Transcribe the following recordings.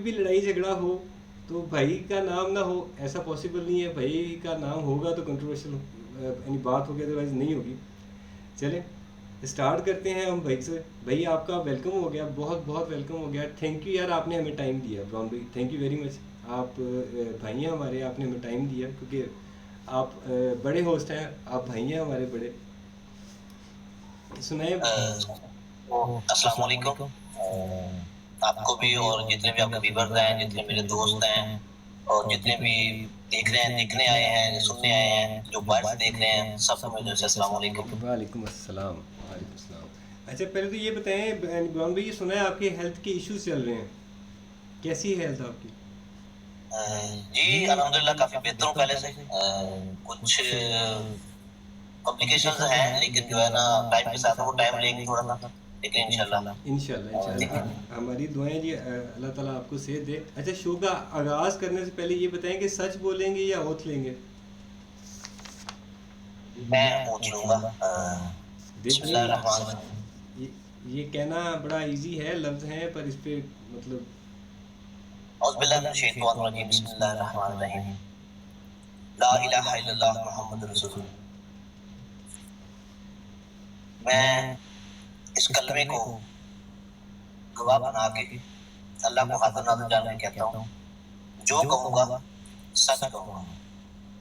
भी लड़ाई झगड़ा हो तो भाई का नाम ना हो, ऐसा पॉसिबल नहीं है। भाई का नाम होगा तो कंट्रोवर्शियल यानी बात होगी, अदरवाइज नहीं होगी। चलें, स्टार्ट करते हैं हम भाई से। भाई आपका वेलकम हो गया, बहुत बहुत वेलकम हो गया। थैंक यू यार, आपने हमें टाइम दिया। ब्राउन भाई थैंक यू वेरी मच। आप भाई हैं हमारे, आपने हमें टाइम दिया क्योंकि आप बड़े होस्ट हैं, आप भाई हैं हमारे बड़े। सुनाए। अस्सलाम वालेकुम। आपको भी और जितने भी आपके व्यूअर्स हैं, जितने मेरे दोस्त हैं और जितने भी देख रहे हैं, देखने आए हैं, सुनने आए हैं, जो बाहर से देख रहे हैं, सबको मेरी तरफ से अस्सलाम वालेकुम। वालेकुम अस्सलाम। वालेकुम अस्सलाम। अच्छा पहले तो ये बताएं ब्राउन भाई, ये सुना है आपके हेल्थ के इश्यूज चल रहे हैं, कैसी है हेल्थ आपकी? जी अल्हम्दुलिल्लाह काफी बेहतर हूँ पहले से। कुछ कॉम्प्लिकेशंस हैं, लेकिन जो है ना टाइम के साथ वो टाइम लेंगे थोड़ा सा, लेकिन इंशाल्लाह। इंशाल्लाह इंशाल्लाह हमारी दुआएं जी, अल्लाह ताला आपको सेहत दे। अच्छा, शो का आगाज़ करने से पहले ये बताएं कि सच बोलेंगे या ओथ लेंगे? मैं पूछ लूंगा। देखिए, बिस्मिल्लाहिर्रहमानिर्रहीम। ये कहना बड़ा इजी है, लफ्ज़ हैं, पर इस पे मतलब औज़ु बिल्लाहि मिनश शैतानिर रजीम। बिस्मिल्लाहिर्रहमानिर्रहीम। ला इलाहा इल्लल्लाह मुहम्मदुर रसूलुल्लाह। मैं इस कलमे को गवाह बना के अल्लाह को हाज़िर नाज़िर जान के कहता हूँ, जो कहूँगा सच कहूँगा,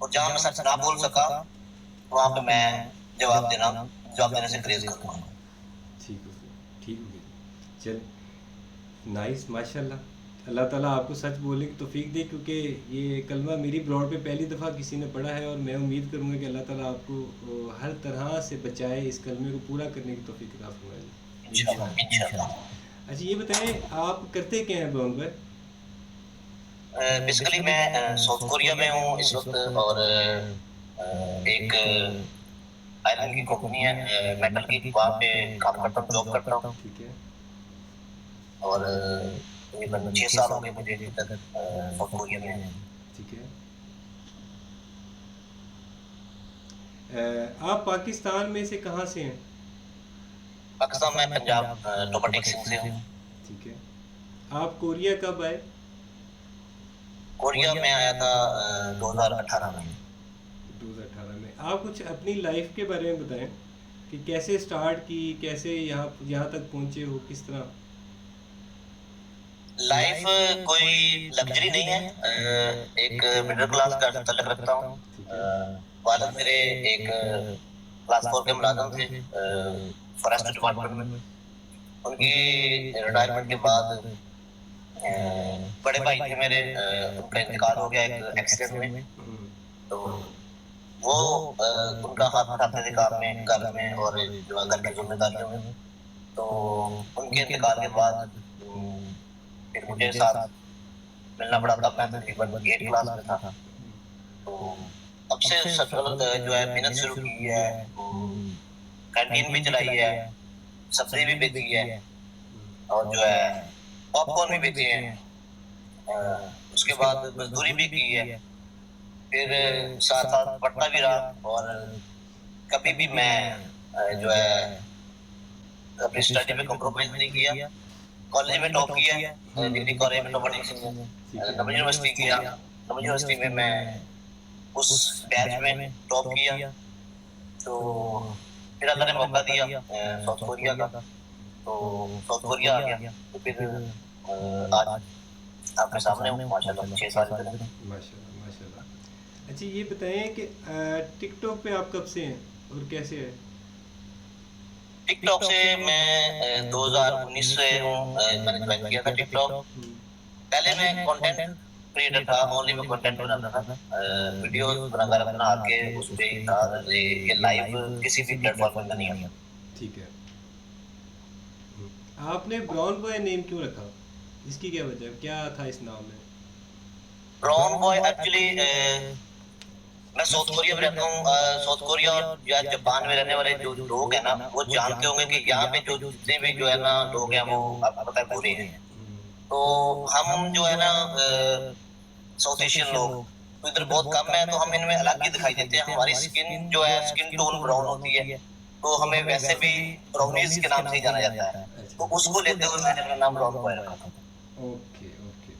और जहाँ मैं सच ना बोल सका वहाँ पे मैं जवाब देने से गुरेज़ करूँगा। ठीक हो गया, ठीक हो गया। चल, नाइस, माशाल्लाह। अल्लाह ताला आपको सच बोलने की तौफीक दे, क्योंकि ये कलमा मेरी ब्रॉड पे पहली दफ़ा किसी ने पढ़ा है, और मैं उम्मीद करूँगा कि अल्लाह ताला आपको हर तरह से बचाए, इस कलमे को पूरा करने की तौफीक अता फरमाए इंशाअल्लाह इंशाअल्लाह। अच्छा ये बताएं, आप करते क्या हैं ब्राउन भाई? बेसिकली मैं साउथ कोरिया में हूँ इस वक्त, और एक आयरन की कंपनी है मेटल की, वहाँ पे काम करता हूँ, जॉब करता हूँ। ठीक है। और तकरीबन 6 साल हो गए मुझे अभी तक साउथ कोरिया में। ठीक है। आप पाकिस्तान में से कहाँ से हैं? पाकिस्तान में पंजाब टोपा टेक सिंह से हूँ। ठीक है। आप कोरिया कब आए? कोरिया में आया था 2018 में। 2018 में। आप कुछ अपनी लाइफ के बारे में बताएं कि कैसे स्टार्ट की, कैसे यहाँ तक पहुँचे हो, किस तरह? लाइफ कोई लग्जरी नहीं है, एक मिडिल क्लास का तलक रखता हूँ। वालिद मेरे एक क्लास 4 के मुलाजिम थे फॉरेस्ट डिपार्टमेंट में। उनकी रिटायरमेंट के बाद बड़े भाई थे मेरे, उनका इंतकाल हो गया एक एक्सीडेंट में। तो वो उनका हाथ उठाते थे काम में, घर में, और जो है घर की जिम्मेदारियों में। तो उनके इंतकाल के बाद फिर मुझे साथ मिलना पड़ा। तब मैं तकरीबन 8 क्लास में था। तो अब से स्ट्रगल जो है, मेहनत शुरू की है, कैंटीन भी चलाई है, सब्जी भी बेची है, और जो है पॉपकॉर्न भी बेचे हैं। उसके बाद मजदूरी भी की है, फिर साथ साथ पढ़ता भी रहा, और कभी भी मैं जो है अपनी स्टडी में कॉम्प्रोमाइज नहीं किया। कॉलेज में टॉप किया, डिग्री कॉलेज में टॉप नमन यूनिवर्सिटी किया। नमन यूनिवर्सिटी में मैं उस बैच में टॉप किया। तो फिर अल्लाह ने मौका दिया साउथ कोरिया का, तो साउथ कोरिया आ गया। तो फिर आज आपके सामने हूँ माशाल्लाह 6 साल इधर। माशाल्लाह माशाल्लाह। अच्छा ये बताएं कि टिकटॉक पे आप कब से हैं और कैसे है? टिकटॉक से मैं 2019 से हूँ, मैंने ज्वाइन किया था टिकटॉक। पहले मैं कंटेंट क्रिएटर था, ओनली मैं कंटेंट बनाता था, वीडियोस बनाकर अपना आके उस पे ही था। ये लाइव किसी भी प्लेटफॉर्म पे नहीं आता। ठीक है। आपने ब्राउन बॉय नेम क्यों रखा? इसकी क्या वजह, क्या था इस नाम में? ब्राउन बॉय एक्चुअली मैं साउथ कोरिया में रहता हूँ। साउथ कोरिया और या जापान में रहने वाले जो लोग हैं ना, वो जानते होंगे कि यहाँ पे जो जितने भी जो है ना लोग हैं, वो आपको पता है गोरे हैं। तो हम जो है ना साउथ एशियन लोग तो इधर बहुत कम है, तो हम इनमें अलग ही दिखाई देते हैं। हमारी स्किन जो है, स्किन टोन ब्राउन होती है, तो हमें वैसे भी ब्राउनीज के नाम से ही जाना जाता है। तो उसको लेते हुए मैंने अपना नाम ब्राउन बॉय रखा था। ओके ओके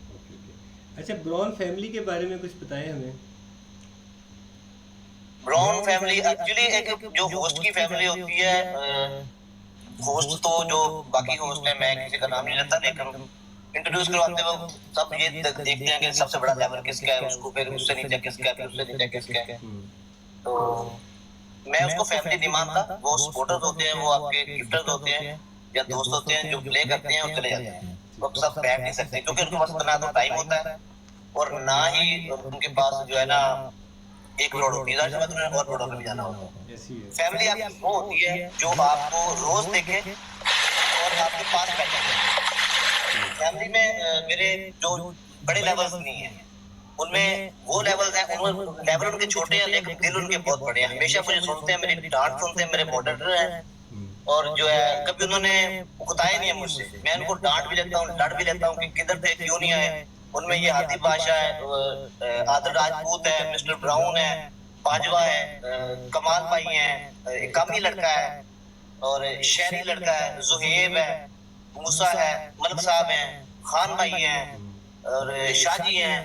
अच्छा, ब्राउन फैमिली के बारे में कुछ बताएं हमें। ब्राउन फैमिली एक्चुअली एक जो होस्ट की फैमिली होती है, होस्ट तो जो बाकी होस्ट है, मैं किसी का नाम नहीं लेता, लेकिन इंट्रोड्यूस करवाते वक्त सब ये देखते हैं कि सबसे बड़ा लेवल किसका है, उसको फिर उससे नीचे किसका है, फिर उससे नीचे किसका है। तो मैं उसको फैमिली नहीं मानता, वो सपोर्टर्स होते हैं, वो आपके गिफ्टर्स होते हैं या दोस्त होते हैं जो प्ले करते हैं और चले जाते हैं। वो सब बैठ नहीं सकते क्योंकि उनके पास इतना तो टाइम होता है और ना ही उनके पास जो है ना एक करोड़ होती है, और करोड़ों में भी जाना होता है। ऐसी है। फैमिली आपकी वो होती है जो आपको रोज देखे और आपके पास बैठे। फैमिली में मेरे जो बड़े लेवल्स नहीं है, उनमें वो लेवल्स हैं, उनमें लेवल उनके छोटे हैं लेकिन दिल उनके बहुत बड़े हैं। हमेशा मुझे सुनते हैं, मेरी डांट सुनते हैं, मेरे मॉडरेटर हैं और जो है कभी उन्होंने उकताया नहीं है मुझसे। मैं उनको डांट भी लेता हूँ, डर भी लेता हूँ कि किधर थे, क्यों नहीं आए। उनमें ये हाथी बादशाह है, आदर राजपूत है, मिस्टर ब्राउन है, बाजवा है, कमाल भाई है, एक कामी लड़का है और शहरी लड़का है, जुहेब है, मूसा है, मलिक साहब हैं, खान भाई हैं और शाहजी हैं।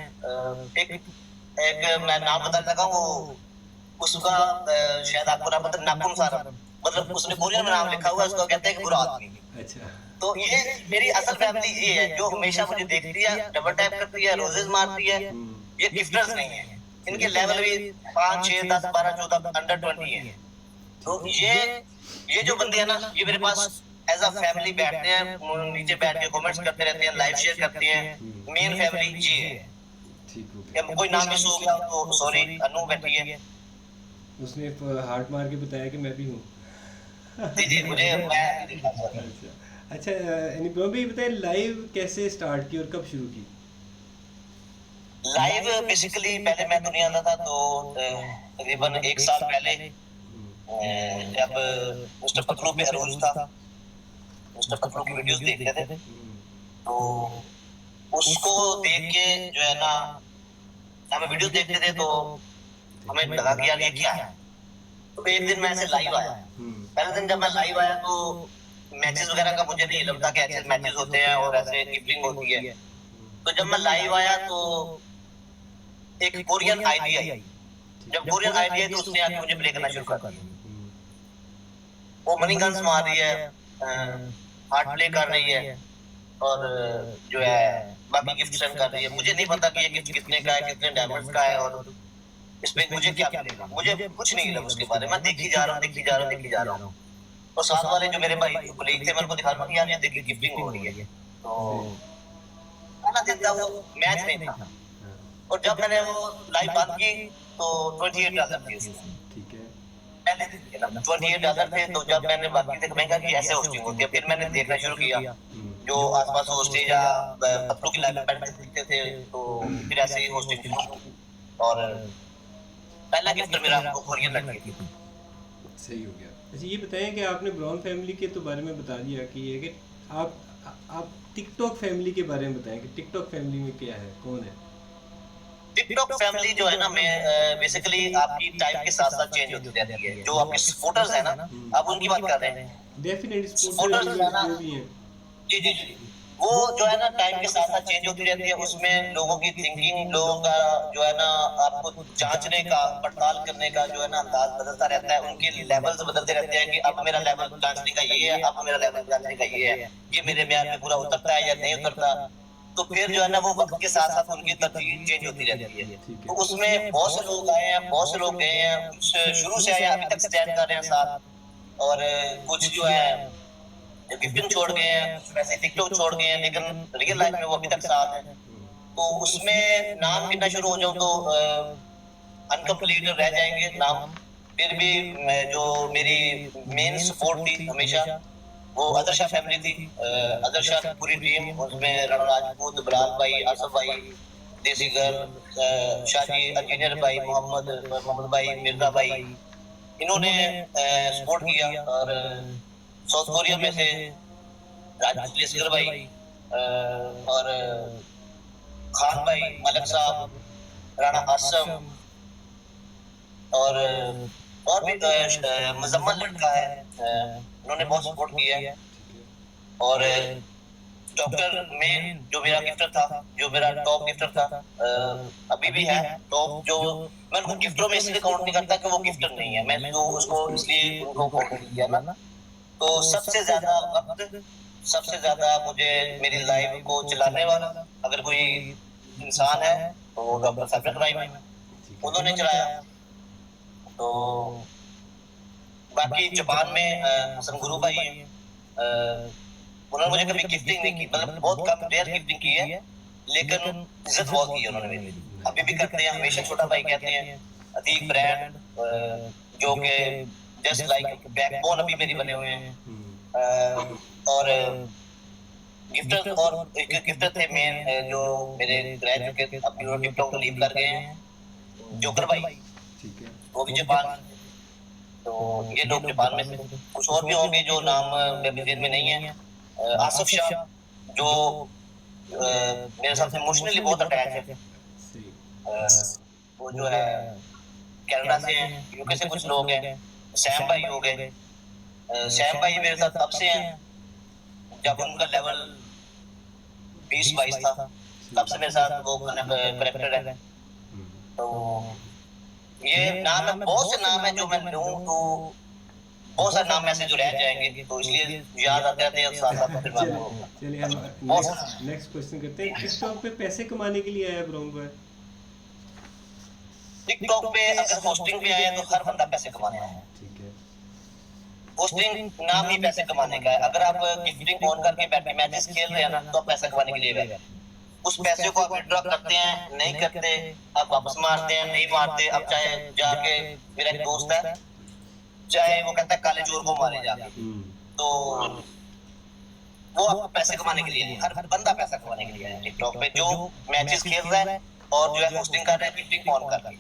एक एक मैं नाम बता लगा, वो उसका शायद आपको ना पता, नाकुम साहब, मतलब उसने कोरियन में नाम लिखा हुआ है, उसको कहते हैं कि बुरा आदमी। अच्छा। तो ये मेरी असल फैमिली ये है जो हमेशा मुझे देखती है, डबल टैप करती है, रोजेस मारती है। ये गिफ्टर्स नहीं है, इनके लेवल भी 5 6 10 12 14 अंडर 20 है। तो ये जो बंदे हैं ना, ये मेरे पास एज अ फैमिली बैठते हैं, नीचे बैठ के कमेंट्स करते रहते हैं, लाइव शेयर करते हैं। मेन फैमिली ये है। ठीक हो गया। कोई नाम मिस हो गया तो सॉरी, अनु बैठी है। उसने हार्ट मार के बताया कि मैं भी हूँ। जी जी, मुझे मैं अच्छा अच्छा, यानी ब्रो भी बताइए, लाइव कैसे स्टार्ट की और कब शुरू की? लाइव बेसिकली पहले मैं दुनिया आता था तो तकरीबन 1 साल पहले जब मिस्टर पतलू पे अरूज था, मिस्टर पतलू की वीडियोस देखते थे, तो उसको देख के जो है ना, हमें वीडियो देखते थे तो हमें लगा कि यार ये क्या है। तो एक दिन मैं ऐसे लाइव आया, पहले दिन जब मैं लाइव आया तो मैचेस वगैरह का मुझे नहीं लगता कि ऐसे मैचेस होते हैं और ऐसे गिफ्टिंग होती है। तो जब मैं लाइव आया तो एक कोरियन आईडी आई। जब कोरियन आईडी आई तो उसने आके मुझे प्ले करना शुरू कर दिया। वो मनी गन्स मार रही है, हार्ट प्ले कर रही है और जो है बाकी गिफ्ट सेंड कर रही है। मुझे नहीं पता कि ये गिफ्ट कितने का है, कितने डायमंड्स का है और इसमें मुझे क्या मिलेगा, मुझे कुछ नहीं लगा उसके बारे में। मैं देखी जा रहा हूँ और साथ वाले जो मेरे भाई कलीग थे, मैं उनको दिखा रहा हूँ यार ये देखिए गिफ्टिंग हो रही है। तो पहला दिन था, वो मैच नहीं था और जब मैंने वो लाइव बंद की तो $28 थे उसमें। ठीक है। पहले दिन के ना $28 थे। तो जब मैंने बाकी देखा, मैं कहा कि ऐसे होस्टिंग होती है। फिर मैंने देखना शुरू किया जो आसपास होस्टेज या पतलू की लाइव बैठते थे, तो फिर ऐसे ही होस्टिंग और पहला गिफ्ट मेरा कोरियन लड़की थी। सही हो गया। अच्छा, ये बताएं कि आपने ब्राउन फैमिली के तो बारे में बता दिया कि ये कि आप टिकटॉक फैमिली के बारे में बताएं कि टिकटॉक फैमिली में क्या है, कौन है? टिकटॉक फैमिली जो है ना, मैं बेसिकली आपकी टाइम के साथ साथ चेंज होती रहती है। जो आपके सपोर्टर्स हैं ना, आप उनकी बात कर रहे हैं। डेफिनेटली सपोर्टर्स जो है ना, भी हैं। जी जी जी, वो जो है ना टाइम के साथ साथ चेंज होती रहती है। उसमें लोगों की थिंकिंग, लोगों का जो है ना आपको जांचने का, पड़ताल करने का जो है ना अंदाज बदलता रहता है। उनके लेवल्स बदलते रहते हैं कि अब मेरा लेवल जांचने का ये है, अब मेरा लेवल जांचने का ये है, ये मेरे म्यार में पूरा उतरता है या नहीं उतरता। तो फिर जो है ना वो वक्त के साथ साथ उनकी तरजीह चेंज होती रहती है। तो उसमें बहुत से लोग आए हैं, बहुत से लोग गए हैं, कुछ शुरू से आए हैं, अभी तक स्टैंड कर रहे हैं साथ, और कुछ जो है गिफ्टिंग छोड़ गए हैं, वैसे टिकटॉक छोड़ गए हैं, लेकिन रियल लाइफ में वो अभी तक साथ हैं। तो उसमें नाम गिनना शुरू हो जाऊं तो अनकम्प्लीट रह जाएंगे नाम। फिर भी जो मेरी मेन सपोर्ट थी हमेशा, वो अदरशा फैमिली थी। अदरशा की पूरी टीम, उसमें रणा राजपूत, बिलाल भाई, आसफ भाई, देसी गर्ल, शाजी, इंजीनियर भाई, मोहम्मद भाई, मिर्जा भाई, इन्होंने सपोर्ट किया। और साउथ कोरिया में से राजपूत भाई और खान भाई, मलिक साहब, राणा आसम और भी मुजम्मल लड़का है, उन्होंने बहुत सपोर्ट किया। और डॉक्टर मेन जो मेरा गिफ्टर था, जो मेरा टॉप गिफ्टर था, अभी भी है टॉप, जो मैं उनको गिफ्टरों में इसलिए काउंट नहीं करता कि वो गिफ्टर नहीं है, मैं तो उसको इसलिए उनको काउंट नहीं किया ना। तो सबसे ज्यादा वक्त, सबसे ज्यादा मुझे मेरी लाइफ को चलाने वाला अगर कोई इंसान है तो वो डॉक्टर साबिर क्राइम है, उन्होंने चलाया। तो बाकी जापान में हसन गुरु भाई हैं, उन्होंने मुझे कभी गिफ्टिंग नहीं की, मतलब बहुत कम रेयर गिफ्टिंग की है, लेकिन इज्जत बहुत की है उन्होंने मेरी, अभी भी करते हैं, हमेशा छोटा भाई कहते हैं। अतीक ब्रांड जो कि जस्ट लाइक बैकबोन अभी मेरी बने हुए हैं। और गिफ्टर, और एक गिफ्टर थे मेन जो मेरे रह चुके, अब यूरो गिफ्टों को लीव कर गए हैं, जोकर भाई, ठीक है, वो भी जापान। तो ये लोग जापान में से, कुछ और भी होंगे जो नाम मेरे जेब में नहीं है। आसिफ शाह जो मेरे साथ इमोशनली बहुत अटैच है, वो जो है कनाडा से हैं, यूके से कुछ लोग हैं। सैम भाई हो गए, सैम भाई मेरे साथ तब से हैं जब उनका लेवल 20-22 था, तब से मेरे साथ वो कनेक्टेड है। तो ये नाम है, बहुत से नाम है जो मैं लूं तो बहुत सारे नाम ऐसे जो रह जाएंगे, तो इसलिए याद आते रहते हैं साथ साथ। फिर मैं आपको चलिए हम नेक्स्ट क्वेश्चन करते हैं। टिकटॉक पे पैसे कमाने के लिए आया ब्राउन बॉय? टिकटॉक पे अगर होस्टिंग पे आए तो हर बंदा पैसे कमाने आया है, ठीक है, होस्टिंग नाम ही पैसे कमाने का है। अगर आप गिफ्टिंग ऑन करके बैठे मैचेस खेल रहे हैं ना, तो आप पैसा कमाने के लिए बैठे, उस पैसे को आप विड्रॉ करते हैं, नहीं करते आप वापस मारते हैं, नहीं मारते, अब चाहे जाके, मेरा एक दोस्त है, चाहे वो कहता है काले चोर को मारे जाके, तो वो आपको पैसे कमाने के लिए है, हर बंदा पैसा कमाने के लिए है टिकटॉक पे, जो मैचेस खेल रहा है और जो है होस्टिंग कर रहा है, गिफ्टिंग ऑन कर रहा है।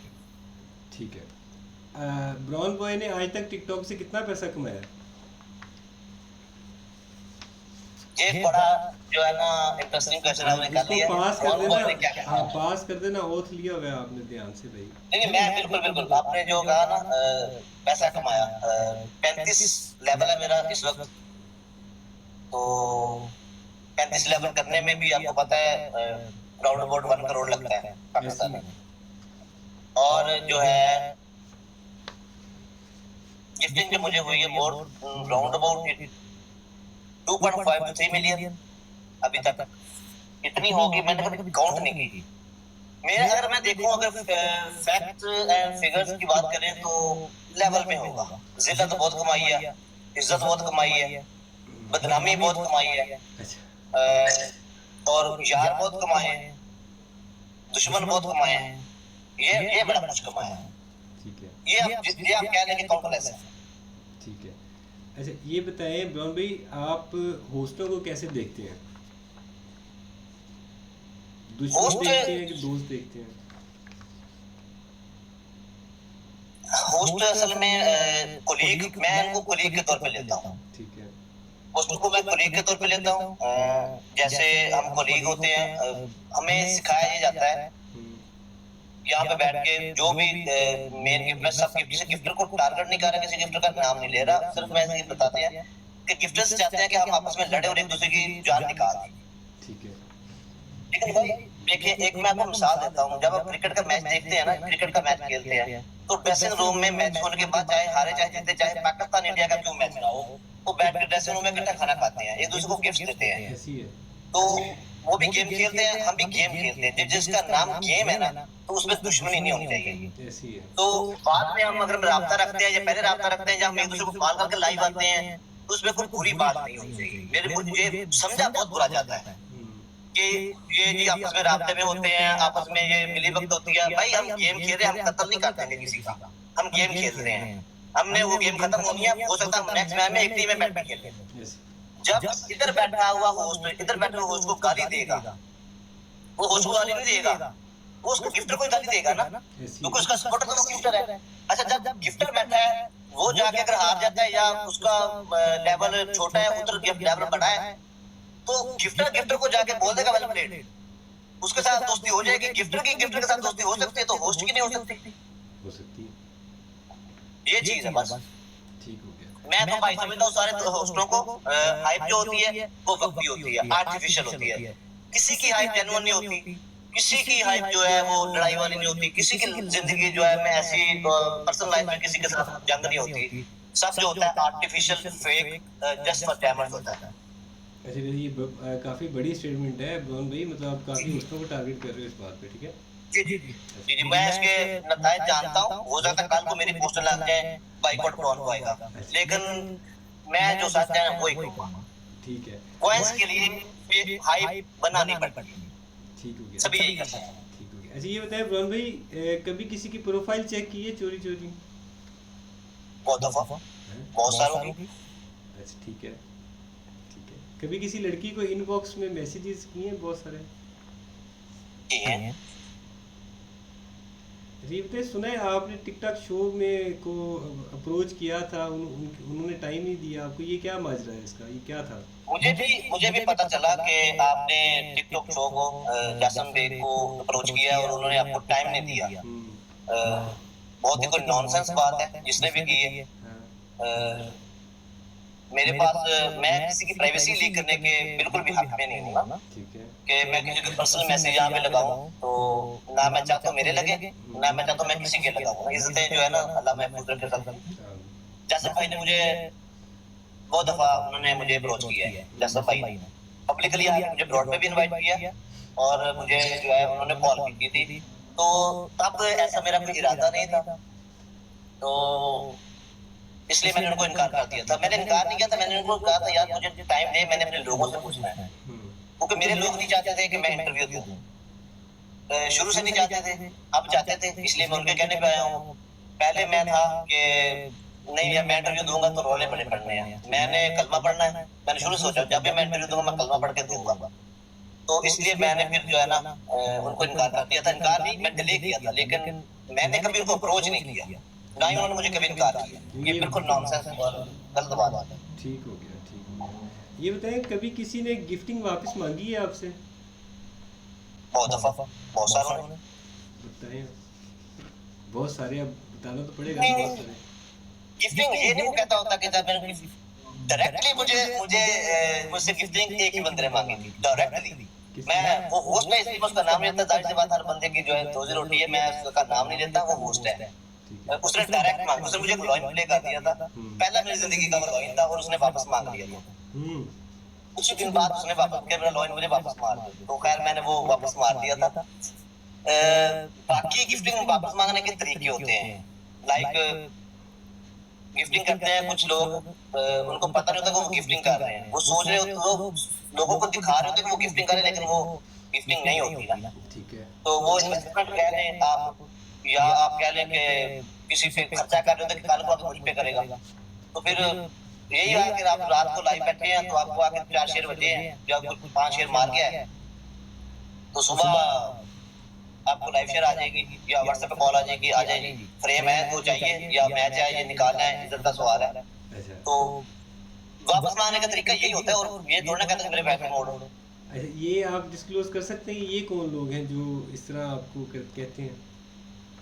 ठीक है। ब्राउन बॉय ने आज तक टिकटॉक से कितना पैसा कमाया? ये बड़ा जो है ना इंटरेस्टिंग क्वेश्चन आपने कर लिया, पास कर ब्राउन बॉय ने क्या देना, कहा? पास कर देना, ओथ लिया हुआ है आपने ध्यान से भाई। नहीं मैं बिल्कुल बिल्कुल, आपने जो कहा ना पैसा कमाया, 35 लेवल है मेरा इस वक्त, तो 35 लेवल करने में भी आपको पता है राउंड अबाउट 1 करोड़ लगता है पाकिस्तान में, और जो है गिफ्टिंग जो मुझे हुई है more round about 2.5 to 3 million अभी तक, इतनी होगी, मैंने कभी काउंट नहीं की। मेरा अगर मैं देखूं, अगर फैक्ट एंड फिगर्स की बात करें तो लेवल में होगा, जिल्लत बहुत कमाई है, इज्जत बहुत कमाई है, बदनामी बहुत कमाई है, और यार बहुत कमाए हैं, दुश्मन बहुत कमाए हैं, ये बड़ा कुछ कमाया है। ठीक है, ये आप कह लें कि काउंटलेस है। ठीक है। अच्छा ये बताएं ब्राउन भाई, आप होस्टों को कैसे देखते हैं? दुश्मन देखते हैं कि दोस्त देखते हैं? होस्ट असल में कोलीग, मैं इनको कोलीग के तौर पे लेता हूँ। ठीक है, होस्ट को मैं कोलीग के तौर पे लेता हूँ। जैसे हम कोलीग होते हैं, हमें सिखाया ये जाता है यहाँ पे बैठ के, जो भी मेन गिफ्टर, सब किसी गिफ्टर को टारगेट नहीं कर रहा, किसी गिफ्टर का नाम नहीं ले रहा, सिर्फ मैं ये बताते हैं कि गिफ्टर्स चाहते हैं कि हम आपस में लड़े और एक दूसरे की जान निकाल दें। ठीक है, लेकिन भाई देखिए, एक मैं आपको मिसाल देता हूँ, जब आप क्रिकेट का मैच देखते हैं ना, क्रिकेट का मैच खेलते हैं, तो ड्रेसिंग रूम में मैच होने के बाद चाहे हारे चाहे जीते, चाहे पाकिस्तान इंडिया का क्यों मैच ना हो, वो बैठ के ड्रेसिंग रूम में इकट्ठा खाना खाते हैं, एक दूसरे को गिफ्ट देते हैं, ऐसी है। तो वो भी गेम खेलते हैं, हम भी गेम खेलते हैं, जिसका नाम गेम है ना, तो उसमें दुश्मनी नहीं होनी चाहिए। ऐसी है। तो बाद में हम अगर राब्ता रखते हैं या पहले राब्ता रखते हैं, या हम एक दूसरे को कॉल करके लाइव आते हैं, तो उसमें कोई बुरी बात नहीं होनी चाहिए। मेरे मुझे समझा बहुत बुरा जाता है कि ये जी आपस में राब्ते में होते हैं, आपस में ये मिली वक्त होती है। भाई हम गेम खेल रहे हैं, हम कत्ल नहीं करते हैं किसी का, हम गेम खेल रहे हैं, हमने वो गेम खत्म होनी है, हो सकता है नेक्स्ट मैच में एक टीम में बैठ के खेलें। जब इधर बैठा हुआ होस्ट, इधर बैठे हुए होस्ट को गाली देगा, वो होस्ट को गाली नहीं देगा, वो उसको गिफ्टर को गाली देगा ना, क्योंकि उसका सपोर्टर तो गिफ्टर है। अच्छा जब गिफ्टर बैठा है, वो जाके अगर हार जाता है या उसका लेवल छोटा है, उधर लेवल बड़ा है, तो गिफ्टर को जाके बोल देगा वेल प्लेड, उसके साथ दोस्ती हो जाएगी। गिफ्टर के साथ दोस्ती हो सकती है, तो होस्ट की नहीं हो सकती। हो सकती है, ये चीज है बस। ठीक हो गया। मैं तो भाई समझता हूँ सारे होस्टों को हाइप जो होती है वो वक्ती होती है, आर्टिफिशियल होती है। किसी की हाइप जेन्युइन नहीं होती, किसी की हाइप जो है वो लड़ाई वाली नहीं होती, किसी की जिंदगी जो है मैं ऐसी पर्सनल लाइफ में किसी के साथ जंग नहीं होती। सब जो होता है artificial, fake, just for damage होता है। अच्छा, ये काफ़ी बड़ी स्टेटमेंट है ब्राउन भाई, मतलब आप काफ़ी होस्टों को टारगेट कर रहे हो इस बात पे, ठीक है। जी जी जी जी, मैं इसके नतायज जानता हूँ। हो सकता है कल को मेरी पोस्टर लग जाए, बाइकआउट ब्राउन को आएगा, लेकिन मैं जो सच है वही कहूँगा। ठीक है, कॉइंस के लिए हाइप बनानी पड़ती है, ठीक हो गया। सभी यही करते हैं। ठीक हो गया। अच्छा ये बताएं ब्राउन भाई, कभी किसी की प्रोफाइल चेक की है चोरी चोरी? बहुत दफा, बहुत सारों की। अच्छा ठीक है, ठीक है। कभी किसी लड़की को इनबॉक्स में मैसेजेस किए हैं बहुत सारे? की हैं। जी बताइए, सुना है आपने टिकटॉक शो में को अप्रोच किया था, उन्होंने टाइम नहीं दिया आपको, ये क्या माजरा है इसका, ये क्या था? मुझे भी पता चला कि आपने टिकटॉक शो को जासम बेग को अप्रोच किया और उन्होंने आपको टाइम नहीं दिया। बहुत ही कोई नॉनसेंस बात है जिसने भी की है। हाँ। मेरे पास मैं किसी की प्राइवेसी लीक करने के बिल्कुल भी हक में नहीं हूँ ना, ठीक है कि मैं किसी के पर्सनल मैसेज यहाँ पे लगाऊं। तो ना मैं चाहता हूँ मेरे लगे, ना मैं चाहता हूँ मैं किसी के लगाऊं। इज्जतें जो है ना अल्लाह महफूज रखे सबकी। जासम भाई ने मुझे बहुत दफा उन्होंने मुझे अप्रोच किया है, जासम भाई ने पब्लिकली आके मुझे ब्रॉड पे भी इनवाइट किया और मुझे जो है उन्होंने कॉल भी की थी। तो तब ऐसा मेरा कोई इरादा नहीं था, तो इसलिए मैंने उनको इनकार कर दिया था। मैंने इनकार नहीं किया था, मैंने उनको कहा था यार मुझे टाइम दे, मैंने अपने लोगों से पूछना है, क्योंकि मेरे लोग नहीं चाहते थे कि मैं इंटरव्यू दूं। शुरू से नहीं चाहते थे, अब चाहते थे, इसलिए मैं उनके कहने पे आया हूँ। पहले मैं था कि नहीं यार मैं इंटरव्यू दूंगा तो रोले बड़े पड़ने हैं, मैंने कलमा पढ़ना है। मैंने शुरू से सोचा जब भी मैं इंटरव्यू दूंगा मैं कलमा पढ़ के दूंगा, तो इसलिए मैंने फिर जो है ना उनको इनकार कर दिया था। इनकार नहीं, मैं डिले किया था, लेकिन मैंने कभी उनको अप्रोच नहीं किया, ना ही उन्होंने मुझे कभी इनकार किया। ये बिल्कुल नॉनसेंस और गलत बात है। ठीक हो गया, ठीक हो गया। ये बताएं, कभी किसी ने गिफ्टिंग वापस मांगी है आपसे? बहुत दफा, बहुत सारों ने। बताएं, बहुत सारे, अब बताना तो पड़ेगा नहीं, ना, बहुत सारे। गिफ्टिंग ये नहीं वो कहता होता कि जब मैंने डायरेक्टली मुझे मुझे मुझसे गिफ्टिंग एक ही बंदे ने मांगी थी डायरेक्टली। मैं वो होस्ट है इसलिए उसका नाम नहीं लेता, जाहिर सी बात हर बंदे की जो है रोजी रोटी है, मैं उसका नाम नहीं लेता, वो होस्ट है। उसने डायरेक्ट मांगा, उसने मुझे लॉइन प्ले कर दिया था, पहला मेरी जिंदगी का लॉइन था और उसने वापस मांग लिया था। कुछ दिन बाद उसने वापस किया, मेरा लॉइन मुझे वापस मार दिया, तो खैर मैंने वो वापस मार दिया था। बाकी गिफ्टिंग वापस मांगने के तरीके होते हैं, लाइक गिफ्टिंग करते हैं कुछ लोग, उनको पता नहीं होता कि वो गिफ्टिंग कर रहे हैं, वो सोच रहे होते, वो लोगों को दिखा रहे होते कि वो गिफ्टिंग कर रहे हैं, लेकिन वो गिफ्टिंग नहीं होती ना। ठीक है, तो वो इन्वेस्टमेंट कह लें आप, या आप कह लें कि किसी पे खर्चा कर रहे होते कि कल को आके मुझ पे करेगा। तो फिर यही है कि आप रात को लाइव बैठे हैं तो आपको आके 4 शेयर बचे हैं, जब 5 शेयर मार गया है तो सुबह आपको लाइव शेयर आ जाएगी या व्हाट्सएप पे कॉल आ जाएगी, फ्रेम है तो चाहिए या मैच है ये निकालना है, इज्जत का सवाल है। तो वापस मांगने का तरीका यही होता है, और ये थोड़ा ना कहते हैं मेरे पैसे मोड़। अच्छा ये आप डिस्क्लोज कर सकते हैं ये कौन लोग हैं जो इस तरह आपको कहते हैं?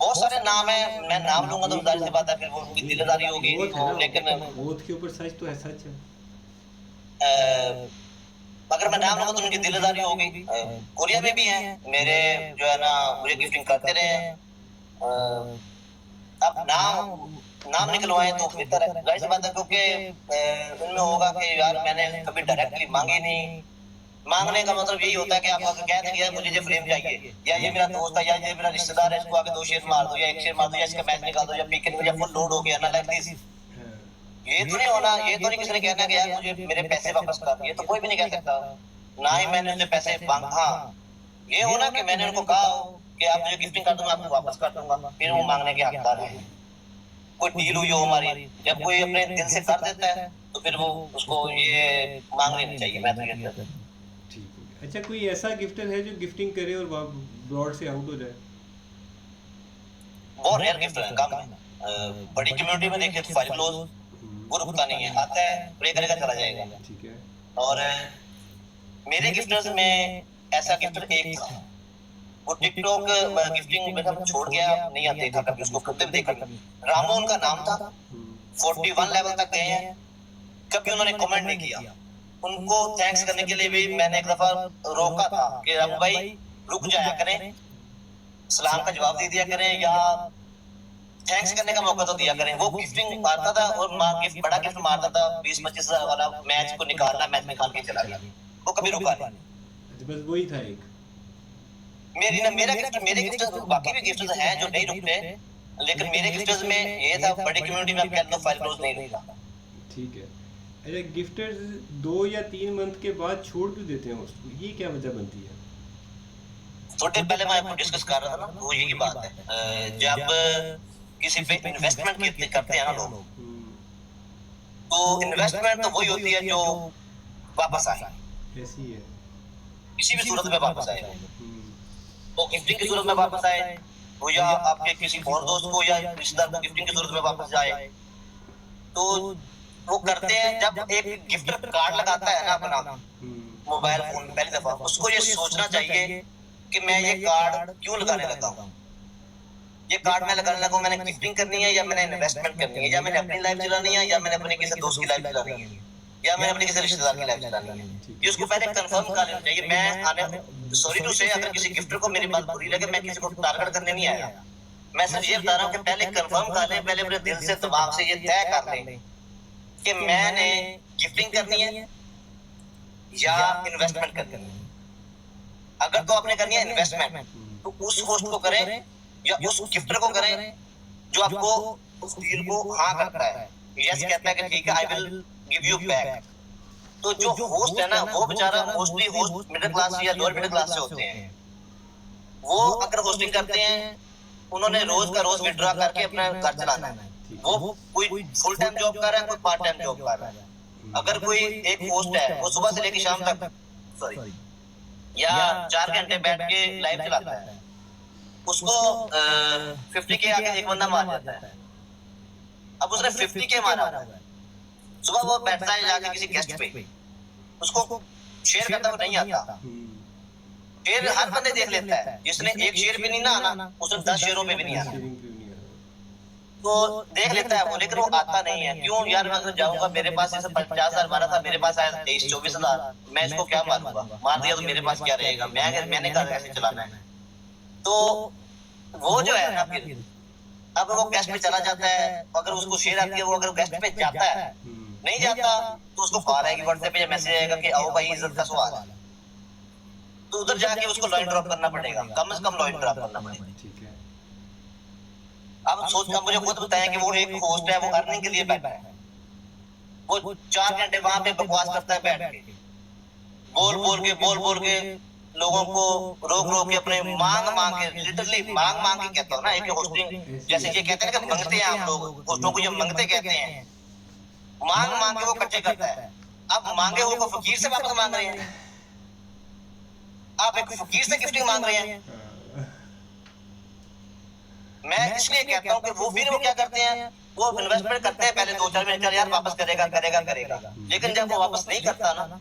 बहुत सारे नाम है, मैं नाम लूंगा तो जाहिर सी बात है फिर वो उनकी दिलदारी होगी, लेकिन ओथ के ऊपर सच तो है, सच है। अगर मैं नाम लूंगा तो उनकी दिलदारी होगी। कोरिया में भी हैं मेरे जो है ना, मुझे गिफ्टिंग करते रहे हैं। अब नाम निकलवाएं तो बेहतर है, जाहिर सी बात है, क्योंकि उनमें होगा कि यार मैंने कभी डायरेक्टली मांगी नहीं। मांगने का मतलब यही होता है कि आप अगर कह देंगे यार मुझे ये फ्रेम चाहिए, या ये मेरा दोस्त है, या ये मेरा रिश्तेदार है, इसको आगे 2 शेयर मार दो या 1 शेयर मार दो, या इसका मैच निकाल दो, या पीके या फुल लोड हो गया ना, लाइक दिस। ये तो नहीं होना, ये तो नहीं किसी ने कहना कि यार मुझे मेरे पैसे वापस कर, ये तो कोई भी नहीं कह सकता, ना ही मैंने उनसे पैसे मांगा। हाँ ये होना कि मैंने उनको कहा कि आप मुझे गिफ्टिंग कर दो, मैं आपको वापस कर दूंगा, फिर वो मांगने के हकदार है। कोई डील हुई हो हमारी, जब कोई अपने दिल से कर देता है तो फिर वो उसको ये मांगनी नहीं चाहिए। मैं तो ये कहता हूं। ठीक है। अच्छा कोई ऐसा गिफ्टर है जो गिफ्टिंग करे और ब्रॉड से आउट हो जाए? बहुत रेयर गिफ्टर है, कम है। बड़ी कम्युनिटी में देखें तो 5 क्लोज वो रुकता नहीं है, आता है प्रे करेगा चला जाएगा। ठीक है। और मेरे गिफ्टर्स में ऐसा गिफ्टर एक था, वो टिकटॉक गिफ्टिंग में सब छोड़ गया, नहीं देखा कभी उसको, खुद भी देखा। रामोन का नाम था, 41 लेवल तक गए हैं, कभी उन्होंने कमेंट नहीं किया। उनको थैंक्स करने के लिए भी मैंने एक दफा रोका था कि अब भाई रुक जाया करें, सलाम का जवाब दे दिया करें या थैंक्स करने का मौका तो दिया करें। वो गिफ्टिंग मारता था और गिफ्ट बड़ा गिफ्ट मारता था, 20-25 हजार वाला मैच को निकालना, मैच निकाल के चला गया, वो कभी रुका नहीं। बस वही था एक मेरे गिफ्ट बाकी भी गिफ्ट हैं जो नहीं रुकते, लेकिन मेरे गिफ्ट्स में ये था बड़ी कम्युनिटी में कह लो फाइल क्लोज नहीं था। ठीक है। अच्छा, गिफ्टर्स 2 या 3 मंथ के बाद छोड़ क्यों देते हैं उसको, ये क्या वजह बनती है? थोड़े पहले मैं आपको डिस्कस कर रहा था ना, वो यही बात है। जब किसी पे इन्वेस्टमेंट करते हैं ना लोग, तो इन्वेस्टमेंट तो वही होती है जो वापस आए, ऐसी है किसी भी सूरत में वापस आए। तो गिफ्टिंग की सूरत में वापस आए, वो या आपके किसी और दोस्त को या रिश्तेदार को गिफ्टिंग की सूरत में वापस जाए, तो वो करते हैं। जब एक गिफ्टर कार्ड लगाता है ना अपना मोबाइल फोन, पहली दफा उसको ये सोचना चाहिए कि मैं ये कार्ड क्यों लगाने लगा हूँ। ये कार्ड मैं लगाने लगा हूँ, मैंने गिफ्टिंग करनी है या मैंने इन्वेस्टमेंट करनी है, या मैंने अपनी लाइफ चलानी है या मैंने अपने किसी दोस्त की लाइफ चलानी है या मैंने अपने किसी रिश्तेदार की लाइफ चलानी है। ये उसको पहले कंफर्म कर लेना चाहिए। मैं आने सॉरी टू से अगर किसी गिफ्टर को मेरी बात बुरी लगे, मैं किसी को टारगेट करने नहीं आया, मैं सिर्फ ये बता रहा हूँ कि पहले कंफर्म कर लें, पहले अपने दिल से दिमाग से ये तय कर लें कि मैंने गिफ्टिंग करनी है या इन्वेस्टमेंट करनी है। अगर तो आपने करनी है इन्वेस्टमेंट, तो उस होस्ट को करें या उस गिफ्टर को करें जो आपको उस डील को हाँ करता है, यस कहता है कि ठीक है I will give you back. तो जो होस्ट है ना, वो बेचारा मोस्टली होस्ट मिडिल क्लास या लोअर मिडिल क्लास से होते हैं। वो अगर होस्टिंग करते हैं, उन्होंने रोज का रोज विड्रॉ करके अपना घर चलाना है। वो कोई फुल टाइम जॉब कर रहा है, कोई पार्ट टाइम जॉब कर रहा है। अगर कोई एक होस्ट है, वो सुबह से लेकर शाम तक या 4 घंटे बैठ के लाइव चलाता है, उसको 50 के आगे एक बंदा मार जाता है। अब उसने 50 के मारा हुआ है, सुबह वो बैठता है जाके किसी गेस्ट पे, उसको शेयर करता हुआ नहीं आता। शेयर हर बंदे देख लेता है, जिसने एक शेयर भी नहीं ना आना, उसने 10 शेयरों पे भी नहीं आना, तो देख लेता है वो, लेकिन वो आता नहीं है। क्यों यार, मैं अगर जाऊंगा, मेरे पास जैसे 50,000 मारा था, मेरे पास आया 23-24,000, मैं इसको क्या मारूंगा, मार दिया तो मेरे पास क्या रहेगा, मैंने कहा कैसे चलाना है। तो वो जो है ना, फिर अब वो गेस्ट पे चला जाता है, अगर उसको शेयर आती है, वो अगर गेस्ट पे जाता है, नहीं जाता तो उसको कॉल आएगी, व्हाट्सएप पे मैसेज आएगा कि आओ भाई इज्जत का सवाल है, तो उधर जाके उसको लॉइन ड्रॉप करना पड़ेगा, कम से कम लॉइन ड्रॉप करना पड़ेगा। ठीक है। अब सोच कर मुझे खुद बताएं कि वो एक होस्ट है, वो अर्निंग के लिए बैठा है, वो 4 घंटे वहां पे बकवास करता है बैठ के, बोल बोल के लोगों को रोक के अपने मांग के, लिटरली मांग के कहता हूँ ना, एक होस्टिंग जैसे ये कहते हैं कि मंगते हैं आप लोग, होस्टों को ये मंगते कहते हैं, मांग के वो कच्चे करता है। अब मांगे हुए को फकीर से वापस मांग रहे हैं, आप एक फकीर से गिफ्टिंग मांग रहे हैं। मैं इसलिए कहता हूँ कि वो फिर वो क्या करते हैं, वो इन्वेस्टमेंट करते हैं पहले 2-4 महीने, चल यार वापस करेगा, लेकिन जब वो वापस नहीं करता ना,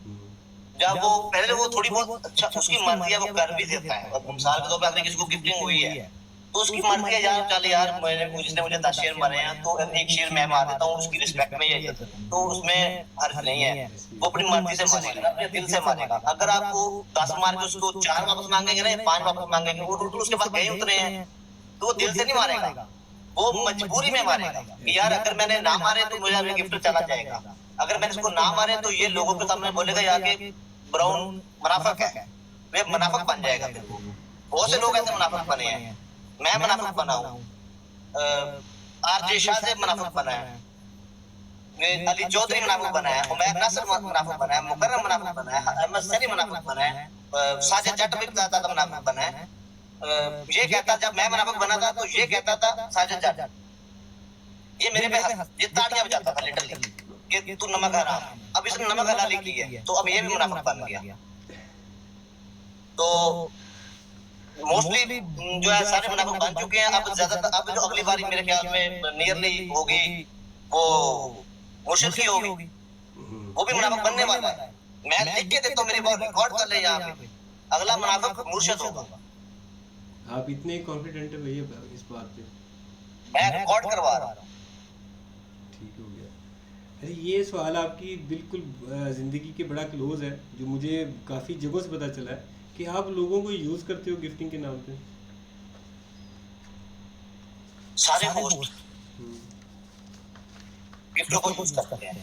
जब वो पहले वो थोड़ी बहुत अच्छा उसकी मर्जी है, वो कर भी देता है। और साल के 2 पे अगर किसी को गिफ्टिंग हुई है तो उसकी मर्जी है, यार चल यार जिसने मुझे 10 शेयर मारे हैं तो 1 शेयर मैं मार देता हूँ, उसकी रिस्पेक्ट में ये, तो उसमें हर्ज नहीं है, वो अपनी मर्जी से मारेगा, अपने दिल से मारेगा। अगर आपको 10 मार के उसको 4 वापस मांगेंगे ना, 5 वापस मांगेंगे, वो टोटल उसके पास गए उतने हैं, तो वो दिल से नहीं मारेगा, वो मजबूरी में मारेगा कि यार अगर मैंने ना मारे तो मुझे गिफ्ट चला जाएगा, अगर मैंने इसको ना मारे तो ये लोगों के सामने बोलेगा यार कि ब्राउन मुनाफिक है, वे मुनाफिक बन जाएगा। फिर बहुत से लोग ऐसे मुनाफिक बने हैं, मैं मुनाफिक बना हूँ, आरजे शाह से मुनाफिक बना है, अली चौधरी मुनाफिक बना है, उमैर नासिर मुनाफिक बना है, मुकर्रम मुनाफिक बना है, अहमद सनी मुनाफिक बना है, साजिद जट भी मुनाफिक बना है। ये कहता, जब मैं मुनाफिक बना था तो ये कहता था साजिद जट, ये मेरे पे ये ताड़ियां बजाता था लिटरली कि तू नमक हराम, अब इसने नमक हलाली की है तो अब ये भी मुनाफिक बन गया। तो मोस्टली जो है सारे मुनाफिक बन चुके हैं। अब ज्यादातर अब जो अगली बारी मेरे ख्याल में नियरली होगी वो मुर्शिद की होगी, वो भी मुनाफिक बनने वाला है। मैं लिख के देता हूँ, मेरी बात रिकॉर्ड कर ले यहाँ पे, अगला मुनाफिक मुर्शिद होगा। आप इतने कॉन्फिडेंट है भैया इस बात पे? मैं रिकॉर्ड करवा रहा हूँ। ठीक हो गया। अरे ये सवाल आपकी बिल्कुल ज़िंदगी के बड़ा क्लोज है, जो मुझे काफ़ी जगहों से पता चला है कि आप लोगों को यूज़ करते हो गिफ्टिंग के नाम पे। सारे होस्ट हम्म, गिफ्टों को यूज करते हैं,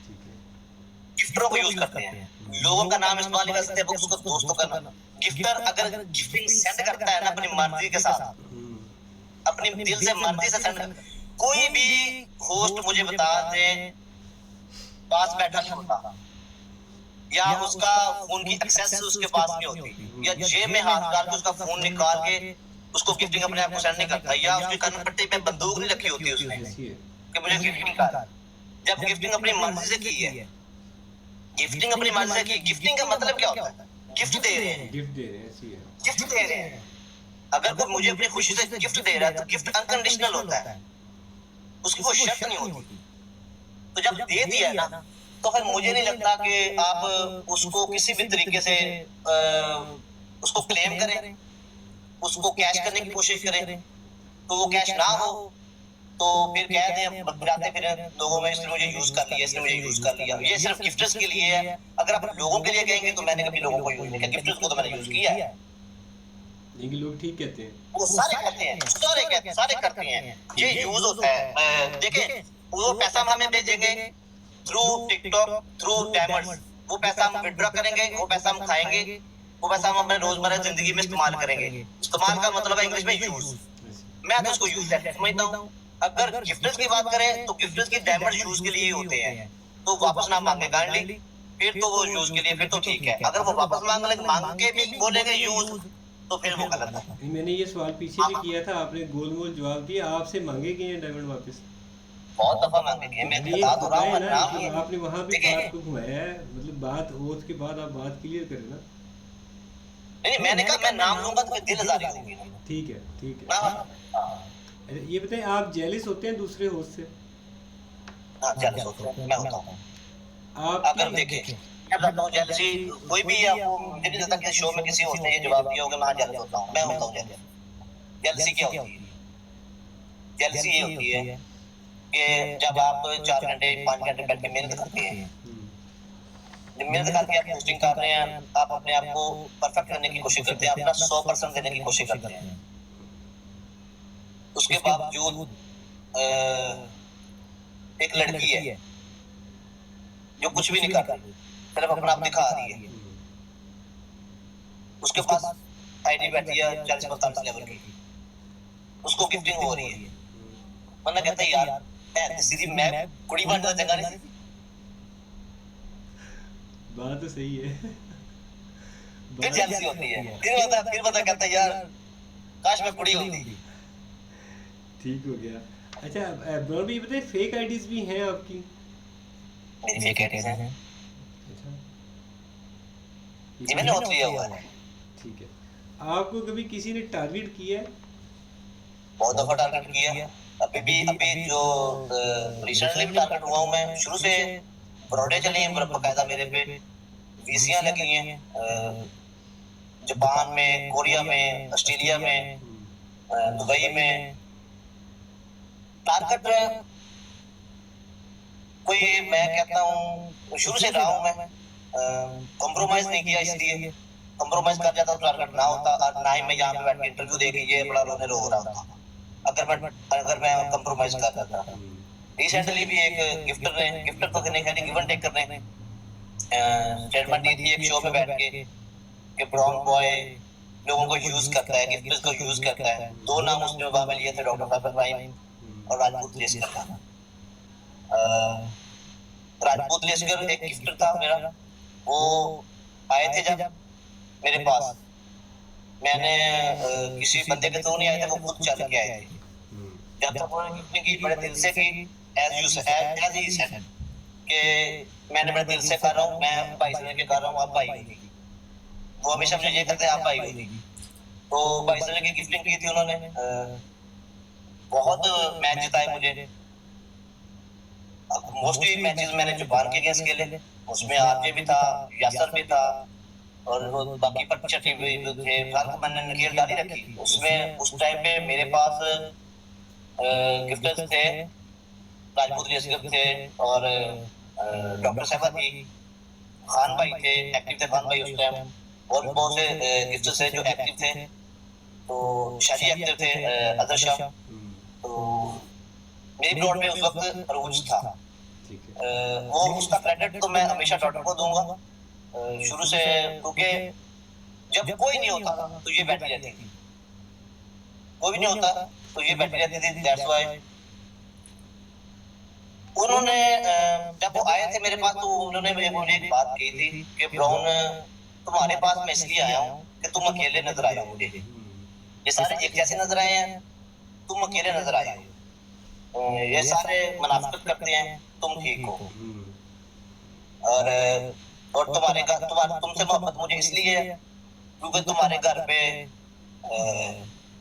ठीक है। गिफ्टरों को यूज करते हैं, लोगों का नाम इस्तेमाल नहीं कर सकते, वो उसको दोस्तों का नाम। गिफ्टर अगर गिफ्टिंग सेंड करता है ना अपनी मर्जी के साथ, हम्म, अपनी दिल से मर्जी से सेंड कर, कोई भी होस्ट मुझे बता दे पास बैठा नहीं होता, या उसका फोन की एक्सेस उसके पास नहीं होती, या जेब में हाथ डाल के उसका फोन निकाल के उसको गिफ्टिंग अपने आप को सेंड नहीं करता, या उसके कान पट्टी में बंदूक नहीं रखी होती उसने ऐसी है। कि मुझे गिफ्टिंग कर। जब गिफ्टिंग अपनी मर्जी से की है, गिफ्टिंग अपनी मर्जी से की, गिफ्टिंग का मतलब क्या होता है? गिफ्ट दे रहे हैं, गिफ्ट दे रहे हैं, ऐसी है। गिफ्ट दे रहे हैं। अगर कोई मुझे अपनी खुशी से गिफ्ट दे रहा है तो गिफ्ट अनकंडीशनल होता है, उसकी कोई शर्त नहीं होती। तो जब दे दिया है ना, तो फिर मुझे नहीं लगता कि आप उसको किसी भी तरीके से उसको क्लेम करें, उसको कैश करने की कोशिश करें। तो वो कैश ना हो तो फिर कह दें बजाते फिर लोगों में, इसने मुझे यूज कर लिया, इसने मुझे यूज कर लिया। ये सिर्फ गिफ्टर्स के लिए है। अगर आप लोगों के लिए कहेंगे तो मैंने कभी लोगों को यूज नहीं किया, गिफ्टर्स को तो मैंने यूज किया है। लेकिन लोग ठीक कहते हैं। वो सारे करते हैं, सारे कहते हैं, सारे करते हैं, ये यूज होता है। देखें, वो पैसा हम हमें भेजेंगे थ्रू टिकटॉक, थ्रू डायमंड्स, वो पैसा हम विड्रॉ करेंगे, वो पैसा हम खाएंगे, वो पैसा हम अपने रोजमर्रा जिंदगी में इस्तेमाल करेंगे। इस्तेमाल का मतलब है इंग्लिश में यूज। मैं तो उसको यूज ऐसे समझता हूँ। अगर गिफ्टर्स की बात करें तो गिफ्टर्स की डायमंड यूज के लिए होते हैं, तो वापस ना मांगे काइंडली, फिर तो वो यूज के लिए, फिर तो ठीक है। अगर वो वापस मांग के भी बोलेंगे यूज, तो फिर वो गलत है। नहीं, मैंने ये सवाल पीछे भी किया था, आपने गोल-मोल जवाब दिया। आपसे मांगे गए हैं डायमंड वापस? बहुत दफा मांगे गए, मैं ये बता तो रहा बताएं हूँ ना नाम कि नहीं। आपने वहाँ भी देखिए, बात को घुमाया है, मतलब बात हो उसके बाद आप बात क्लियर करें ना। नहीं मैंने कहा मैं नाम लूंगा तो फिर दिल आजारी होगी ना। ठीक है, ठीक है। हाँ, अरे ये बताएं, आप जेलिस होते हैं दूसरे होस्ट से? हाँ, jealous होता हूँ, मैं होता हूँ। आप अगर देखें, मैं बताता हूँ जेलसी कोई भी आपको, मुझे नहीं लगता कि शो में किसी होस्ट ने ये जवाब दिया होगा मैं जेलस होता हूँ। मैं होता हूँ जेलस। जेलसी क्या होती है? जेलसी ये होती है कि जब आप 4 घंटे 5 घंटे बैठ के मेहनत करते हैं, जब मेहनत करके आप पोस्टिंग कर रहे हैं, आप अपने आप को परफेक्ट करने की कोशिश करते हैं, अपना 100% देने की कोशिश करते हैं, उसके बावजूद एक लड़की है जो कुछ भी नहीं कर रही, सिर्फ अपना आप दिखा रही है, उसके पास आईडी बैठी है 40-45 लेवल की, उसको गिफ्टिंग हो रही है, वरना कहता है यार सीधी मैं कुड़ी बन जाता जगह नहीं। बात तो सही है। फिर जेलसी होती है, फिर बता कहता है यार काश मैं कुड़ी होती। ठीक हो गया। अच्छा ब्रो, ये बताइए, फेक आईडीज भी हैं आपकी? मेरी फेक आईडीज हैं, अच्छा, ये मैंने नोट लिया हुआ है। ठीक है। आपको कभी किसी ने टारगेट किया है? बहुत दफा टारगेट किया, अभी जो रिसेंटली भी टारगेट हुआ हूँ मैं। शुरू से ब्रॉडे चली हैं बकायदा मेरे पे, वीसियां लगी हैं जापान में, कोरिया में, ऑस्ट्रेलिया में, दुबई में। टारगेट कोई, मैं कहता हूँ शुरू से रहा हूँ मैं, कॉम्प्रोमाइज नहीं किया, इसलिए कॉम्प्रोमाइज कर जाता तो टारगेट ना होता, और ना ही मैं यहाँ पे बैठ के इंटरव्यू दे के ये बड़ा रोने रो रहा था अगर मैं कॉम्प्रोमाइज कर जाता। रिसेंटली भी एक गिफ्टर तो नहीं कहने, गिवन टेक कर रहे हैं, स्टेटमेंट दी थी एक शो पे बैठ के कि ब्राउन बॉय लोगों को यूज करता है, गिफ्टर्स को यूज करता है। 2 नाम उसने जवाब में लिए थे, डॉक्टर साहब इब्राहिम और राजपूत लेस्कर का। राजपूत लेस्कर एक गिफ्टर था मेरा, वो आए थे जब मेरे पास, मैंने किसी बंदे के थ्रू नहीं आए थे, वो खुद चल के आए थे। जब तक उन्होंने गिफ्टिंग की बड़े दिल से की, एज ही सेड कि मैंने बड़े दिल से कर रहा हूँ, मैं भाई समझ के कर रहा हूँ, आप भाई होगी। वो हमेशा मुझे ये कहते हैं आप भाई होगी। तो भाई समझ की गिफ्टिंग की थी उन्होंने, बहुत मैच जिताए मुझे। मोस्टली मैचेस मैंने जापान के अगेंस्ट खेले, उसमें आरजे भी था, यासर भी था, और वो बाकी 25 भी थे। फालतू मैंने नकेल डाली रखी उसमें। उस टाइम पे मेरे पास गिफ्टर्स थे राजपूत असगर थे और डॉक्टर साहबा थी, खान भाई थे, एक्टिव थे खान भाई उस टाइम, और भी बहुत से गिफ्ट्स थे जो एक्टिव थे। तो शाजी एक्टिव थे, अदर शाह। तो मेरी प्लॉट में उस वक्त अरूज था। वो उसका क्रेडिट तो मैं हमेशा डॉक्टर को दूंगा शुरू से, क्योंकि जब कोई नहीं होता तो ये बैठी रहती थी, कोई भी नहीं होता तो ये बैठी रहती थी। दैट्स व्हाई उन्होंने जब वो आए थे मेरे पास तो उन्होंने मुझे एक बात कही थी कि ब्राउन तुम्हारे पास मैं इसलिए आया हूँ कि तुम अकेले नजर आए हो मुझे, ये सारे एक जैसे नजर आए हैं, तुम अकेले नजर आए हो, ये सारे मुनाफिकत करते हैं, तुम ठीक हो। और तुम्हारे घर तुमसे मोहब्बत मुझे इसलिए है क्योंकि तुम्हारे घर पे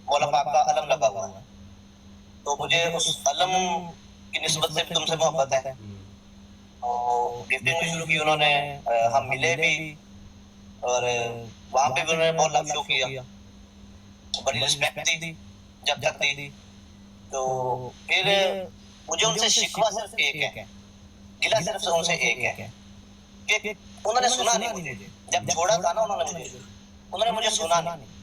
मौला पाक का अलम लगा हुआ है, तो मुझे उस अलम की निस्बत से तुमसे मोहब्बत है। और गिफ्टिंग शुरू की उन्होंने, हम मिले भी और वहां पे भी उन्होंने बहुत लव शो किया, बड़ी रिस्पेक्ट दी जब तक दी। तो फिर मुझे उनसे शिकवा सिर्फ एक है, गिला सिर्फ उनसे एक है कि उन्होंने सुना नहीं मुझे, जब छोड़ा था ना उन्होंने मुझे सुना नहीं।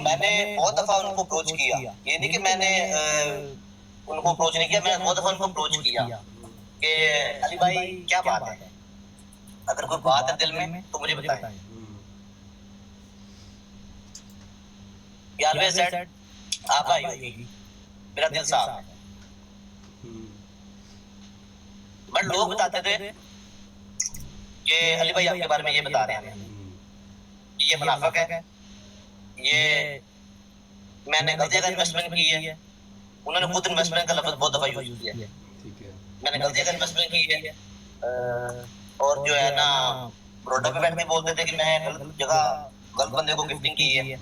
मैंने बहुत दफा उनको अप्रोच किया, ये नहीं कि मैंने उनको अप्रोच नहीं किया, मैंने बहुत दफा उनको अप्रोच किया कि अली भाई क्या बात है, अगर कोई बात है दिल में तो मुझे बताएं। यार वे सेड आप आई होगी, मेरा दिल साफ है। बट लोग बताते थे कि अली भाई आपके बारे में ये बता रहे हैं, ये मुनाफिक है, ये मैंने गलत जगह इन्वेस्टमेंट की है। उन्होंने खुद इन्वेस्टमेंट का लफ्ज बहुत दफा यूज किया है, मैंने गलत जगह इन्वेस्टमेंट की है। और जो है ना प्रोडक्ट पे बैठ के बोलते थे कि मैं गलत जगह गलत बंदे को गिफ्टिंग की है।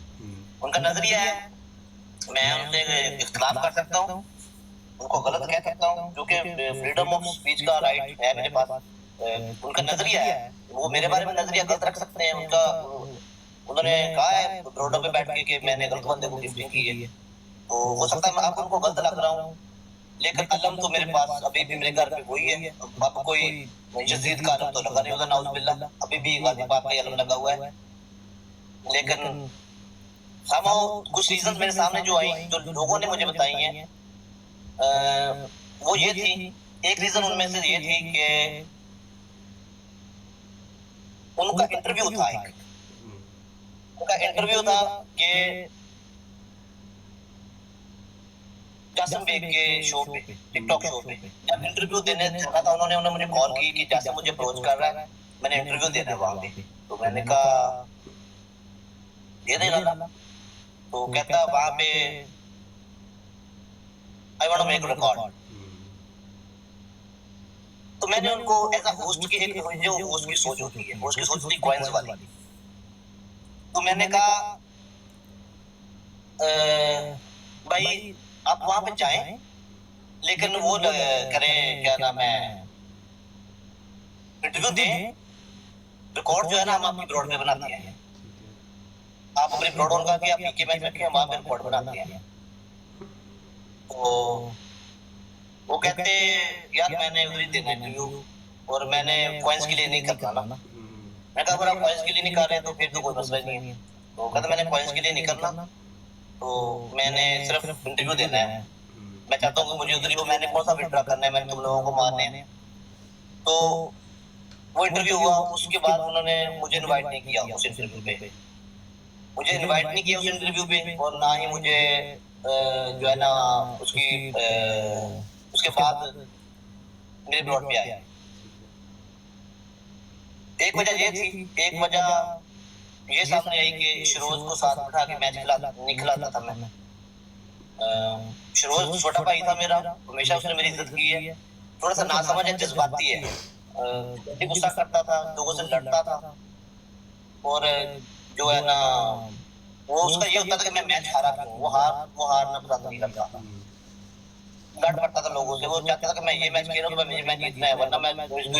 उनका नजरिया है, मैं उनसे इख्तिलाफ कर सकता हूँ, उनको गलत कह सकता हूँ, जो कि फ्रीडम ऑफ स्पीच का राइट है मेरे पास। उनका नजरिया है, वो मेरे बारे में नजरिया गलत रख सकते हैं। उनका उन्होंने कहा है रोडों पे बैठ के कि मैंने गलत बंदे को गिफ्टिंग की है, तो हो सकता है मैं आपको उनको गलत लग रहा हूँ, लेकिन अलम तो मेरे पास अभी भी मेरे घर पे वही है। अब कोई यजीद का अलम तो लगा नहीं होगा नाउजुबिल्लाह, अभी भी गाजी पाक का अलम लगा हुआ है। लेकिन कुछ रीजन मेरे सामने जो आई, जो लोगों ने मुझे बताई हैं, वो ये थी, एक रीजन उनमें से ये थी कि उनका इंटरव्यू था, उनका इंटरव्यू था कि जासिम बेग के शो पे, टिकटॉक शो पे। जब इंटरव्यू देने जाना था उन्होंने मुझे कॉल की कि जासिम मुझे अप्रोच कर रहा है, मैंने इंटरव्यू देना है वहां पे। तो मैंने कहा दे देना, तो कहता वहां पे I want to make record. तो मैंने उनको एज अ होस्ट की एक जो होस्ट की सोच होती है, होस्ट की सोच थी कॉइंस वाली। तो मैंने कहा भाई आप वहां पे जाएं, लेकिन वो करें क्या नाम है, इंटरव्यू दें, रिकॉर्ड जो है ना हम आपकी ब्रॉड पे बनाते हैं, आप अपने ब्रॉड ऑन करके आप पीके मैच रखें, हम वहां पे रिकॉर्ड बनाते हैं। तो वो कहते यार मैंने उधर ही देना इंटरव्यू और मैंने कॉइंस के लिए नहीं करना ना। मैं कहा अगर आप कॉइंस के लिए नहीं कर रहे तो फिर तो कोई मसला नहीं है। तो कहता मैंने कॉइंस के लिए नहीं करना, तो मैंने सिर्फ इंटरव्यू देना है, मैं चाहता हूँ कि मुझे उधर ही हो, मैंने कौन सा विड्रॉ करना है, मैंने तुम लोगों को मारने हैं। तो वो इंटरव्यू हुआ, उसके बाद उन्होंने मुझे इनवाइट नहीं किया उस इंटरव्यू पे, मुझे इनवाइट नहीं किया उस इंटरव्यू पे, और ना ही मुझे जो है ना उसके बाद मेरे ब्लॉग पे आया। एक वजह ये थी, एक वजह ये सामने आई कि शिरोज को साथ बिठा के मैच नहीं खिलाता था मैं। शिरोज छोटा भाई था मेरा, हमेशा उसने मेरी इज्जत की है, थोड़ा सा नासमझ है, जज्बाती है, गुस्सा करता था, लोगों से लड़ता था, और जो है ना वो उसका ये होता था कि मैं मैच हारा क्यों, वो हारना पसंद नहीं करता था, लड़ पड़ता था लोगों से, वो चाहता था कि मैं ये मैच खेल रहा हूं तो मैं ये मैच जीतना है, वरना मैं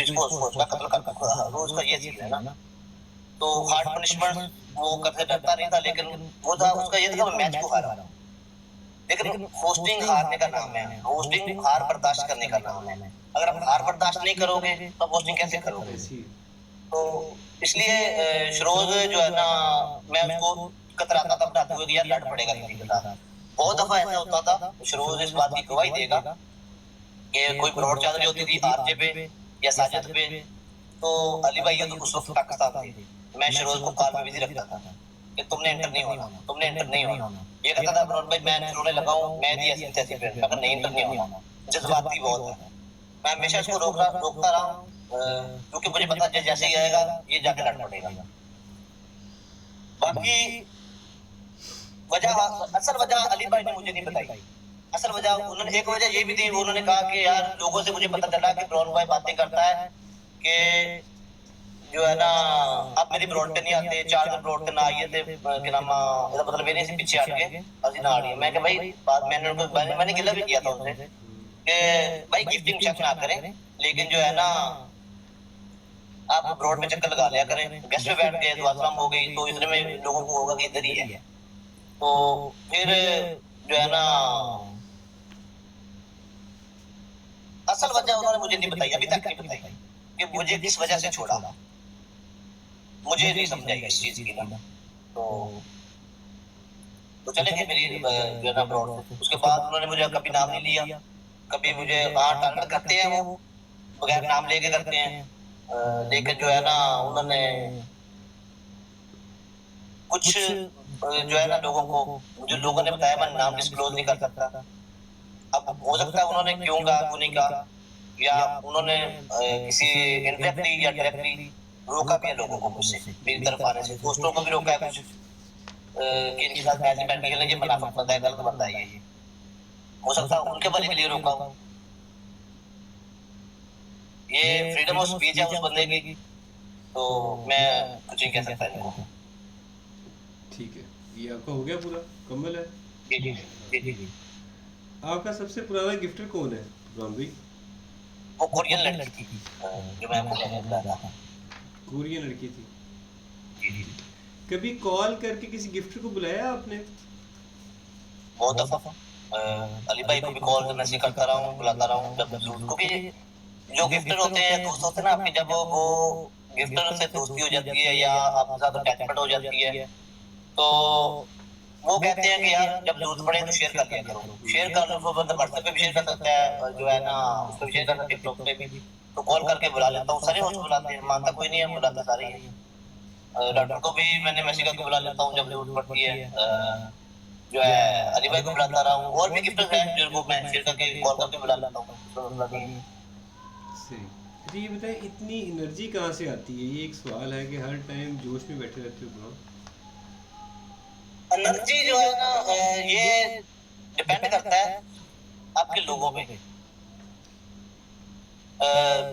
इसको उसका कत्ल करता, वो उसका ये चीज है ना। तो हार्ड पनिशमेंट वो करके डरता नहीं था, लेकिन वो था उसका ये था कि मैं मैच को हारा, लेकिन होस्टिंग हारने का नाम है, होस्टिंग हार बर्दाश्त करने का नाम है। अगर आप हार बर्दाश्त नहीं करोगे तो होस्टिंग कैसे करोगे? तो इसलिए शिरोज जो है ना, मैं उसको कतराता था बताते हुए कि यार लड़ पड़ेगा किसी के साथ। बहुत दफा ऐसा होता था, शिरोज इस बात की गवाही देगा कि कोई ब्रॉड चल रही होती थी आरजे पे या साजिद पे, तो अली भाई तो उस वक्त पाकिस्तान थे, मैं शिरोज को कॉल में बिजी रखता था कि तुमने एंटर नहीं होना, तुमने एंटर नहीं होना। ये कहता था ब्रॉड भाई मैं रोने लगा हूँ, मैं दी ऐसी तैसी पे, मैं नहीं एंटर नहीं होना, जज्बाती बहुत है। मैं हमेशा इसको रोकता रहा हूँ, क्योंकि मुझे पता है जैसे ही आएगा ये जाके लड़ पड़ेगा। बाकी वजह, असल वजह अली भाई ने मुझे नहीं बताई। असल वजह उन्होंने, एक वजह ये भी थी, उन्होंने कहा कि यार लोगों से मुझे पता चला कि ब्राउन भाई बातें करता है कि जो है ना आप मेरी ब्रॉड पे नहीं आते, 4 दिन ब्रॉड पे ना आइए थे कि नाम इसका मतलब मेरे से पीछे हट गए अजी ना आ रही है। मैं कि भाई बात मैंने गिला भी किया था उनसे कि भाई गिफ्टिंग चेक ना करें, लेकिन जो है ना आप ब्रॉड में चक्कर लगा लिया करें। गेस्ट पे बैठ गए, दुआ सलाम हो गई, तो इतने में लोगों को होगा कि इधर ही है। तो फिर जो है ना असल वजह उन्होंने मुझे नहीं बताई, अभी तक नहीं बताई कि मुझे किस वजह से छोड़ा, मुझे नहीं समझ आई इस चीज की ना। तो चले गए मेरी जो है ना ब्रॉड से। उसके बाद उन्होंने मुझे कभी नाम नहीं लिया, कभी मुझे टारगेट करते हैं वो बगैर नाम लेके करते हैं, लेकिन जो है ना उन्होंने कुछ जो है ना लोगों को, मुझे लोगों ने बताया, मैं नाम डिस्क्लोज नहीं कर सकता। अब हो सकता है उन्होंने क्यों कहा क्यों नहीं कहा, या उन्होंने किसी इनडायरेक्टली या डायरेक्टली रोका भी है लोगों को मुझसे, मेरी तरफ आने से। दोस्तों को भी रोका है कुछ कि इनके साथ कैसे बैठ के ये मुनाफिक बंदा है, गलत बंदा है ये। हो सकता है उनके भले के लिए रोका हूं। ये फ्रीडम ऑफ स्पीच है उस बंदे की, तो मैं कुछ नहीं कह सकता इनको। ठीक है, ये आपका हो गया पूरा कम्बल है। जी जी जी जी। आपका सबसे पुराना गिफ्टर कौन है ब्राउन भाई? वो कोरियन लड़की थी जो मैं आपको बता रहा था। कोरियन लड़की थी। जी जी। कभी कॉल करके किसी गिफ्टर को बुलाया आपने? बहुत दफा अली भाई को भी कॉल मैसेज करता रहा हूँ, बुलाता रहा हूँ जब जरूरत, क्योंकि जो गिफ्टर होते हैं, दोस्त होते हैं ना आपके, जब वो गिफ्टर से दोस्ती हो जाती है या आपके साथ अटैचमेंट हो जाती है, तो वो कहते हैं कि यार जब जरूरत पड़े तो शेयर कर लिया करो। शेयर कर लो, वो बंदा व्हाट्सएप पे भी शेयर कर सकता है, जो है ना उस पर भी शेयर कर सकता है, टिकटॉक पे भी। तो कॉल करके बुला लेता हूँ, सारे होस्ट बुलाते हैं, मानता कोई नहीं है, बुलाता सारे ही है। डॉक्टर को भी मैंने मैसेज करके बुला लेता हूँ जब जरूरत पड़ती है। जो है अली भाई को बुलाता रहा हूँ, और भी गिफ्टर्स हैं जिनको मैं शेयर करके कॉल करके बुला लेता हूँ। सही। अच्छा ये बताएं, इतनी एनर्जी कहाँ से आती है? ये एक सवाल है कि हर टाइम जोश में बैठे रहते हो ब्रो। एनर्जी जो है ना ये डिपेंड करता है आपके लोगों पे।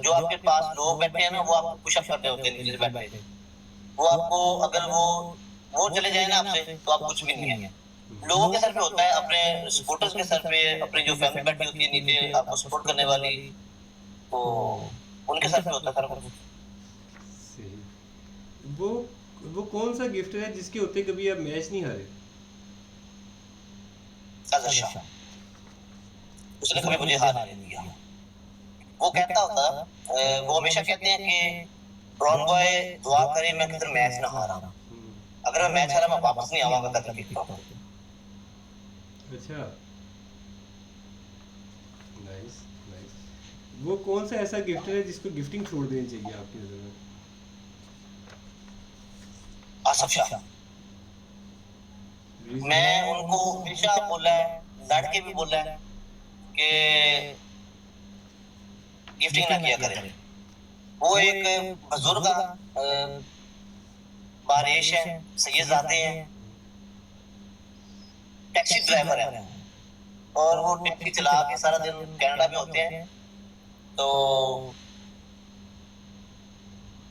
जो आपके पास लोग बैठे हैं ना, वो आपको पुशअप कर रहे होते हैं नीचे से बैठे। वो आपको, अगर वो चले जाए ना आपसे, तो आप कुछ भी नहीं है। लोगों के सर पे होता है, अपने सपोर्टर्स के सर पे, अपनी जो फैमिली बैठी होती है नीचे आपको सपोर्ट करने वाली, तो उनके सर पे होता है सारा कुछ। सही। वो कौन सा गिफ्टर है जिसके होते कभी आप मैच नहीं हारे? अच्छा, उसने कभी मुझे हार नहीं दिया। वो कहता होता, वो हमेशा कहते हैं कि ब्राउन बॉय दुआ करे मैं किधर मैच ना हारा, अगर मैं मैच हारा मैं वापस नहीं आऊंगा कदर टिकटॉक पे। अच्छा, नाइस नाइस। वो कौन सा ऐसा गिफ्टर है जिसको गिफ्टिंग छोड़ देनी चाहिए आपकी नजर में? आसफ शाह। मैं उनको हमेशा बोला है, लड़के भी बोला है कि गिफ्टिंग ना किया करें। वो एक बुजुर्ग बारिश है, सैयदजादे हैं, टैक्सी ड्राइवर है, और वो टैक्सी चला के सारा दिन कनाडा में होते हैं, तो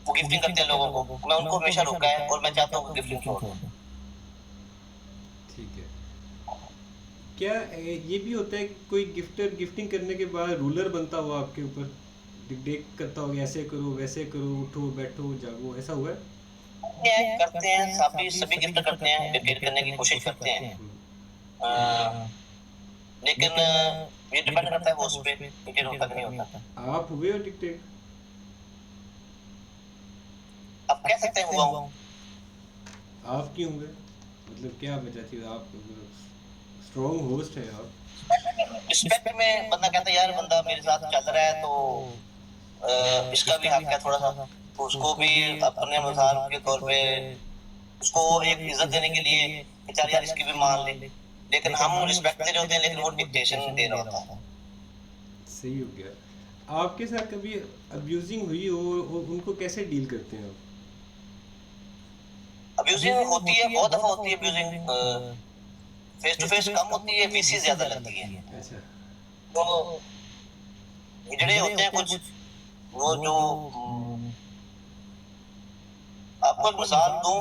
वो गिफ्टिंग करते हैं लोगों को। मैं उनको हमेशा रोका है और मैं चाहता हूँ गिफ्टिंग छोड़ दूं। ठीक है। क्या ये भी होता है कि कोई गिफ्टर गिफ्टिंग करने के बाद रूलर बनता हुआ आपके ऊपर डिक्टेट करता हो, ऐसे करो वैसे करो, उठो बैठो जागो, ऐसा हुआ है? करते हैं, सभी गिफ्ट करते हैं, डिक्टेट करने की कोशिश करते हैं। लेकिन ये डिपेंड करता है वो उस पे टिकट होता कि नहीं होता। आप हुए हो टिकटेक? आप कह सकते हैं हुआ हूँ। आप क्यों हुए? मतलब क्या वजह थी? आप स्ट्रॉन्ग होस्ट है आप। रिस्पेक्ट में बंदा कहता है यार बंदा मेरे साथ चल रहा है तो इसका भी हक है थोड़ा सा, तो उसको भी अपने अनुसार के तौर पे उसको एक इज्जत देने के लिए कि चल यार इसकी भी मान ले। लेकिन हम रिस्पेक्ट दे रहे होते हैं लेकिन वो डिक्टेशन दे रहा होता है। सही हो गया। आपके साथ कभी अब्यूजिंग हुई हो, उनको कैसे डील करते हैं आप? अब्यूजिंग होती है, बहुत दफा होती है अब्यूजिंग। फेस टू फेस कम होती है, वीसी ज्यादा लगती है। अच्छा। तो हिजड़े होते हैं कुछ, वो जो आपको एक मिसाल दूं,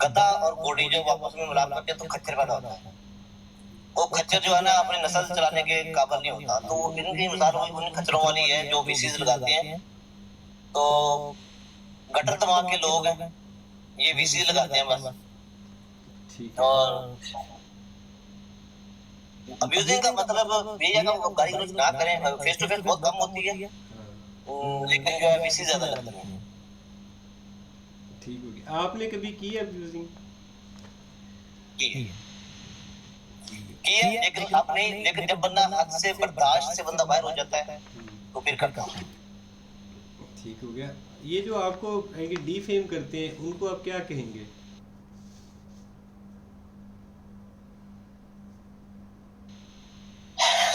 गधा और घोड़ी जब आपस में मिलाप करते हैं तो खच्चर पैदा होता है। वो खच्चर जो है ना अपनी नस्ल चलाने के काबिल नहीं होता, तो इनकी मिसाल उन खच्चरों वाली है जो वीसीज लगाते हैं। तो गटर दिमाग के लोग हैं, ये वीसी लगाते हैं बस। ठीक है। और अब्यूजिंग का मतलब ये है कि वो गाली गलौज ना करें, फेस टू फेस बहुत कम होती है। हाँ, लेकिन जो है वीसी ज्यादा लगती है। ठीक हो गया। आपने कभी की है अब्यूजिंग? की है लेकिन अब नहीं, लेकिन जब बंदा हद से बर्दाश्त से बंदा बाहर हो जाता है तो फिर करता है। ठीक हो गया। ये जो आपको डिफेम करते हैं उनको आप क्या कहेंगे?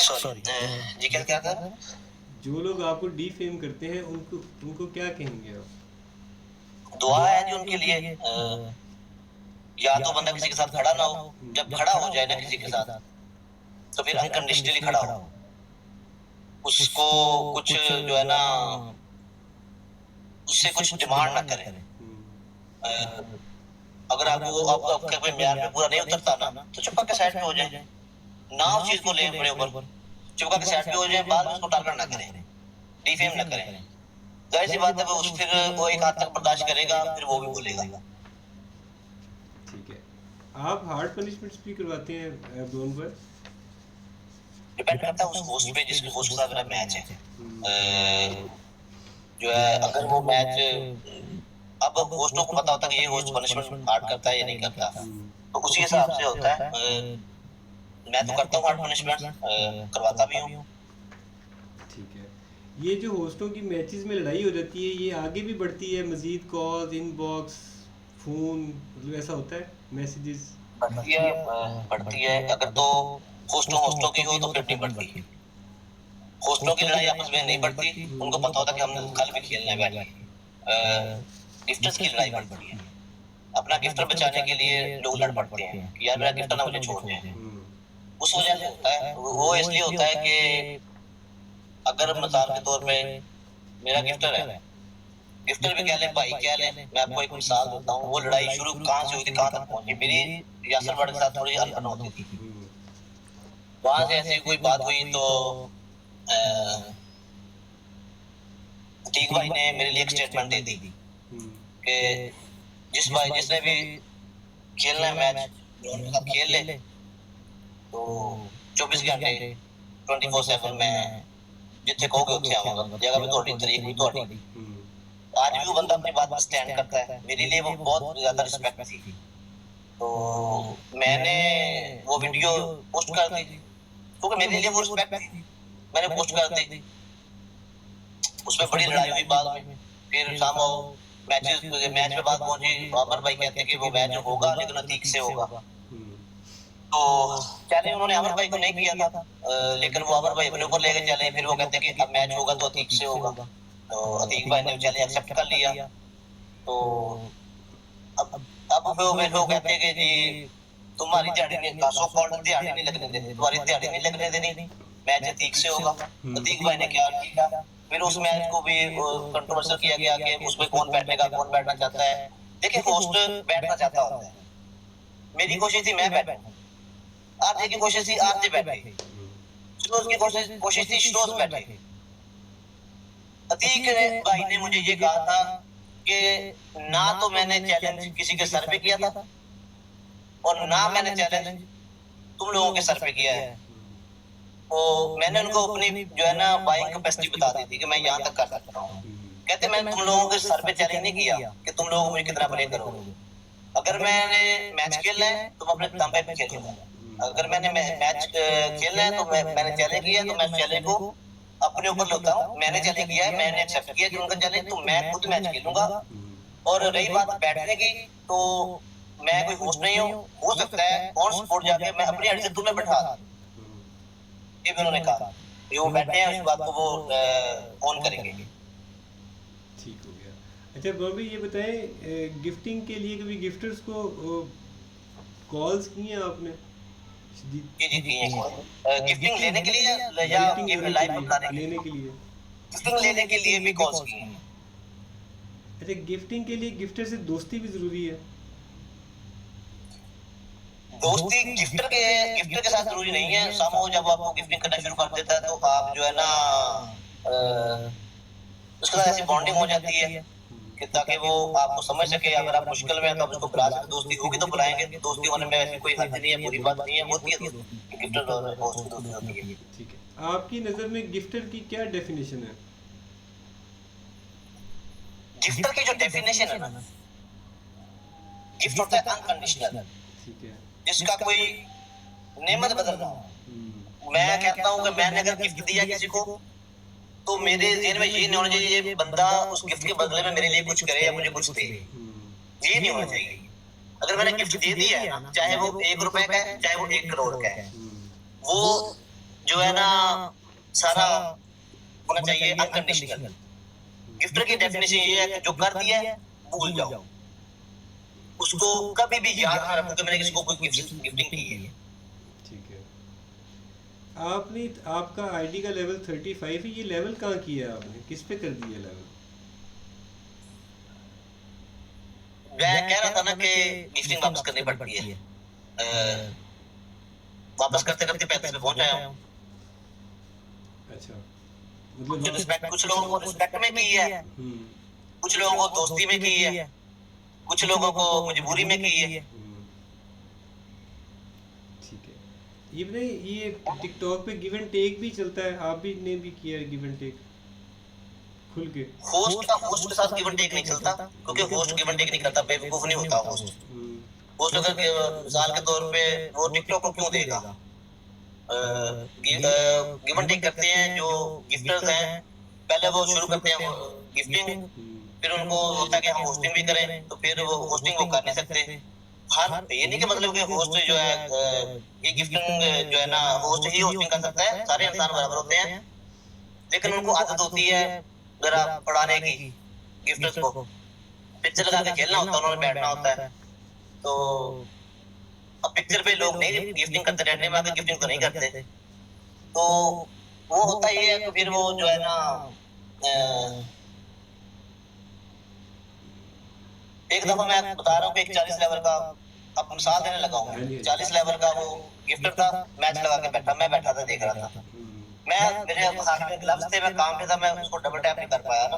सॉरी जी, क्या क्या था? जो लोग आपको डिफेम करते हैं उनको उनको क्या कहेंगे आप? दुआ है जी उनके लिए। या तो बंदा किसी के साथ खड़ा ना हो, जब खड़ा हो जाए ना किसी के साथ तो फिर अनकंडीशनली खड़ा हो, उसको कुछ जो है ना उससे कुछ डिमांड ना करे। अगर आपको आपका कोई म्यार पे पूरा नहीं उतरता ना तो चुपका के साइड पे हो जाए, ना उस चीज को ले अपने ऊपर, चुपका के साइड पे हो जाए, बाद में उसको टारगेट ना करें, डिफेम ना करें। जाहिर सी बात है वो उस फिर वो एक हाथ तक बर्दाश्त करेगा, फिर वो भी बोलेगा। ठीक है। आप हार्ड पनिशमेंट्स भी करवाते हैं जोन पर? डिपेंड करता है उस होस्ट पे जिसके होस्ट के साथ मेरा मैच है। जो है अगर वो मैच, अब होस्टों को पता होता है कि ये होस्ट पनिशमेंट हार्ड करता है या नहीं करता, तो उसी हिसाब से होता है। मैं तो करता हूँ हार्ड पनिशमेंट, करवाता भी हूँ। ठीक है। ये जो होस्टों की मैचेस में लड़ाई हो जाती है, ये आगे भी बढ़ती है? मजीद कॉल, इनबॉक्स, फ़ोन, मतलब ऐसा होता है? मैसेजेस? बढ़ती है अगर तो होस्टों होस्टों की हो तो फिर नहीं बढ़ती। होस्टों की लड़ाई आपस में नहीं बढ़ती, उनको पता होता है कि हमने कल भी खेलना है बैठ के। गिफ्टर्स की लड़ाई बढ़ती है, अपना गिफ्टर बचाने के लिए लोग लड़ पड़ते हैं कि यार मेरा गिफ्टर ना मुझे छोड़ जाए। उस वजह से होता है वो, इसलिए होता है कि अगर मिसाल के तौर पे मेरा गिफ्टर है, गिफ्टर भी कह ले भाई कह ले, मैं आपको एक मिसाल देता हूँ वो लड़ाई शुरू कहाँ से हुई थी कहाँ तक पहुंची। मेरी यासर बड़ के साथ थोड़ी अनबन होती थी, वहां से ऐसी कोई बात हुई तो अतीक भाई ने मेरे लिए एक स्टेटमेंट दे दी कि जिस भाई जिसने भी खेलना है मैच खेल ले, तो 24 घंटे 24/7 में जिथे कहोगे उठे आऊंगा, जगह भी थोड़ी तरीक भी थोड़ी। आज भी वो बंदा अपनी बात पर स्टैंड करता है, मेरे लिए वो बहुत ज्यादा रिस्पेक्ट थी। तो मैंने वो वीडियो पोस्ट कर दी क्योंकि मेरे लिए वो रिस्पेक्ट थी, मैंने पोस्ट कर दी। उसमें बड़ी लड़ाई हुई बाद में, फिर शाम मैच पे बात पहुंची, बाबर भाई कहते हैं कि वो मैच होगा लेकिन अतीक से होगा। तो चैलेंज उन्होंने अमर भाई को नहीं किया था, लेकिन वो अमर भाई अपने ऊपर ले गए चैलेंज। फिर वो कहते हैं कि अब मैच होगा तो अतीक से होगा, तो अतीक भाई ने चैलेंज एक्सेप्ट कर लिया। तो अब वो कहते हैं कि जी तुम्हारी दिहाड़ी नहीं, सो कॉल्ड दिहाड़ी नहीं लगने देनी, तुम्हारी दिहाड़ी नहीं लगने देनी, मैच अतीक से होगा। अतीक भाई ने क्या किया, फिर उस मैच को भी कंट्रोवर्शियल किया गया कि उसमें कौन बैठेगा, कौन बैठना चाहता है। देखिए होस्ट बैठना चाहता होता है, मेरी कोशिश थी मैं बैठूं, आरजे की कोशिश थी आरजे बैठे, श्रोज की कोशिश थी श्रोज बैठे। अतीक भाई ने मुझे ये कहा था कि ना तो मैंने चैलेंज किसी के सर पे किया था और ना मैंने चैलेंज तुम लोगों के सर पे किया है, तो मैंने उनको अपनी जो है ना बाइंग कैपेसिटी बता दी थी कि मैं यहाँ तक कर सकता हूँ। कहते मैंने तुम लोगों के सर पे चैलेंज नहीं किया कि तुम लोग मुझे कितना प्ले करोगे। अगर मैंने मैच खेलना है तो मैं अपने दम पे खेलूंगा। अगर मैंने मैच खेलना है तो मैंने चैलेंज किया तो मैं चैलेंज को अपने ऊपर लेता हूँ। मैंने चैलेंज किया है, मैंने एक्सेप्ट किया कि उनका चैलेंज, तो मैं खुद मैच खेलूंगा। और रही बात बैठने की, तो मैं कोई होस्ट नहीं हूँ। हो सकता है ऑन स्पॉट जाके मैं अपनी हट से तुम्हें बैठा दूं। ये भी उन्होंने कहा कि वो बैठे हैं, उस बात को वो ऑन करेंगे। ठीक हो गया। अच्छा बॉबी ये बताएं, गिफ्टिंग के लिए कभी गिफ्टर्स को कॉल्स की हैं आपने? जी जी की है। गिफ्टिंग लेने के लिए या लाइव बताने के लिए? लेने के लिए। गिफ्टिंग लेने के लिए भी कॉल्स की हैं। अच्छा गिफ्टिंग के लिए गिफ्टर से दोस्ती भी जरूरी है? दोस्ती गिफ्टर के साथ जरूरी नहीं है। समूह जब आपको गिफ्टिंग करना शुरू कर देता है तो आप जो है ना उसके साथ ऐसी बॉन्डिंग हो जाती है कि ताकि वो आपको समझ सके। अगर आप मुश्किल में हैं तो आप उसको बुला सकते। दोस्ती होगी तो बुलाएंगे। दोस्ती होने में ऐसी कोई हर्ज नहीं है, बुरी बात नहीं है, होती है दोस्ती। गिफ्टर और होस्ट की दोस्ती होती है। ठीक है। आपकी नज़र में गिफ्टर की क्या डेफिनेशन है? गिफ्टर की जो डेफिनेशन है ना, गिफ्ट होता है अनकंडीशनल, ठीक है, जिसका कोई नेमत बदल रहा हो। मैं कहता हूँ कि मैंने अगर गिफ्ट दिया किसी को तो मेरे ज़हन में ये नहीं होना चाहिए ये बंदा उस गिफ्ट के बदले में मेरे लिए कुछ करे या मुझे कुछ दे। ये नहीं होना चाहिए। अगर मैंने गिफ्ट दे दिया है ना, चाहे वो 1 रुपए का है, चाहे वो 1 करोड़ का है, वो जो है ना सारा होना चाहिए अनकंडीशनल। गिफ्टर की डेफिनेशन ये है कि जो कर दिया है भूल जाओ, उसको कभी भी याद ना रखो कि मैंने किसी को कोई गिफ्टिंग की है। ठीक है। आपने आपका आईडी का लेवल 35 है, ये लेवल कहाँ किया है आपने? किस पे कर दिया लेवल? मैं कह रहा था ना कि गिफ्टिंग वापस करनी पड़ती है। वापस करते करते 35 पे पहुंच आया हूँ। अच्छा, जो रिस्पेक्ट कुछ लोगों को रिस्पेक्ट में की है, कुछ लोगों को दोस्ती में की है, कुछ लोगों को मजबूरी में की है। ठीक है। ये बताइए, ये टिकटॉक पे गिव एंड टेक भी चलता है, आप भी ने भी किया है गिव एंड टेक खुल के? होस्ट का होस्ट के साथ गिव एंड टेक नहीं चलता, क्योंकि होस्ट गिव एंड टेक नहीं करता, बेवकूफ नहीं होता होस्ट। होस्ट अगर मिसाल के तौर पे वो टिकटॉक को क्यों देगा? गिव एंड टेक करते हैं जो गिफ्टर्स हैं। पहले वो शुरू करते हैं गिफ्टिंग, फिर उनको होता है कि हम होस्टिंग भी करें, तो फिर वो होस्टिंग वो कर नहीं सकते। हर ये नहीं कि मतलब कि होस्ट जो है ये गिफ्टिंग जो है ना होस्ट ही होस्टिंग कर सकता है। सारे इंसान बराबर होते हैं, लेकिन उनको आदत होती है जरा पढ़ाने की गिफ्टर्स को। पिक्चर लगा के खेलना होता है, उन्होंने बैठना होता है। तो अब पिक्चर पे लोग नहीं गिफ्टिंग करते, रहने में आके गिफ्टिंग तो नहीं करते। तो वो होता ही है। तो फिर वो जो है ना एक दफा मैं बता रहा हूँ कि एक 40 लेवल का, अब मिसाल देने लगा हूँ, 40 लेवल का वो गिफ्टर था। मैच लगा के बैठा, मैं बैठा था देख रहा था। मैं मेरे हाथ में ग्लव्स थे, मैं काम पे था, मैं उसको डबल टैप नहीं कर पाया ना,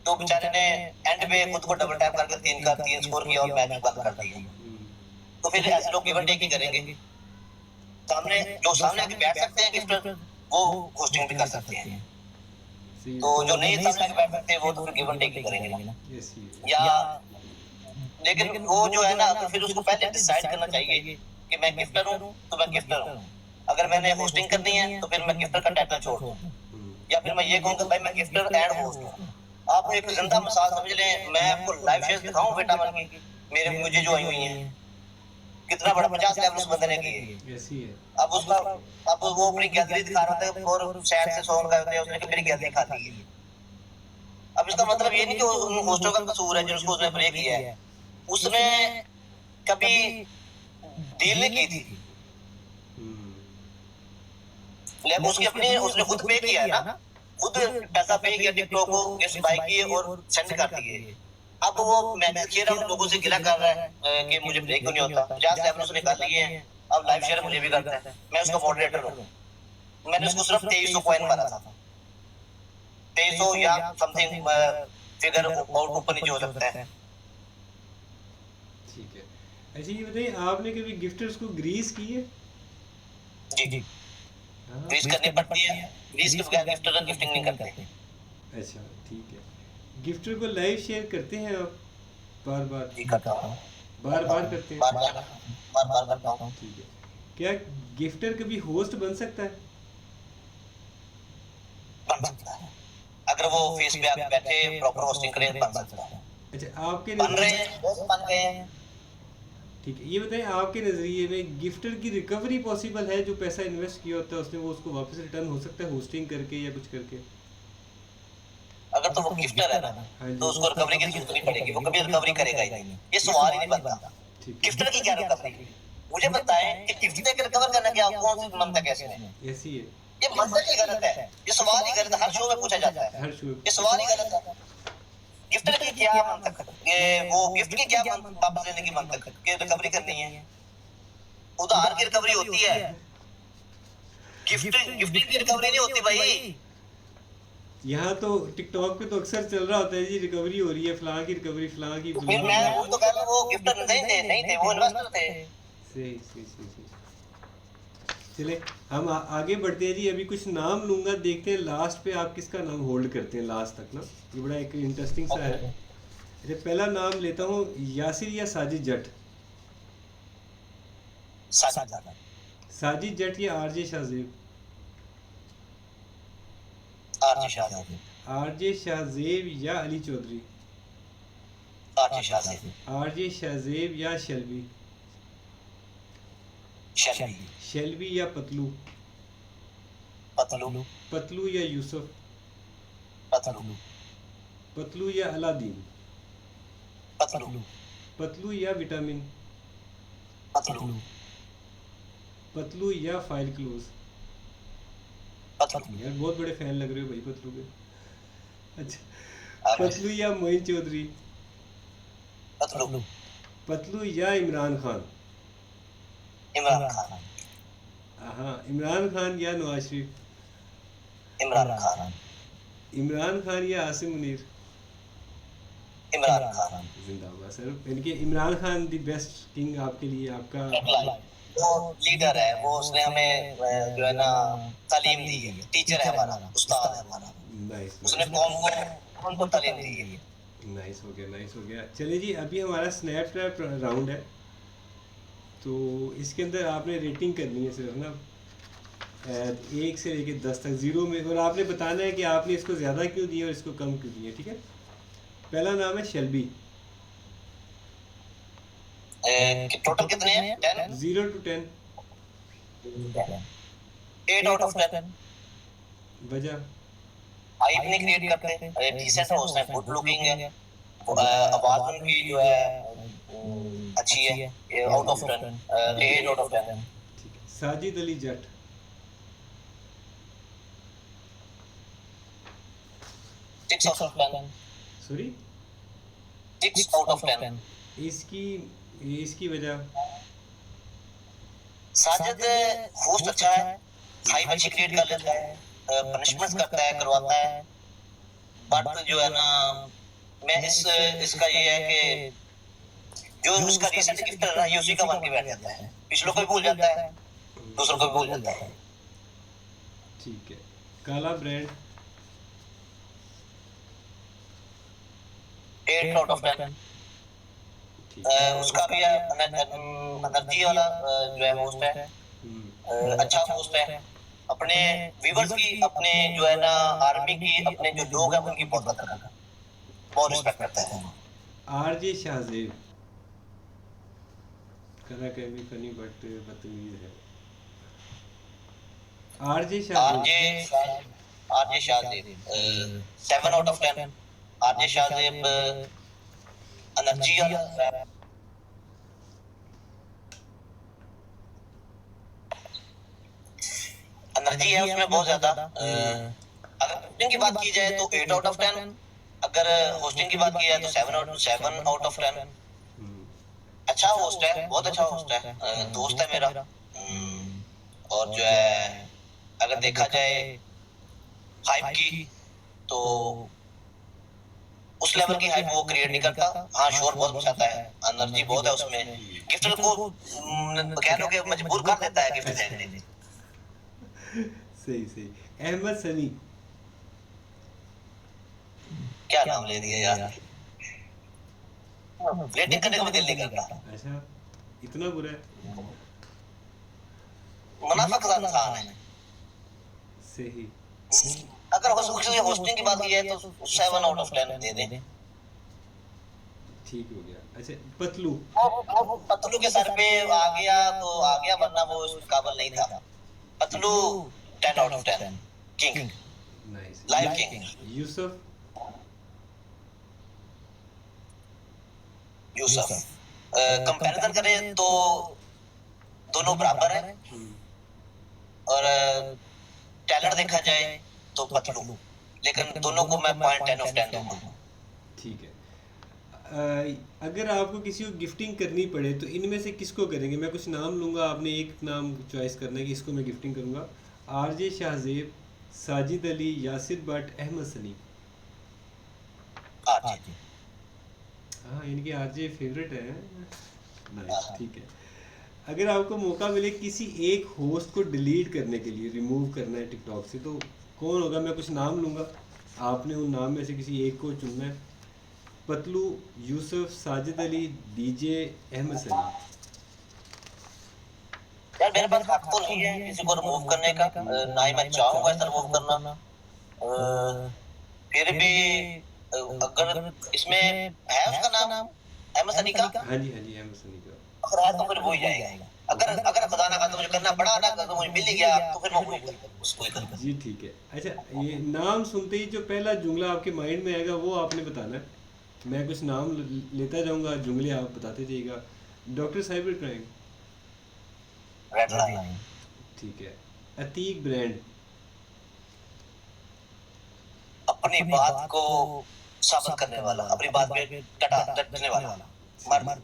तो बेचारे ने एंड पे खुद को डबल टैप करके 3 स्कोर किया और मैच बंद कर दिया। तो फिर ऐसे लोग गिव एंड टेक ही करेंगे। सामने जो सामने आके बैठ सकते हैं गिफ्टर, वो होस्टिंग भी कर सकते हैं। तो जो नहीं सामने आके बैठ सकते वो तो फिर गिव एंड टेक ही करेंगे ना। या लेकिन वो जो है ना, तो फिर उसको पहले डिसाइड करना चाहिए कि मैं गिफ्टर हूँ तो मैं गिफ्टर हूँ। अगर मैंने होस्टिंग करनी है तो फिर मैं गिफ्टर का टाइटल छोड़ दूँ, या फिर मैं ये कहूँ कि भाई मैं गिफ्टर एंड होस्ट हूँ। आप एक जिंदा मिसाल समझ लें, मैं आपको लाइव शेयर दिखाऊं बेटा मन की, मेरे मुझे जो आई हुई हैं, कितना बड़ा 50 लेवल उस बंदे ने किए। ऐसी है। अब उसका अब वो अपनी गैलरी दिखा रहा था और शायद से 100 लगाए होते, उसने मेरी गैलरी खाली है। अब इसका मतलब ये नहीं कि उन होस्टों का कसूर है जिसको उसने ब्रेक किया है। उसने कभी डील नहीं की थी, लेकिन उसकी अपनी उसने खुद पे किया है ना, खुद पैसा पे किया टिकटॉक को, गेस्ट बाय किए और सेंड कर दिए। अब वो मैसेज खेल रहा है, लोगों से गिला कर रहा है कि मुझे ब्रेक क्यों नहीं होता। 50 लेवल उसने कर लिए हैं, अब लाइव शेयर मुझे भी करता है। मैं उसका मॉडरेटर हूँ। मैंने उसको सिर्फ 2300 कॉइन मारा था, 2300 या समथिंग फिगर बहुत ऊपर नीचे हो सकता है। ठीक है। अच्छा ये बताइए, आपने कभी गिफ्टर्स को ग्रीस की है? जी जी। हाँ फ्रीज करनी पड़ती है, फ्रीज के बगैर गिफ्टर गिफ्टिंग नहीं करते। अच्छा ठीक है। गिफ्टर को लाइव शेयर करते हैं आप बार बार? जी करता हूँ, बार बार करते हैं? बार बार करता हूँ। ठीक है। क्या गिफ्टर कभी होस्ट बन सकता है? बन सकता है, अगर वो फेस पे आके बैठे प्रॉपर होस्टिंग करे बन सकता है। अच्छा आपके बन रहे हैं, होस्ट बन गए हैं। ठीक है, ये बताएं आपके नज़रिए में गिफ्टर की रिकवरी पॉसिबल है? जो पैसा इन्वेस्ट किया होता है उसने, वो उसको वापस रिटर्न हो सकता है होस्टिंग करके या कुछ करके? अगर तो वो गिफ्टर है ना, हाँ तो जी। उसको रिकवरी की जरूरत नहीं पड़ेगी, वो कभी रिकवरी करेगा ही नहीं, ये सवाल ही नहीं बनता। ठीक है, गिफ्टर की क्या रिकवरी? मुझे बताएं कि गिफ्ट देकर रिकवर करना क्या, कौन सी मंतक है इसमें? ऐसी है। ये मंतक ही गलत है, ये सवाल ही गलत है, हर शो में पूछा जाता है, हर शो ये सवाल ही गलत है। गिफ्टर की क्या मंतक, ये वो गिफ्ट की क्या वापस लेने की मंतक कि रिकवरी करनी है? उधार की रिकवरी होती है, गिफ्टिंग की रिकवरी नहीं होती भाई। यहाँ तो टिकटॉक पे तो अक्सर चल रहा होता है जी, रिकवरी हो रही है, फलां की रिकवरी, फलां की, फिर मैं वो तो कह रहा हूँ, वो गिफ्टर नहीं थे, वो इन्वेस्टर थे। सही सही सही सही। चले हम आगे बढ़ते हैं जी। अभी कुछ नाम लूंगा, देखते हैं लास्ट पे आप किसका नाम होल्ड करते हैं लास्ट तक ना। ये बड़ा एक इंटरेस्टिंग सा है। अच्छा पहला नाम लेता हूँ, यासिर या साजिद जट? साजिद जट या आरजे शाहजेब? आरजे शाहजेब या अली चौधरी? आरजे शाहजेब या शेल्बी? शेल्बी या पतलू? पतलू या यूसुफ? पतलू या अलादीन? पतलू या विटामिन? पतलू या फाइल क्लोज? यार बहुत बड़े फैन लग रहे हो भाई पतलू के। अच्छा पतलू या मोइन चौधरी? पतलू या इमरान खान? हाँ इमरान खान या नवाज शरीफ? इमरान खान या आसिम मुनीर? जिंदाबाद सर। यानी कि Imran Khan the best king आपके लिए, आपका वो लीडर है, वो उसने हमें जो है ना तालीम दी है, टीचर है हमारा, उस्ताद है हमारा, नाइस उसने कौम को तालीम दी है। नाइस हो गया, नाइस हो गया। चलिए जी अभी हमारा स्नैप ट्रैप राउंड है, तो इसके अंदर आपने रेटिंग करनी है सिर्फ ना, 1 से लेके 10 तक, 0 में, और आपने बताना है कि आपने इसको ज़्यादा क्यों दिया और इसको कम क्यों दिया। ठीक है। पहला नाम है शेल्बी। टोटल कितने हैं? 10? 0 to 10। 8 out of 10। वजह? हाइप नहीं क्रिएट करते, डिसेंट होस्ट है, गुड लुकिंग है, आवाज उनकी जो है अच्छी है, ये आउट ऑफ 10, 8 आउट ऑफ 10। ठीक है। साजिद अली जट? 6 out of 10। Sorry 6 out of 10। इसकी वजह? साजिद होस्ट अच्छा है, हाइप अच्छी क्रिएट कर लेता है, पनिशमेंट करता है, करवाता है, बट जो है ना मैं इसका ये है कि जो उसका रिसेंट गिफ्टर है उसी का बन के बैठ जाता है, पिछलों को भी भूल जाता है, दूसरों को भी भूल जाता है। ठीक है। काला ब्रांड? 8 out of 10। उसका भी एनर्जी वाला जो है होस्ट है, अच्छा होस्ट है, अपने व्यूअर्स की, अपने जो है ना आर्मी की, अपने जो लोग हैं उनकी बहुत कदर करता है, बहुत रिस्पेक्ट करता है। आरजे शाहजेब? करा के भी फनी बट बदतमीज है। RJ Shahzeb? RJ Shahzeb 7 out of 10। RJ Shahzeb energy वाला, एनर्जी है उसमें बहुत ज्यादा। अगर होस्टिंग की बात की जाए तो 8 आउट ऑफ 10, अगर होस्टिंग की बात की जाए तो 7 आउट ऑफ 10। अच्छा होस्ट है, बहुत अच्छा होस्ट है, दोस्त है मेरा, और जो है अगर देखा जाए हाइप की तो उस लेवल की हाइप वो क्रिएट नहीं करता। हाँ शोर बहुत मचाता है, एनर्जी बहुत है उसमें, गिफ्टर को कह लो कि मजबूर कर देता है गिफ्ट देने। सही सही। अहमद सनी। क्या नाम ले दिया यार, रेटिंग करने का भी दिल नहीं करता। अच्छा, इतना बुरा है? मुनाफा का इंसान है। सही। अगर किसी होस्टिंग की बात की है तो 7 आउट ऑफ 10 दे दे। ठीक हो गया। अच्छा, पतलू। वो पतलू के सर पे आ गया तो आ गया, वरना वो उस काबिल नहीं था। Patlu 10 out of 10। King, nice. Live king. Yusuf. Yusuf, comparison करें तो दोनों बराबर हैं, हम्म, और टैलेंट देखा जाए तो पतलू, लेकिन दोनों को मैं पॉइंट 10 ऑफ 10 दूंगा। ठीक है। अगर आपको किसी को गिफ्टिंग करनी पड़े तो इनमें से किसको करेंगे? मैं कुछ नाम लूँगा, आपने एक नाम चॉइस करना है कि इसको मैं गिफ्टिंग करूँगा। आरजे शाहजेब, साजिद अली, यासिर भट्ट, अहमद सनी। आरजे। हाँ, इनके आरजे फेवरेट है। नाइस, ठीक है। अगर आपको मौका मिले किसी एक होस्ट को डिलीट करने के लिए, रिमूव करना है टिकटॉक से, तो कौन होगा? मैं कुछ नाम लूँगा, आपने उन नाम में से किसी एक को चुनना है। पतलू, यूसुफ, साजिद अली, डीजे, अहमद सनी। यार मेरे पास हक तो नहीं है किसी को रिमूव करने का, ना ही मैं चाहूंगा इसे रिमूव करना। फिर भी अगर इसमें है उसका नाम अहमद सनी का, हाँ जी, हाँ जी, अहमद सनी का। अगर है तो फिर वो ही जाएगा। अगर अगर खुदा ना खाते मुझे करना पड़ा ना, तो मुझे मिल ही गया, तो फिर मैं वही करूंगा, उसको ही करूंगा। जी ठीक है। अच्छा, ये नाम सुनते ही जो पहला जुमला आपके माइंड में आएगा वो आपने बताना है। मैं कुछ नाम लेता जाऊंगा, जुमले आप बताते जाइएगा। Doctor cyber crime. Red line. ठीक है। अतीक ब्रांड। अपनी बात को साबित करने वाला, अपनी बात पे डटने वाला मर्द।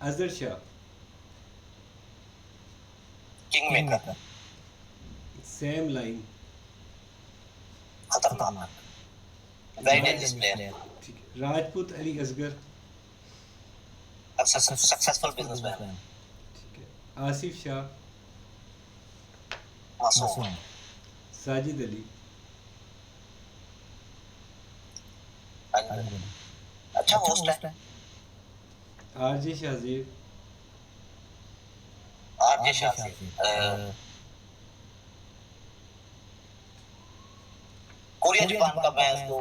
Azhar Shah. King maker. Sam Line. खतरनाक, वेरी डेंजरस प्लेयर। ठीक है। राजपूत अली असगर। Successful businessman. ठीक है। आसिफ शाह। मासूम। साजिद अली। अच्छा होस्ट है। RJ Shahzeb. RJ Shahzeb, Korea Japan का मैं इसको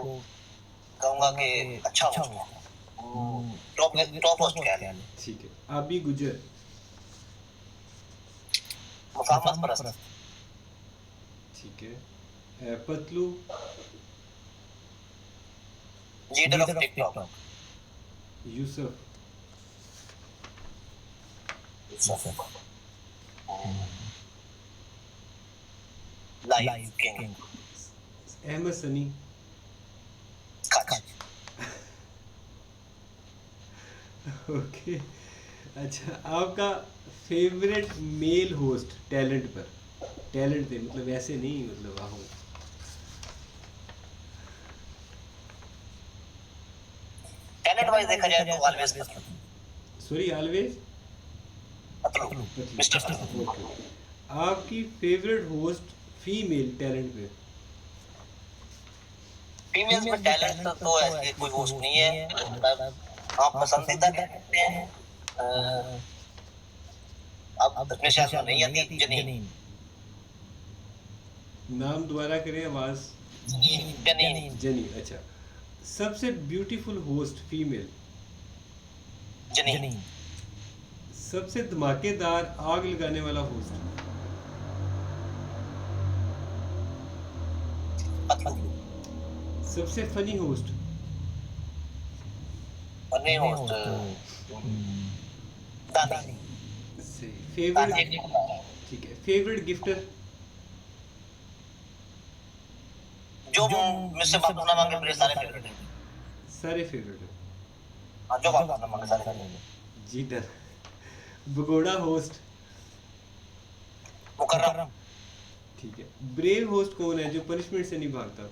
कहूंगा कि अच्छा होस्ट है, टॉप होस्ट कह लें। ठीक है। आबी गुजर। मुकामत परस्त। ठीक है। पतलू। Leader of TikTok. Yusuf. Live king. Ahmad Sunny. Okay. अच्छा, आपका फेवरेट मेल होस्ट टैलेंट पर? टैलेंट पे मतलब ऐसे नहीं, मतलब आहो। टैलेंट वाइज देखा जाए तो always Patlu. Sorry, always Patlu, mister Patlu. Okay. आपकी फेवरेट होस्ट फीमेल टैलेंट पे? फीमेल्स में टैलेंट तो ऐसे कोई होस्ट नहीं है, मतलब आप पसंदीदा कहते हैं। अब अपने शायद नहीं आती जनीन। नाम दोबारा करें, आवाज़। जनीन। जनी। अच्छा, सबसे ब्यूटीफुल होस्ट फीमेल? जनीन। सबसे धमाकेदार आग लगाने वाला होस्ट? पतलू। सबसे फनी होस्ट? फनी होस्ट दानी। सही। फेवरेट? दानी। ठीक है। Favourite gifter? जो मुझसे बात ना मांगे मेरे सारे फेवरेट हैं। सारे फेवरेट है। हाँ, जो बात ना मांगे सारे फेवरेट हैं। जी डर। भगोड़ा होस्ट? मुकर्रम। ठीक है। ब्रेव होस्ट कौन है जो पनिशमेंट से नहीं भागता?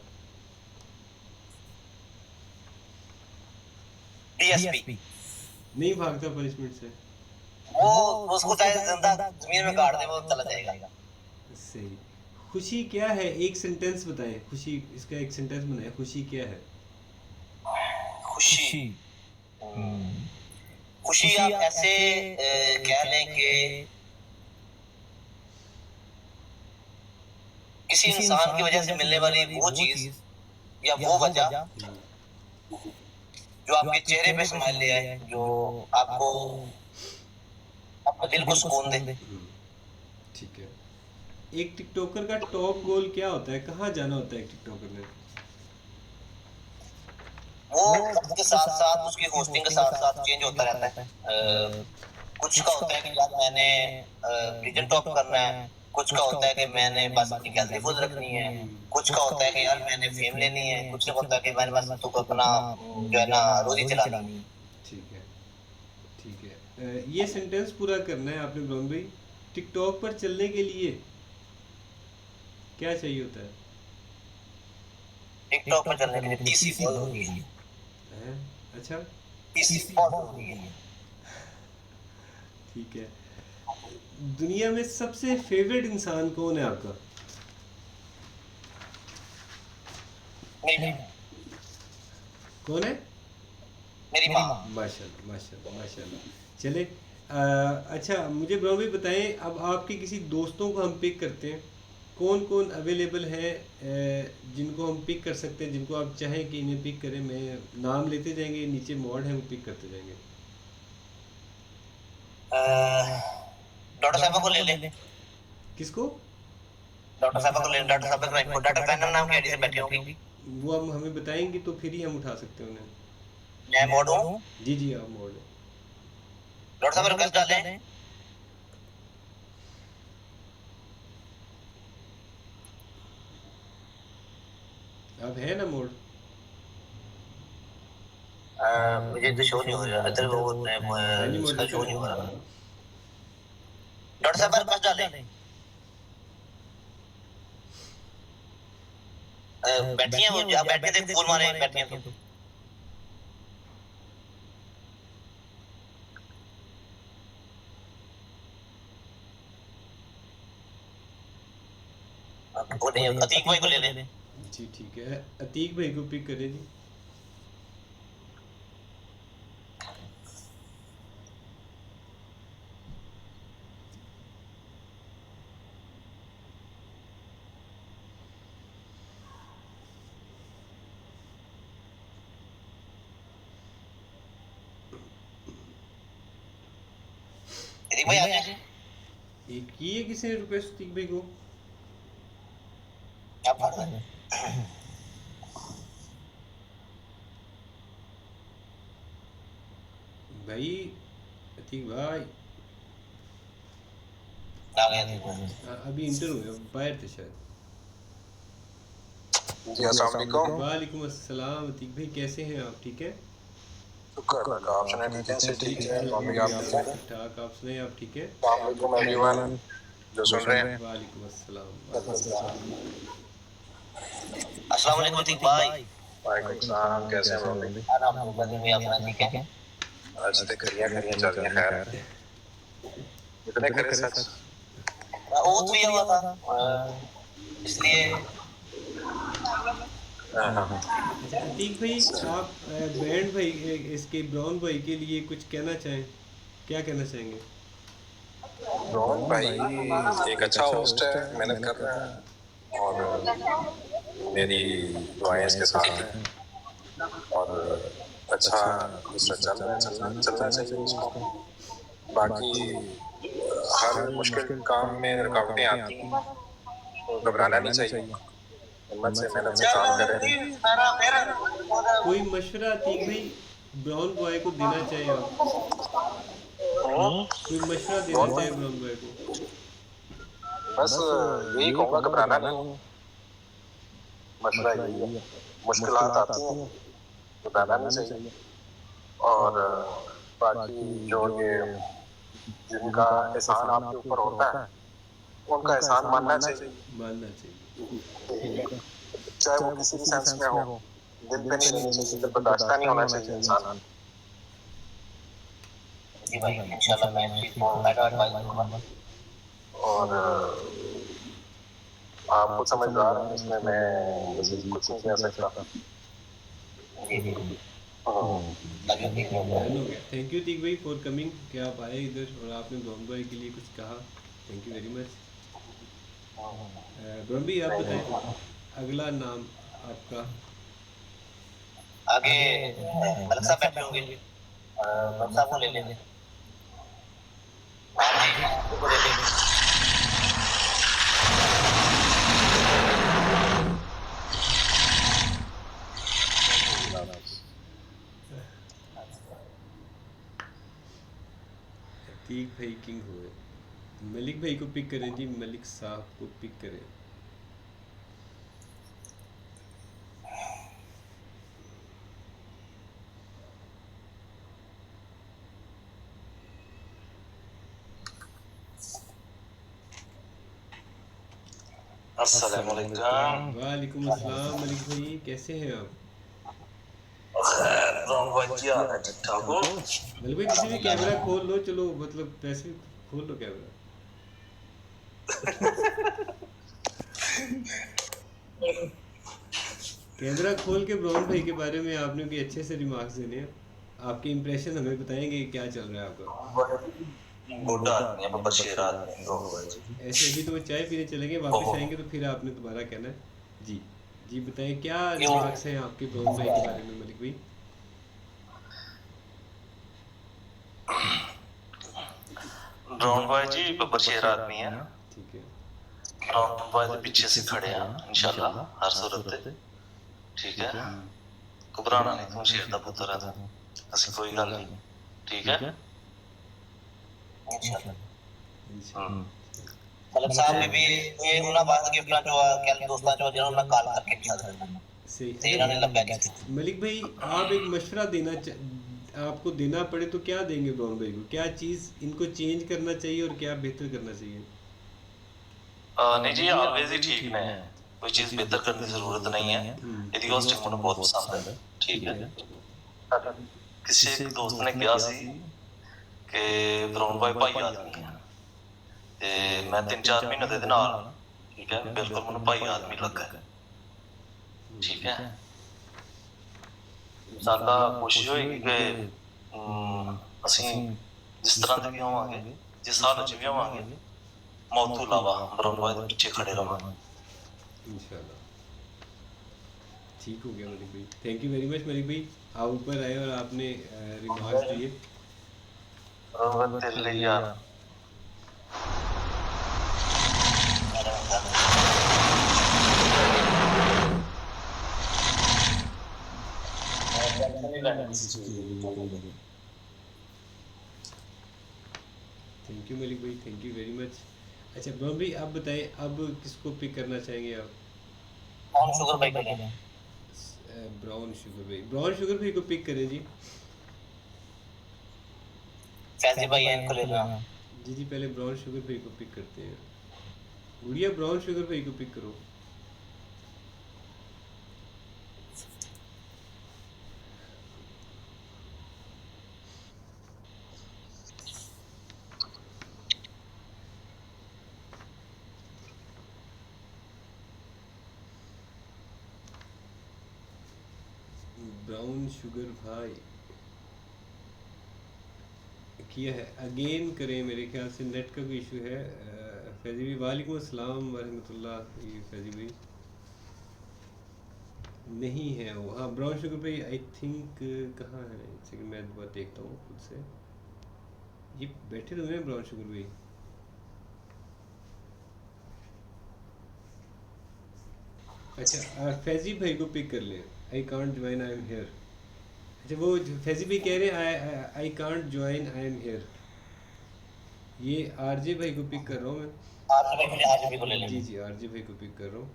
डीएसपी। नहीं भागता पनिशमेंट से? वो उसको चाहे जिंदा जमीन में गाड़ दे वो चला जाएगा। सही। खुशी क्या है, एक सेंटेंस बताएं। खुशी, इसका एक सेंटेंस बनाएं, खुशी क्या है? खुशी। हम्म, खुशी आप ऐसे कह लें कि किसी इंसान की वजह से मिलने वाली वो चीज या वो वजह जो आपके चेहरे पे स्माइल ले आए, जो आपको आपके दिल को सुकून दे। ठीक है। एक टिकटॉकर का टॉप गोल क्या होता है, कहाँ जाना होता है एक टिकटॉकर ने? वो वक्त के साथ साथ उसकी होस्टिंग के साथ साथ चेंज होता रहता है। कुछ का होता है कि यार मैंने रीजन टॉप करना है, कुछ का होता है कि मैंने बस अपनी गैलरी फुल रखनी है, कुछ का होता है कि यार मैंने फेम लेनी है, कुछ का होता है कि मैंने बस तो अपना जो है ना रोजी चलानी है। ठीक है, ठीक है। ये सेंटेंस पूरा करना है आपने ब्राउन भाई। टिकटॉक पर चलने के लिए क्या चाहिए होता है? टिकटॉक पर चलने के लिए पीसी बहुत जरूरी है। हैं? अच्छा, पीसी बहुत जरूरी है। ठीक है। दुनिया में सबसे फेवरेट इंसान कौन है आपका? मेरी कौन है? मेरी माँ। माशाल्लाह माशाल्लाह माशाल्लाह। चले, अच्छा मुझे ब्राउन भाई बताएं, अब आपके किसी दोस्तों को हम पिक करते हैं, कौन कौन अवेलेबल है जिनको हम पिक कर सकते हैं, जिनको आप चाहें कि इन्हें पिक करें? मैं नाम लेते जाएंगे, नीचे मॉड है वो पिक करते जाएंगे। डॉक्टर साहब को ले ले। किसको? डॉक्टर साहब को ले, डॉक्टर साहब का डॉक्टर पैनल नाम की आईडी से बैठी होंगी। वो हम हमें बताएंगे तो फिर ही हम उठा सकते हैं उन्हें। मैं मोड हूँ। जी जी, आप मॉड है। डॉक्टर साहब रिक्वेस्ट डालें। आप है ना मोड? मुझे तो शो नहीं हो रहा इधर, वो इसका शो नहीं हो रहा। डॉक्टर साहब रिक्वेस्ट डालें। बैठी हैं वो, आप बैठ के देख, फूल मारे बैठी हैं तो। वो नहीं, अतीक भाई को ले ले। जी ठीक है, अतीक भाई को पिक करें जी। अतीक भाई आ जाए। एक की है किसी ने रिक्वेस्ट अतीक भाई को? आप पढ़ रहे हैं। भाई अतीक भाई आ गए अतीक भाई। अभी इंटर हुए, बाहर थे शायद। जी अस्सलाम वालेकुम। वालेकुम अस्सलाम। अतीक भाई कैसे हैं आप, ठीक है? शुक्र अल्लाह का, आप सुनाए ठीक हैं? से ठीक है, मम्मी आप ठीक हैं? ठीक ठाक, आप सुनाए आप ठीक है? अस्सलाम वालेकुम एवरीवन जो सुन रहे हैं। वालेकुम अस्सलाम। अस्सलाम वालेकुम अतीक भाई। वालेकुम सलाम, कैसे हैं मम्मी? आना आपको बदल में अपना ठीक है। आज तक खरियां खरियां चल रही हैं। खैर इतने खरे सच। वो तो ये हुआ था इसलिए। अच्छा अतीक भाई, आप बैंड भाई इसके ब्राउन भाई के लिए कुछ कहना चाहें, क्या कहना चाहेंगे? रोहन भाई एक अच्छा होस्ट है, मेहनत कर रहा है और मेरी दुआएं इसके साथ हैं और अच्छा दूसरा चलना चाहिए उसको। बाकी हर मुश्किल काम में रुकावटें आती हैं तो घबराना नहीं चाहिए, हिम्मत से मेहनत से काम करें। कोई मशवरा अतीक भाई ब्राउन बॉय को देना चाहें आप? कोई मशवरा देना चाहे ब्राउन बॉय को? बस यही कहूँगा, घबराना नहीं, मशवरा यही है। मुश्किलात आती हैं, घबराना नहीं चाहिए। और बाकी जो ये जिनका एहसान आपके ऊपर होता है उनका एहसान मानना चाहिए, चाहे वो किसी भी सेंस में हो। दिल पे नहीं लेनी चाहिए, दिल पर दाश्ता नहीं होना चाहिए इंसान। जी भाई इंशाल्लाह मैं इस चीज को एडवाइस करूंगा। और आप खुद समझदार हैं, इसमें मैं कुछ नहीं कह सकता। जी जी हाँ। थैंक यू तीक भाई फॉर कमिंग, क्या आप आए इधर और आपने ब्राउन भाई के लिए कुछ कहा, thank you very much. Brown भाई आप बताएं अगला नाम आपका। आगे मलिक साहब बैठे होंगे, मलिक साहब को ले लेंगे। हाँ जी को ले लेंगे। तीक भाई किंग हुए, मलिक भाई को पिक करें जी, मलिक साहब को पिक करें। अस्सलाम वालेकुम। वालेकुम अस्सलाम मलिक भाई, कैसे हैं आप? ठीक ठाक हो? मलिक भाई किसी भी कैमरा खोल लो, चलो मतलब वैसे भी खोल लो कैमरा। कैमरा खोल के ब्राउन भाई के बारे में आपने भी अच्छे से रिमार्क्स देने हैं, आपके इंप्रेशन हमें बताएंगे क्या चल रहा है आपका। बूढ़ा आदमी है, बशीर आदमी है। ऐसे अभी तो वो चाय पीने चलेंगे, वापस आएंगे तो फिर आपने दोबारा कहना है। जी जी बताएं क्या रिमार्क्स हैं आपके ब्राउन भाई के बारे में मलिक भाई। ब्राउन भाई जी बशीर आदमी है। ठीक है, ब्राउन भाई के पीछे से खड़े हैं इंशाल्लाह हर सूरत ते। ठीक है, घबराना नहीं, तुम शेर दा पुत्र है, ऐसी कोई गल नहीं। ठीक है मलिक साहब ने भी ये उन्हें बात के अपना जो कल दोस्तां जो जिन्होंने कॉल करके पूछा था सही इन्होंने लंबा किया। मलिक भाई आप एक मशवरा देना आपको देना पड़े तो क्या देंगे ब्राउन भाई को, क्या चीज़ इनको चेंज करना चाहिए और क्या बेहतर करना चाहिए? नहीं जी ऑलवेज ही ठीक है, कोई चीज बेहतर करने की जरूरत नहीं है। यदि होस्टिंग मुझे बहुत पसंद है। ठीक है, किसी एक दोस्त ने कहा सी कि ब्राउन भाई भाई आदमी है ते मैं 3-4 महीने दे नाल। ठीक है, बिल्कुल मुझे भाई आदमी लगा है। ठीक है, साडा कोशिश होएगी कि ਅਸੀਂ जिस तरह ਦੇ ਵੀ ਹੋਵਾਂਗੇ, जिस हालत ਚ भी ਹੋਵਾਂਗੇ, मौत तो अलावा ब्राउन भाई के पीछे खड़े रहांगे इंशाल्लाह। ठीक हो गया मलिक भाई, thank you very much Malik भाई, आप ऊपर आए और आपने रिमार्क्स दिए। तेरे लिए यार थैंक यू मलिक भाई, थैंक यू वेरी मच। अच्छा ब्राउन भाई आप बताएं अब किसको पिक करना चाहेंगे आप? ब्राउन शुगर भाई को लेंगे। ब्राउन शुगर भाई को पिक करें जी। फैजी भाई इनको ले लेना। जी जी पहले ब्राउन शुगर भाई को पिक करते हैं। गुड़िया ब्राउन शुगर भाई को पिक करो। ब्राउन शुगर भाई किया है, अगेन करें, मेरे ख्याल से नेट का कोई इशू है। फैजी भाई वालेकुम अस्सलाम वरहमतुल्लाह। ये फैजी भाई नहीं है वो, हाँ ब्राउन शुगर भाई आई थिंक कहाँ है, एक सेकंड मैं दोबारा देखता हूँ खुद से। ये बैठे तो हैं ब्राउन शुगर भाई। अच्छा फैजी भाई को पिक कर ले, I can't join I am here. अच्छा वो फैजी भाई कह रहे हैं I can't join I am here. ये आरजे भाई को पिक कर रहा हूँ मैं। आरजे भाई को ले लेंगे। जी जी आरजे भाई को पिक कर रहा हूँ।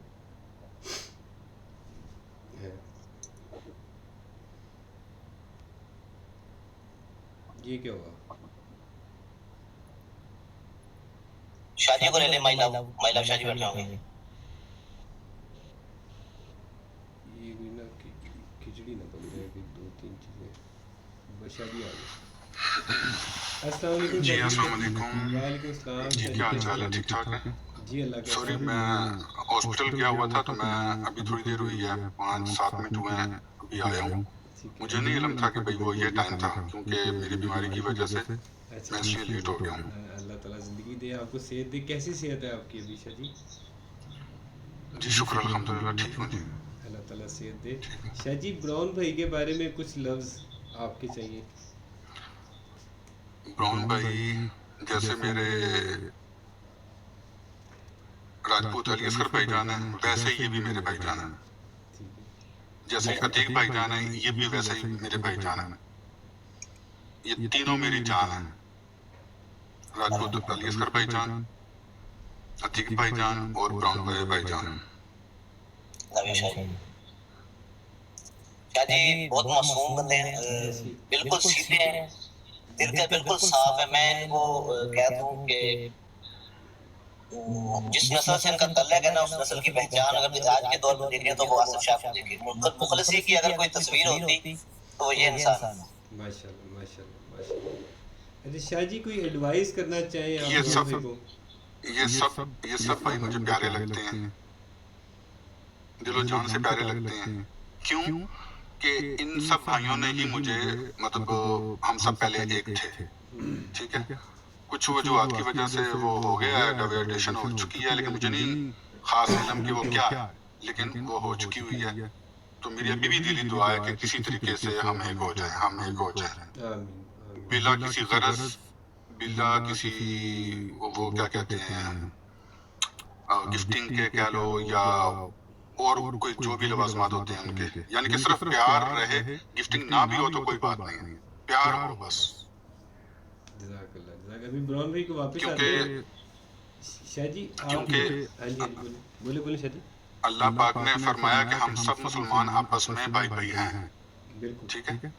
ये क्या हुआ? शादी को ले ले, माय लव शादी बैठे होंगे। ये भी ना खिचड़ी ना बन जाए कि 2-3 चीज़ें बस शादी आ गई। अस्सलाम वालेकुम जी अस्सलाम वालेकुम। वालेकुम अस्सलाम। जी क्या हाल चाल है, ठीक ठाक है? जी अल्लाह का सॉरी, एहसान। मैं हॉस्पिटल गया हुआ था, तो मैं अभी थोड़ी देर हुई है, 5-7 मिनट हुए हैं, अभी आया हूँ। ठीक है। मुझे नहीं इल्म था कि भाई वो ये टाइम था, क्योंकि मेरी बीमारी की वजह से अच्छा मैं इसलिए लेट हो गया हूँ। अल्लाह ताला ज़िंदगी दे, आपको सेहत दे। कैसी सेहत है आपकी अभी शाह जी? जी शुक्र अल्हम्दुलिल्लाह, ठीक हूँ जी। अल्लाह ताला सेहत दे। शाह जी, ब्राउन भाई के बारे में कुछ लफ्ज़ आपके चाहिए। ब्राउन भाई जैसे मेरे राजपूत अली असगर भाईजान है, वैसे ये भी मेरे भाईजान है। ठीक है। जैसे अतीक भाईजान है, ये भी वैसे ही मेरे भाईजान है। ये तीनों मेरी जान है। राजपूत अली असगर भाईजान, अतीक भाईजान और ब्राउन भाई भाईजान। नवीश शाह जी, शाह जी बहुत मासूम बंदे हैं, बिल्कुल सीधे हैं, दिल का बिल्कुल साफ है। मैं इनको कहता हूँ कि जिस नस्ल से इनका तल्लुक है ना, उस नस्ल की पहचान अगर आज के दौर में देखें तो वो आसिफ शाह को देखें। मुखलिसी की अगर कोई तस्वीर होती तो वो ये इंसान है। माशाल्लाह माशाल्लाह माशाल्लाह। अच्छा शाह जी, कोई एडवाइस करना चाहें आप ये ब्राउन सब भाई को? ये सब भाई मुझे प्यारे लगते हैं, दिलो जान से प्यारे लगते हैं। क्यों कि इन सब भाइयों ने ही मुझे, मतलब हम सब पहले एक थे, ठीक है। कुछ वजूहत की वजह से वो हो गया है, डिवाइडेशन हो चुकी है, लेकिन मुझे नहीं खास इल्म कि वो क्या है, लेकिन वो हो चुकी हुई है। तो मेरी अभी भी दिली दुआ है कि किसी तरीके से हम एक हो जाएं, हम एक हो जाएं, आमीन बिला किसी गरज, बिला किसी वो क्या कहते हैं, गिफ्टिंग के कह लो, या और कोई जो भी लवाजमात होते हैं उनके, यानी कि सिर्फ प्यार रहे, गिफ्टिंग ना भी हो तो कोई बात नहीं है, प्यार हो बस। जज़ाकल्लाह जज़ाक। अभी ब्राउन भाई को वापस आते क्योंकि हैं। शाह जी आप, हाँ जी हाँ जी, बोले बोले बोले शाह जी। अल्लाह पाक ने फरमाया कि हम सब मुसलमान आपस में भाई भाई हैं, बिल्कुल ठीक है।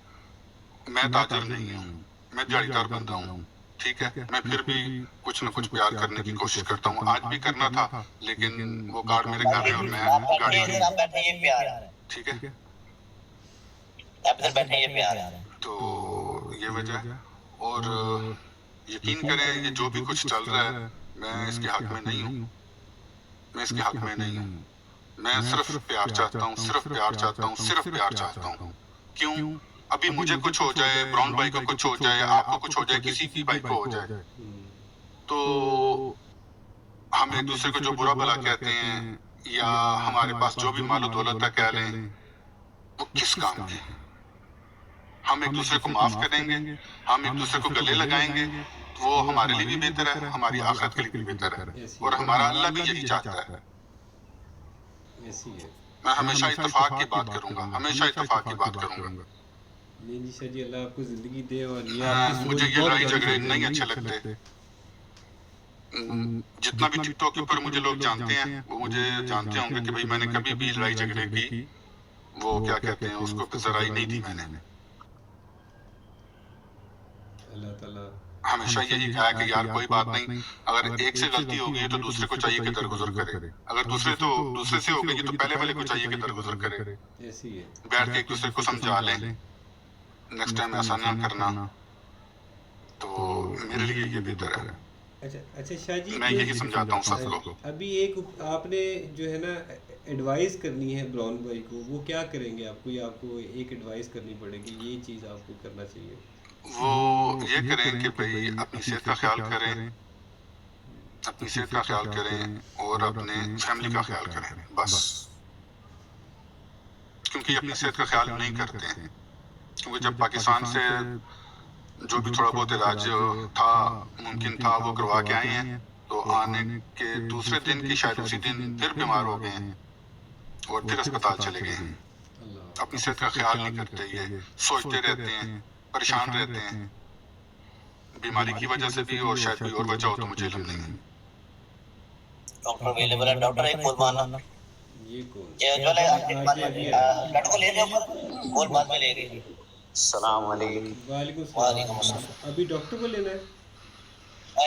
मैं ताजिर नहीं हूँ, मैं दिहाड़ीदार बंदा हूँ, ठीक है। मैं फिर भी कुछ न कुछ प्यार करने की कोशिश करता हूँ। आज भी करना था, लेकिन वो कार्ड मेरे घर है और मैं गाड़ी में, आप बैठे ये प्यार है, ठीक है। आप इधर बैठे ये प्यार है। तो ये वजह है। और यकीन करें, ये जो भी कुछ चल रहा है, मैं इसके हक में नहीं हूँ, मैं इसके हक में नहीं हूँ। मैं सिर्फ प्यार चाहता हूँ, सिर्फ प्यार चाहता हूँ, सिर्फ प्यार चाहता हूँ। क्यों? अभी मुझे कुछ हो जाए, ब्राउन भाई को कुछ हो जाए, आपको कुछ हो जाए, किसी भी भाई को हो जाए, तो हम एक दूसरे को जो बुरा भला कहते हैं, या हमारे पास जो भी मालो दौलत है कह लें, वो किस काम की? हम एक दूसरे को माफ करेंगे, हम एक दूसरे को गले लगाएंगे, वो हमारे लिए भी बेहतर है, हमारी आखिरत के लिए भी बेहतर है, और हमारा अल्लाह भी यही चाहता है। ऐसी है। मैं हमेशा इत्तेफाक की बात करूंगा, हमेशा इत्तेफाक की बात करूंगा। नहीं जी शाह जी, अल्लाह आपको ज़िंदगी दे। और ये आपकी मुझे सोच ये बहुत लड़ाई बड़ी झगड़े सोच है। नहीं अच्छे लगते। जितना भी टिकटॉक के ऊपर मुझे लोग जानते हैं, वो मुझे जानते होंगे कि भाई मैंने कभी भी लड़ाई झगड़े की, वो क्या कहते हैं उसको, जराई नहीं दी मैंने। अल्लाह ताला हमेशा यही कहा कि यार कोई बात नहीं, अगर एक से गलती हो गई है तो दूसरे को चाहिए कि दरगुजर करे, अगर दूसरे से हो गई तो पहले वाले को चाहिए कि दरगुजर करे। ऐसी है। बैठ के एक दूसरे को समझा लें, नेक्स्ट टाइम ऐसा ना करना, तो मेरे लिए ये बेहतर है। अच्छा अच्छा शाह जी, मैं यही समझाता हूँ सबको। अभी एक आपने जो है ना एडवाइस करनी है ब्राउन भाई को, वो क्या करेंगे? आपको एक एडवाइस करनी पड़ेगी, ये चीज़ आपको करना चाहिए। वो ये करें कि भाई अपनी सेहत का ख्याल करें, अपनी सेहत का ख्याल करें और अपने फैमिली का ख्याल करें, बस। क्योंकि अपनी सेहत का ख्याल नहीं करते हैं, क्योंकि जब पाकिस्तान से जो भी थोड़ा बहुत इलाज था, मुमकिन था, वो करवा के आए हैं, तो आने के दूसरे दिन की शायद उसी दिन फिर बीमार हो गए हैं और फिर अस्पताल चले गए हैं। अपनी सेहत का ख्याल नहीं करते, ये सोचते रहते हैं, परेशान रहते हैं, बीमारी की वजह से भी, और शायद कोई और वजह हो तो मुझे इल्म नहीं है। डॉक्टर अवेलेबल है, डॉक्टर एक कॉल मारना, ये कौन? ये जो ले डॉक्टर को ले ले ऊपर, कॉल बाद में लेंगे। अस्सलाम वालेकुम। वालेकुम वालेकुम सलाम। अस्सलाम। अभी डॉक्टर को लेना है?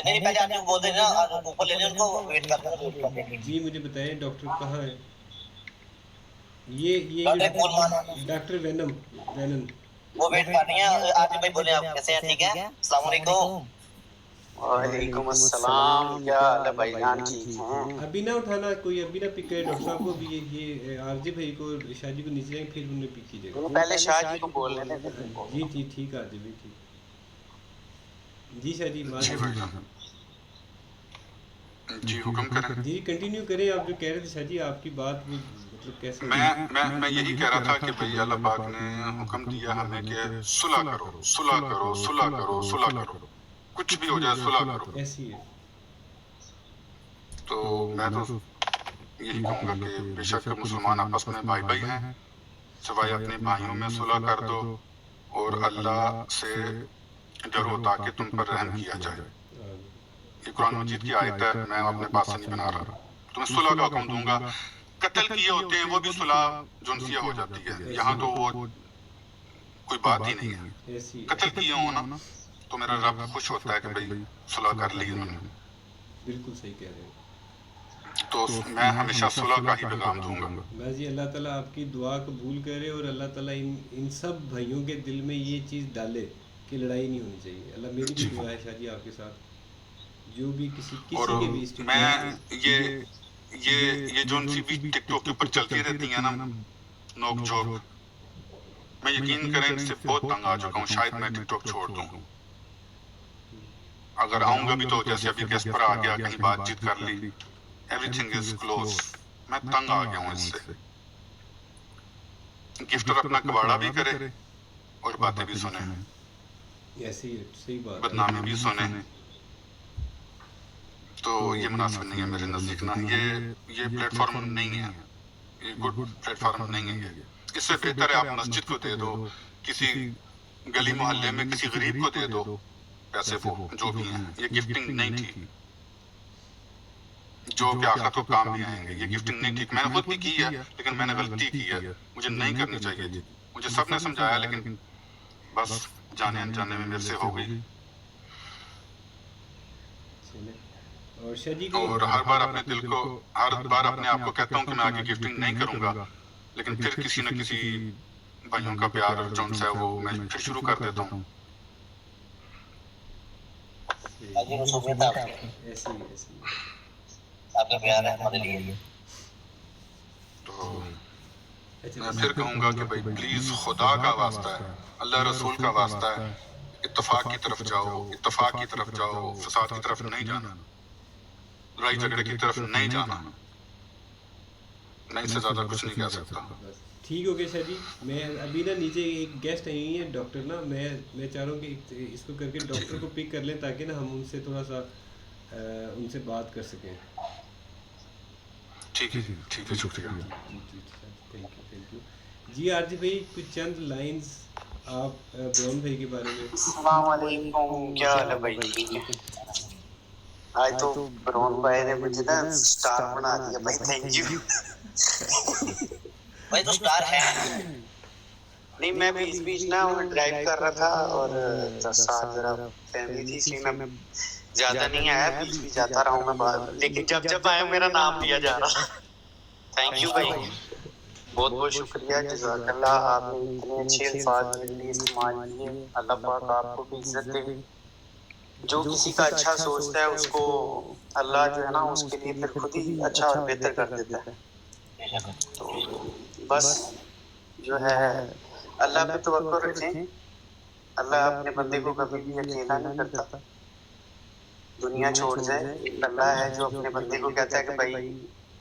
नहीं पहले आप जो बोल देना ऊपर ले ले, उनको वेट करते हैं। जी मुझे बताएं डॉक्टर कहाँ है? ये डॉक्टर कॉल मारना, डॉक्टर वेनम वेनन। वो वेट कर रही हैं। आज भाई बोले आप कैसे हैं? ठीक है, अस्सलाम वालेकुम। वालेकुम अस्सलाम, क्या हाल है भाईजान, ठीक हैं? अभी ना उठाना, कोई अभी ना पिक करे डॉक्टर साहब को भी, ये आरजे भाई को, शाह जी को नीचे जाएंगे फिर उन्हें पिक कीजिएगा। पहले शाह जी को बोलने दें, फिर जी बोलूंगा। जी ठीक है आरजे भाई, ठीक। जी शाह जी जी भाईजान, जी हुक्म करें। जी कंटिन्यू करें, आप जो कह रहे थे शाह जी, आपकी बात वो मतलब कैसे मैं यही कह रहा था कि भाई अल्लाह पाक ने हुक्म दिया हमें कि सुलह करो, सुलह करो, सुलह करो, सुलह करो, कुछ भी हो जाए सुलह करो। ऐसी है। तो मैं तो यही कहूँगा कि बेशक मुसलमान आपस में भाई भाई हैं, सिवाय अपने भाइयों में सुलह कर दो और अल्लाह से डरो ताकि तुम पर रहम किया जाए। ये कुरान मजीद की आयत है, मैं अपने पास से नहीं बना रहा। तुम्हें सुलह का हुक्म दूंगा। कत्ल किए होते हैं वो भी सुलह जुनसिया हो जाती है, यहाँ तो वो कोई बात ही नहीं है। ऐसी कत्ल किए हो ना तो मेरा रब खुश होता है कि भाई सुलह कर ली उन्होंने। बिल्कुल सही कह रहे हैं। तो मैं हमेशा सुलह का ही पैगाम दूंगा। बस जी अल्लाह ताला आपकी दुआ कबूल करे और अल्लाह ताला इन सब भाइयों के दिल में ये चीज़ डाले कि लड़ाई नहीं होनी चाहिए। अल्लाह मेरी भी दुआ है शाह जी आपके साथ, जो भी किसी और के भी इस मैं ये जो सी भी टिकटॉक के ऊपर चलती रहती है ना नोक झोंक, मैं यकीन करें इनसे बहुत तंग आ चुका हूँ। शायद मैं टिकटॉक छोड़ दूँ। अगर आऊंगा भी तो जैसे अभी गेस्ट पर आ गया, कहीं बातचीत कर ली, एवरीथिंग इज क्लोज। मैं तंग आ गया हूँ इससे। गिफ्टर अपना कबाड़ा भी करे और बातें भी सुने, ऐसी है, सही बात है। बदनामी भी सुने। तो ये मुनासिब नहीं है मेरे नजदीक ना। ये प्लेटफॉर्म नहीं है, ये गुड प्लेटफॉर्म नहीं है। इससे बेहतर है आप मस्जिद को दे दो, किसी गली मोहल्ले में किसी गरीब को दे दो पैसे, वो जो भी हैं। ये गिफ्टिंग नहीं थी, जो कि आखिरत को काम भी आएंगे। ये गिफ्टिंग नहीं थी, मैंने खुद भी की है लेकिन मैंने गलती की है, मुझे नहीं करनी चाहिए थी। मुझे सबने समझाया लेकिन बस जाने अनजाने में मेरे से हो गई। और शाह जी और हर बार अपने दिल को, हर बार अपने आप को कहता हूँ कि मैं आगे गिफ्टिंग नहीं करूंगा, लेकिन फिर किसी न किसी भाइयों का प्यार जो उनसे है वो मैं फिर शुरू कर देता हूँ। आगे को सुबह था ऐसी ऐसी आपका प्यार है हमारे लिए। तो मैं फिर कहूंगा कि भाई प्लीज खुदा का वास्ता है, अल्लाह रसूल का वास्ता है, इत्तफाक की तरफ जाओ, इत्तफाक की तरफ जाओ, फसाद की तरफ नहीं जाना, लड़ाई झगड़े की तरफ नहीं जाना। मैं इससे ज्यादा कुछ नहीं कह सकता। ठीक हो गया शाह जी। मैं अभी ना नीचे एक गेस्ट आई है डॉक्टर ना, मैं चाह रहा हूँ कि इसको करके डॉक्टर को पिक कर लें ताकि ना हम उनसे थोड़ा सा उनसे बात कर सकें। ठीक है, ठीक है, शुक्रिया। Thank you ji. आरजी भाई कुछ चंद लाइंस आप ब्राउन भाई के बारे में। अस्सलाम वालेकुम, क्या हाल है भाई, ठीक है? आज तो ब्राउन भाई ने मुझे ना स्टार बना दिया भाई, थैंक यू। भाई तो स्टार है। नहीं, मैं बीच बीच ना ड्राइव कर रहा था और साथ जरा फैमिली थी, इसलिए मैं ज्यादा नहीं आया, बीच बीच जाता रहा हूँ मैं बाहर, लेकिन जब जब आया मेरा नाम लिया जा रहा। थैंक यू भाई, बहुत बहुत शुक्रिया, जज़ाकल्लाह। आपने इतने अच्छे अल्फाज मेरे लिए इस्तेमाल किए। अल्लाह पाक आपको भी इज्जत दे। जो किसी का अच्छा सोचता है उसको अल्लाह जो है ना उसके लिए फिर खुद ही अच्छा और बेहतर कर देता है। तो बस जो है अल्लाह पे तवक्कुल रखें। अल्लाह अपने बंदे को कभी भी अकेला नहीं करता। दुनिया छोड़ जाए, एक अल्लाह है जो अपने बंदे को कहता है कि भाई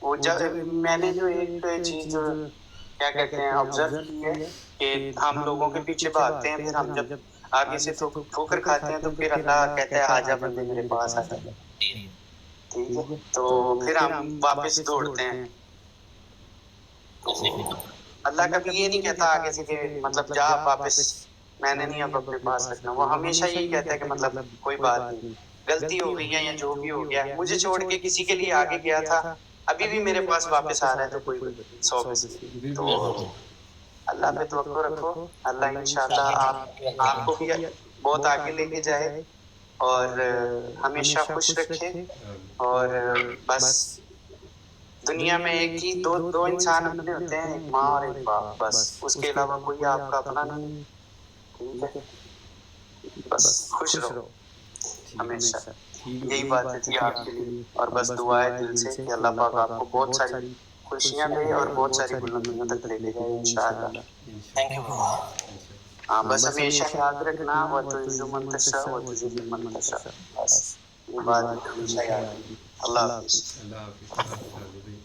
वो जब मैंने जो एक चीज क्या कहते हैं ऑब्जर्व की है कि हम लोगों के पीछे भागते हैं, फिर हम जब आगे से ठोकर खाते हैं तो फिर अल्लाह कहता है आजा बंदे मेरे पास आजा। ठीक है, तो फिर हम वापस दौड़ते हैं। अल्लाह कभी ये नहीं कहता आगे से कि मतलब जा वापस, मैंने नहीं अब अपने पास रखना। वो हमेशा यही कहता है कि मतलब कोई बात नहीं, गलती हो गई है या जो भी हो गया, मुझे छोड़ के किसी के लिए आगे गया था, अभी भी मेरे पास वापस आ रहा है, तो कोई 100%। तो अल्लाह पे तवक्कुल रखो, अल्लाह इंशाल्लाह आपको भी बहुत आगे लेके जाए और हमेशा खुश रखे। और बस दुनिया में एक ही दो इंसान अपने होते हैं, एक माँ और एक बाप, बस उसके अलावा कोई आपका अपना नहीं। ठीक है, बस खुश रहो हमेशा। ठीक यही है। बात थी आपके लिए, और बस दुआ है दिल से कि अल्लाह पाक आपको बहुत सारी खुशियां दे और बहुत सारी बुलंदियों तक लेके जाए इंशाअल्लाह। Thank you bro. हाँ, बस हमेशा याद रखना, व तुइज़्ज़ु मन तशा व तुज़िल्लु मन तशा, बस ये बात हमेशा याद रखना। अल्लाह हाफ़िज़। अल्लाह हाफिज़। अल्लाह हाफिज़ आज़ाद भाई।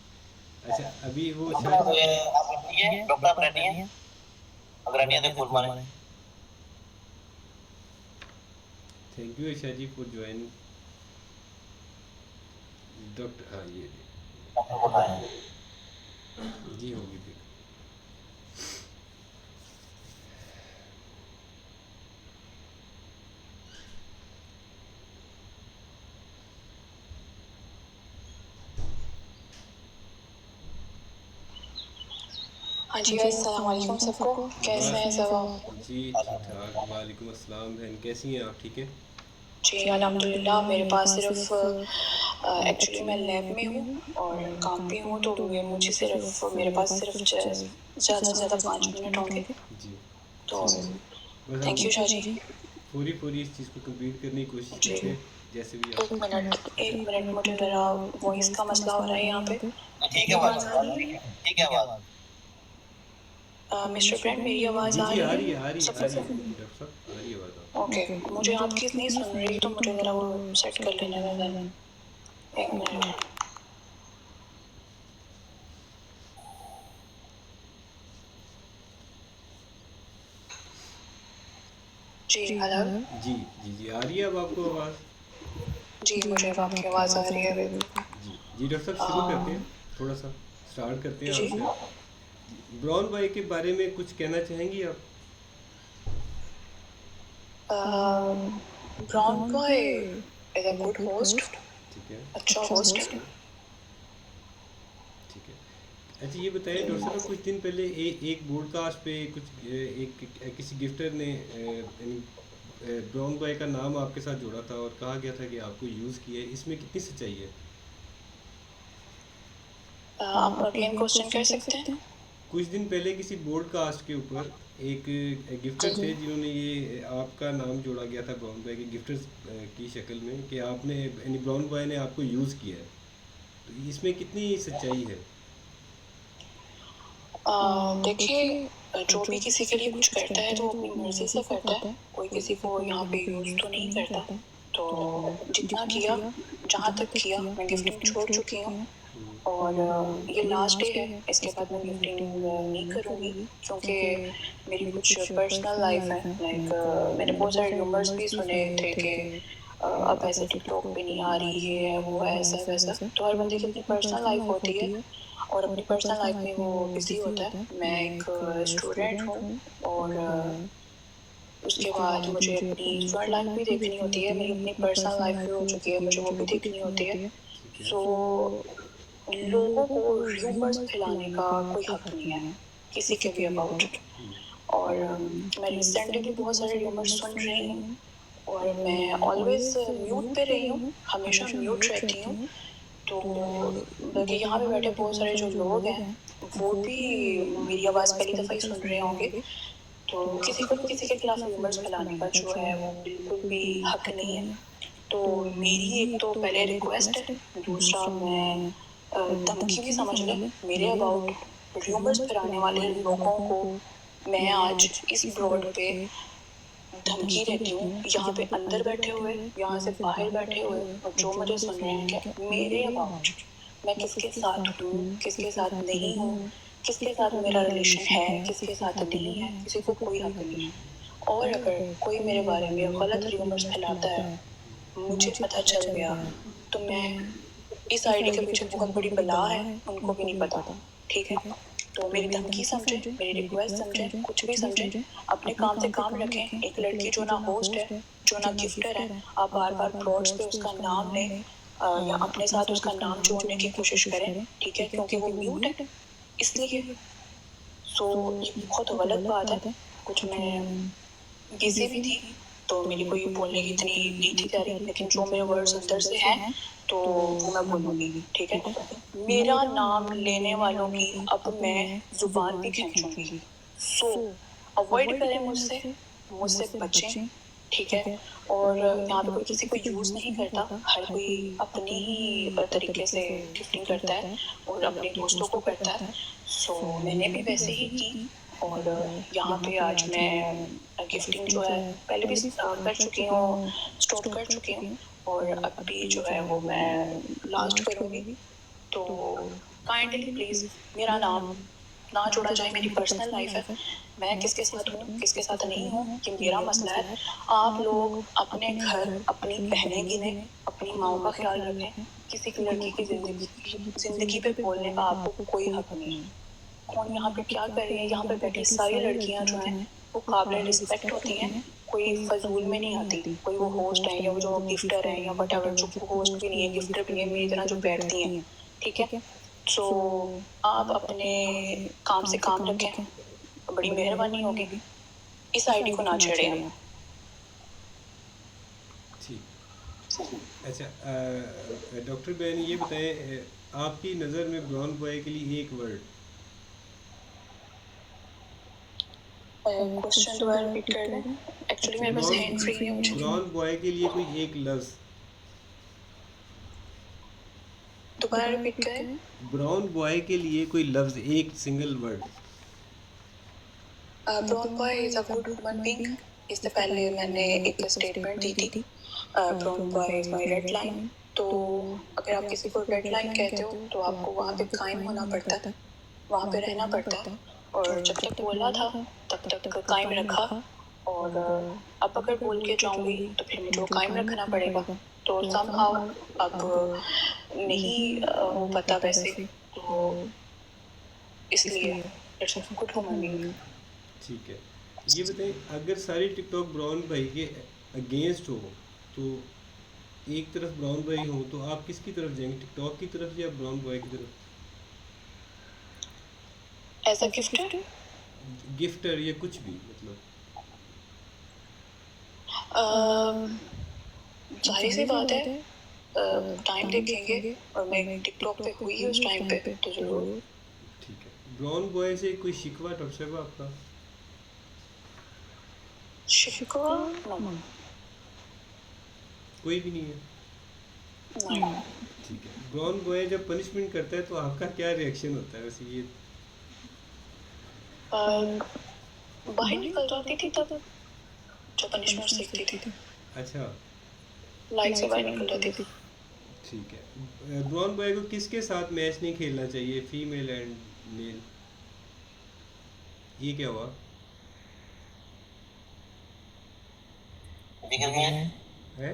अच्छा अभी वो डॉक्टर शायद आप रेडी हैं? डॉक्टर आप रेडी हैं? अगर रेडी हैं तो फुल मारें। Thank you Isha ji for joining doctor. हाँ ये डॉक्टर को उठाएं। जी होगी भी। हाँ जी गाइस, अस्सलाम वालेकुम सबको। कैसे हैं सब आप? जी ठीक ठाक। वालेकुम अस्सलाम बहन, कैसी हैं आप? ठीक है जी अल्हम्दुलिल्लाह। मेरे पास सिर्फ एक्चुअली मैं लैब में हूँ और काम पे हूँ, तो मुझे सिर्फ मेरे पास सिर्फ ज़्यादा से ज़्यादा 5 मिनट होंगे। जी। तो बस थैंक यू हम शाह जी। पूरी इस चीज़ को कंप्लीट करने की कोशिश जी। करते हैं जैसे भी एक मिनट मुझे ज़रा वॉइस का मसला हो रहा है यहाँ पे। ठीक है आवाज़ आ रही है? ठीक है आवाज़। मिस्टर ब्रेंड, मेरी आवाज़ जी आ जी रही है? आ रही सबसे है डॉक्टर साहब आ रही है आवाज़ आपकी। ओके, मुझे आपकी नहीं सुन रही, तो मुझे ज़रा वो सेट कर लेने में। एक मिनट। जी हेलो। जी आ रही है अब आपको आवाज़? जी मुझे अब आपकी आवाज़ आ रही है बिल्कुल। जी डॉक्टर साहब शुरू करते हैं, थोड़ा सा स्टार्ट करते हैं जी। आपसे। ब्राउन बॉय के बारे में कुछ कहना चाहेंगी आप? Brown boy is a good host, ठीक है अच्छा होस्ट है। ठीक है। अच्छा ये बताइए डॉक्टर साहब, कुछ दिन पहले एक ब्रॉडकास्ट पे किसी गिफ्टर ने ब्राउन बॉय का नाम आपके साथ जोड़ा था और कहा गया था कि आपको यूज़ किया है, इसमें कितनी सच्चाई है? आप अगेन क्वेश्चन कर सकते हैं? कुछ दिन पहले किसी ब्रॉडकास्ट के ऊपर एक गिफ्टर थे जिन्होंने ये आपका नाम जोड़ा गया था ब्राउन बॉय के गिफ्टर्स की शक्ल में कि आपने यानी ब्राउन बॉय ने आपको यूज़ किया है, तो इसमें कितनी सच्चाई है? देखिए, जो भी किसी के लिए कुछ करता है तो अपनी मर्जी से करता है, कोई किसी को यहाँ पे यूज़ तो नहीं करता। तो जितना किया, जहाँ तक किया, मैं गिफ्टिंग छोड़ चुकी हूँ और ये लास्ट डे है। इसके बाद मैं गिफ्टिंग नहीं करूँगी, क्योंकि मेरी कुछ पर्सनल लाइफ है। लाइक मैंने बहुत सारे रूमर्स भी सुने थे कि अब ऐसे टिकटॉक पे नहीं आ रही है, वो है ऐसा वैसा। तो हर बंदे की अपनी पर्सनल लाइफ होती है और अपनी पर्सनल लाइफ में वो बिजी होता है। मैं एक स्टूडेंट हूँ और उसके बाद मुझे अपनी स्टूडेंट लाइफ भी देखनी होती है। मेरी अपनी पर्सनल लाइफ भी हो चुकी है, मुझे वो भी देखनी होती है। सो लोगों को र्यूमर्स फैलाने का कोई हक नहीं है किसी के भी अबाउट। और मैं रिसेंटली भी बहुत सारे र्यूमर्स सुन रही हूँ और मैं ऑलवेज म्यूट पे रही हूँ, हमेशा म्यूट रहती हूँ। तो बल्कि यहाँ पे बैठे बहुत सारे जो लोग हैं वो भी मेरी आवाज़ पहली दफ़ा ही सुन रहे होंगे। तो किसी को भी किसी के खिलाफ र्यूमर्स फैलाने का जो है वो बिल्कुल भी हक नहीं है। तो मेरी एक तो पहले रिक्वेस्ट है, दूसरा मैं धमकी भी समझ लें मेरे अबाउट र्यूमर्स फैलाने वाले लोगों को। मैं आज इस ब्रॉड पे धमकी देती हूँ, यहाँ पे अंदर बैठे हुए, यहाँ से बाहर बैठे हुए और जो मुझे सुन रहे हैं कि मेरे अबाउट मैं किसके साथ हूँ, किसके साथ नहीं हूँ, किसके साथ मेरा रिलेशन है, किसके साथ नहीं है, किसी को कोई हक नहीं है। और अगर कोई मेरे बारे में गलत र्यूमर्स फैलाता है, मुझे पता चल गया, तो मैं इस आईडी के पीछे बहुत बड़ी बला है, उनको भी नहीं पता। ठीक है, तो मेरी धमकी समझे, मेरी रिक्वेस्ट समझे, कुछ भी समझे, अपने काम से काम रखें। एक लड़की जो ना होस्ट है, जो ना गिफ्टर है, आप बार बार ब्रॉड्स पे उसका नाम लें या अपने साथ उसका नाम जोड़ने की कोशिश करें। ठीक है, क्योंकि वो म्यूट है इसलिए। सो ये बहुत गलत बात है। कुछ मैं बिजी भी थी तो मेरी को ये बोलने की इतनी नहीं थी तैयारी, लेकिन जो मेरे वर्ड्स अंदर से हैं तो वो मैं बोलूँगी। ठीक है, मेरा नाम लेने वालों की अब मैं जुबान भी खींचूंगी। सो अवॉइड करें मुझसे बचें। ठीक है। और यहाँ पे कोई किसी को यूज़ नहीं करता, हर कोई अपने ही तरीके से गिफ्टिंग करता है और अपने दोस्तों को करता है। सो मैंने भी वैसे ही की और यहाँ पे आज मैं गिफ्टिंग जो है पहले भी कर चुकी हूँ, स्टॉप कर चुकी हूँ और अभी जो है वो मैं लास्ट करूँगी। तो काइंडली प्लीज़ मेरा नाम ना जोड़ा जाए, मेरी पर्सनल लाइफ है, मैं किसके साथ हूँ किसके साथ नहीं हूँ ये मेरा मसला है। आप लोग अपने घर अपनी बहनें गिने, अपनी माओ का ख्याल रखें, किसी की लड़की की जिंदगी पे बोलने का आपको कोई हक नहीं है। कौन यहाँ पे क्या कर रही है, यहाँ पे बैठी सारी लड़कियाँ जो हैं वो काबिल रिस्पेक्ट होती हैं, कोई फजूल में नहीं आती, कोई वो होस्ट है या वो जो गिफ्टर है या वटएवर, जो होस्ट भी नहीं है गिफ्टर भी नहीं है, मेरी तरह जो बैठती हैं, ठीक है। सो आप अपने काम से काम रखें, बड़ी मेहरबानी होगी, इस आईडी को ना छेड़ें आप। ठीक। अच्छा डॉक्टर बहन ये बताएं, आपकी नज़र में ब्राउन बॉय के लिए एक वर्ड। क्वेश्चन दोबारा रिपीट कर दें, एक्चुअली मेरे पास हैंड फ्री है मुझे। ब्राउन बॉय के लिए कोई एक लफ्ज़। दोबारा रिपीट करें। ब्राउन बॉय के लिए कोई लफ्ज़, एक single word. Brown boy is a good human being, इससे पहले मैंने एक स्टेटमेंट दी थी, brown boy is my red line. तो अगर आप किसी को रेड लाइन कहते हो तो आपको वहाँ पे कायम होना पड़ता है, वहाँ पे रहना पड़ता है, और जब तक बोला था तब तक कायम रखा, और अब अगर बोल के जाऊँगी तो फिर मुझे वो कायम रखना पड़ेगा। तो समहाउ अब नहीं हो पता वैसे, तो इसलिए it's a good human being. ठीक है, ये बताएं, अगर सारी टिकटॉक ब्राउन भाई के अगेंस्ट हो तो एक तरफ ब्राउन भाई हो तो आप किसकी तरफ जाएंगे, टिकटॉक की तरफ या ब्राउन बॉय की तरफ? एज अ गिफ्टर, गिफ्टर या कुछ भी, मतलब जाहिर सी बात है टाइम देखेंगे, और मैं टिकटॉक पे हुई उस टाइम पे तो जरूर। ठीक है, ब्राउन बॉय से कोई शिकवा डॉक्टर साहब आपका? शिकवा नो, कोई भी नहीं है। नहीं। ठीक है, ब्राउन बॉय जब पनिशमेंट करता है तो आपका क्या रिएक्शन होता है वैसे? ये बाहर निकल जाती थी तब जब पनिशमेंट सीखती थी। अच्छा, लाइट से बाहर निकल जाती थी। ठीक है, ब्राउन बॉय को किसके साथ मैच नहीं खेलना चाहिए, फीमेल एंड मेल? ये क्या हुआ? है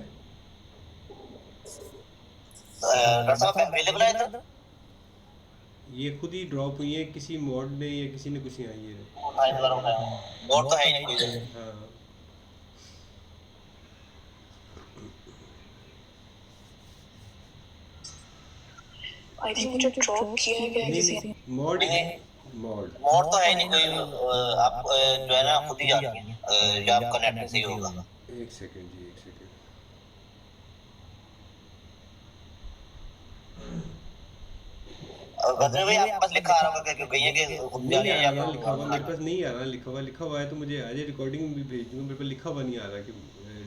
डॉक्टर साहब अवेलेबल है इधर? ये खुद ही ड्रॉप हुई है, किसी मॉड ने या किसी ने कुछ नहीं आई है। मोड तो है ही नहीं कोई। हाँ, आई थिंक मुझे ड्रॉप किया गया है किसी ने। मॉड मॉड मोड तो है नहीं कोई, आप जो है ना खुद ही जाती हैं, या आपका नेट सही होगा। एक सेकंड जी, एक सेकंड। और गजरे भाई आपके पास लिखा आ रहा होगा कि गई है कि खुद नहीं जाती आ है या रहा, लिखा हुआ मेरे पास नहीं आ रहा, लिखा हुआ है तो मुझे आज रिकॉर्डिंग भी भेज दूँ, मेरे पास लिखा हुआ नहीं आ रहा कि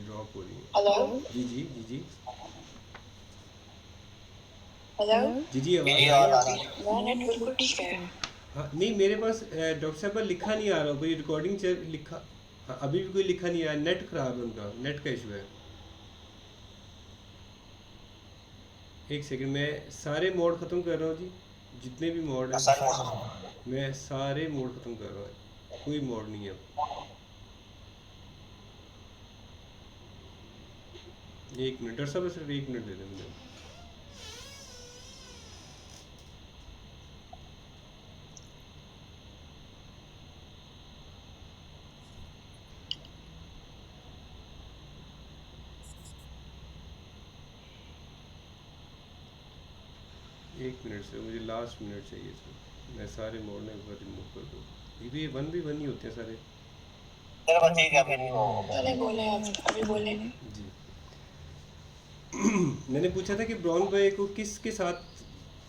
ड्रॉप हो रही है। हेलो जी जी जी जी हेलो, जी जी, मेरी आवाज़ आवाज आ आ रही रही है? मेरा नेट बिल्कुल ठीक है। हाँ, नहीं मेरे पास डॉक्टर साहब लिखा नहीं आ रहा, कोई रिकॉर्डिंग चल लिखा। हाँ, अभी भी कोई लिखा नहीं आया, नेट खराब है उनका, नेट का इशू है। एक सेकंड, मैं सारे मोड ख़त्म कर रहा हूँ जी, जितने भी मोड हैं सारी मोड। मैं सारे मोड ख़त्म कर रहा हूँ, कोई मोड नहीं है अब। एक मिनट डॉक्टर साहब, सिर्फ एक मिनट दे दें मुझे। एक मिनट से मुझे लास्ट मिनट चाहिए था, मैं सारे मोड ने एक बार रिमूव कर दूँ। ये भी 1v1 ही होते हैं सारे। चलो ठीक है, अभी वो पहले बोले आप, अभी बोले। जी मैंने पूछा था कि ब्राउन बॉय को किसके साथ।